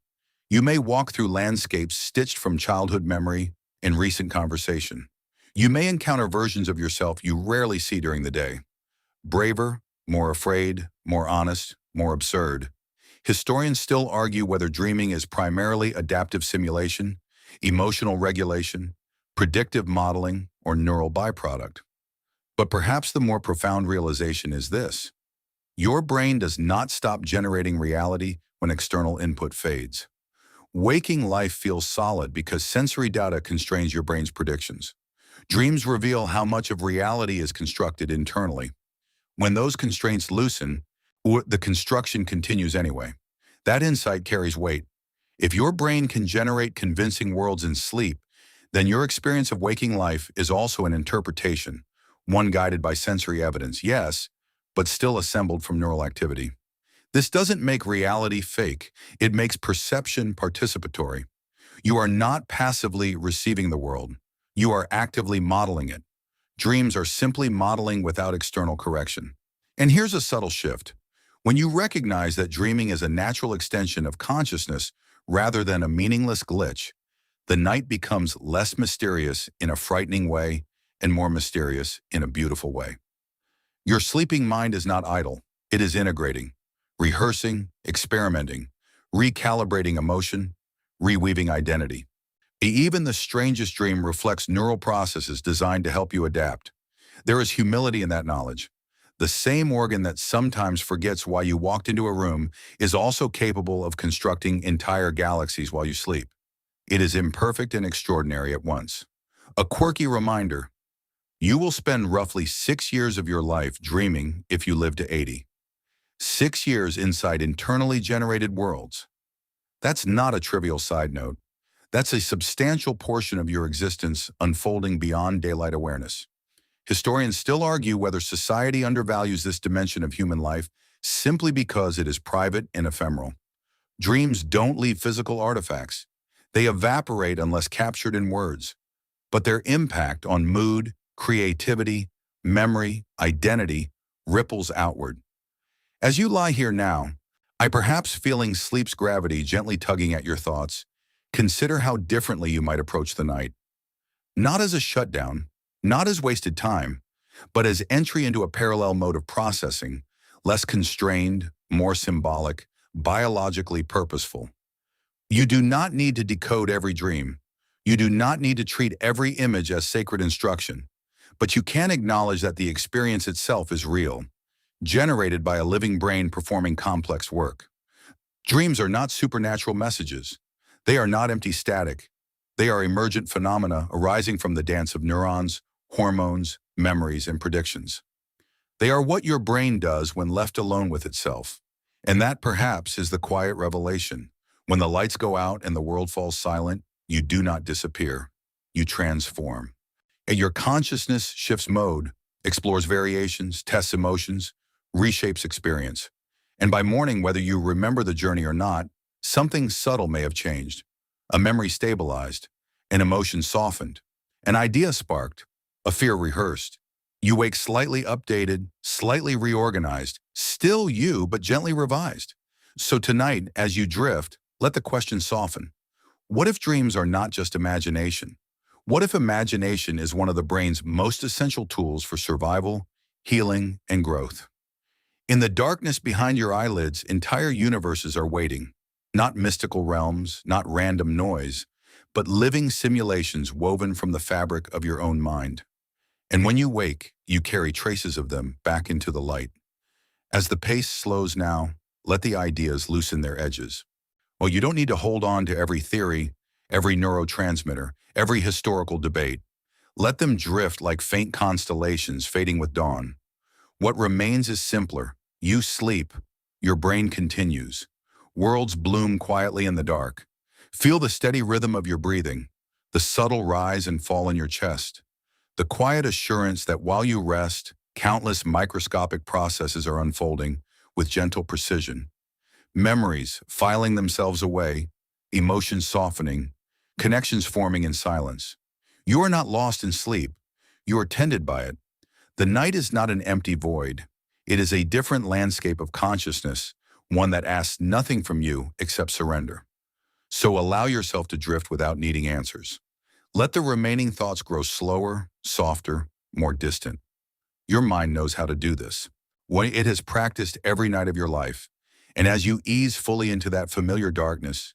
You may walk through landscapes stitched from childhood memory and recent conversation. You may encounter versions of yourself you rarely see during the day. Braver, more afraid, more honest, more absurd. Historians still argue whether dreaming is primarily adaptive simulation, emotional regulation, predictive modeling, or neural byproduct. But perhaps the more profound realization is this: your brain does not stop generating reality when external input fades. Waking life feels solid because sensory data constrains your brain's predictions. Dreams reveal how much of reality is constructed internally. When those constraints loosen, the construction continues anyway. That insight carries weight. If your brain can generate convincing worlds in sleep, then your experience of waking life is also an interpretation, one guided by sensory evidence, yes, but still assembled from neural activity. This doesn't make reality fake. It makes perception participatory. You are not passively receiving the world. You are actively modeling it. Dreams are simply modeling without external correction. And here's a subtle shift. When you recognize that dreaming is a natural extension of consciousness rather than a meaningless glitch, the night becomes less mysterious in a frightening way and more mysterious in a beautiful way. Your sleeping mind is not idle. It is integrating, rehearsing, experimenting, recalibrating emotion, reweaving identity. Even the strangest dream reflects neural processes designed to help you adapt. There is humility in that knowledge. The same organ that sometimes forgets why you walked into a room is also capable of constructing entire galaxies while you sleep. It is imperfect and extraordinary at once. A quirky reminder: you will spend roughly 6 years of your life dreaming if you live to 80. 6 years inside internally generated worlds. That's not a trivial side note. That's a substantial portion of your existence unfolding beyond daylight awareness. Historians still argue whether society undervalues this dimension of human life simply because it is private and ephemeral. Dreams don't leave physical artifacts. They evaporate unless captured in words. But their impact on mood, creativity, memory, identity ripples outward. As you lie here now, perhaps feeling sleep's gravity gently tugging at your thoughts, consider how differently you might approach the night. Not as a shutdown, not as wasted time, but as entry into a parallel mode of processing, less constrained, more symbolic, biologically purposeful. You do not need to decode every dream. You do not need to treat every image as sacred instruction, but you can acknowledge that the experience itself is real, generated by a living brain performing complex work. Dreams are not supernatural messages. They are not empty static. They are emergent phenomena arising from the dance of neurons, hormones, memories, and predictions. They are what your brain does when left alone with itself. And that perhaps is the quiet revelation. When the lights go out and the world falls silent, you do not disappear. You transform. And your consciousness shifts mode, explores variations, tests emotions, reshapes experience. And by morning, whether you remember the journey or not, something subtle may have changed. A memory stabilized, an emotion softened, an idea sparked, a fear rehearsed. You wake slightly updated, slightly reorganized, still you, but gently revised. So tonight, as you drift, let the question soften. What if dreams are not just imagination? What if imagination is one of the brain's most essential tools for survival, healing, and growth? In the darkness behind your eyelids, entire universes are waiting. Not mystical realms, not random noise, but living simulations woven from the fabric of your own mind. And when you wake, you carry traces of them back into the light. As the pace slows now, let the ideas loosen their edges. Well, you don't need to hold on to every theory, every neurotransmitter, every historical debate. Let them drift like faint constellations fading with dawn. What remains is simpler. You sleep, your brain continues. Worlds bloom quietly in the dark. Feel the steady rhythm of your breathing, the subtle rise and fall in your chest, the quiet assurance that while you rest, countless microscopic processes are unfolding with gentle precision. Memories filing themselves away, emotions softening, connections forming in silence. You are not lost in sleep. You are tended by it. The night is not an empty void. It is a different landscape of consciousness, one that asks nothing from you except surrender. So allow yourself to drift without needing answers. Let the remaining thoughts grow slower, softer, more distant. Your mind knows how to do this. When it has practiced every night of your life, and as you ease fully into that familiar darkness,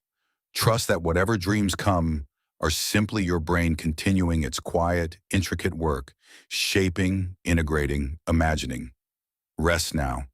trust that whatever dreams come are simply your brain continuing its quiet, intricate work, shaping, integrating, imagining. Rest now.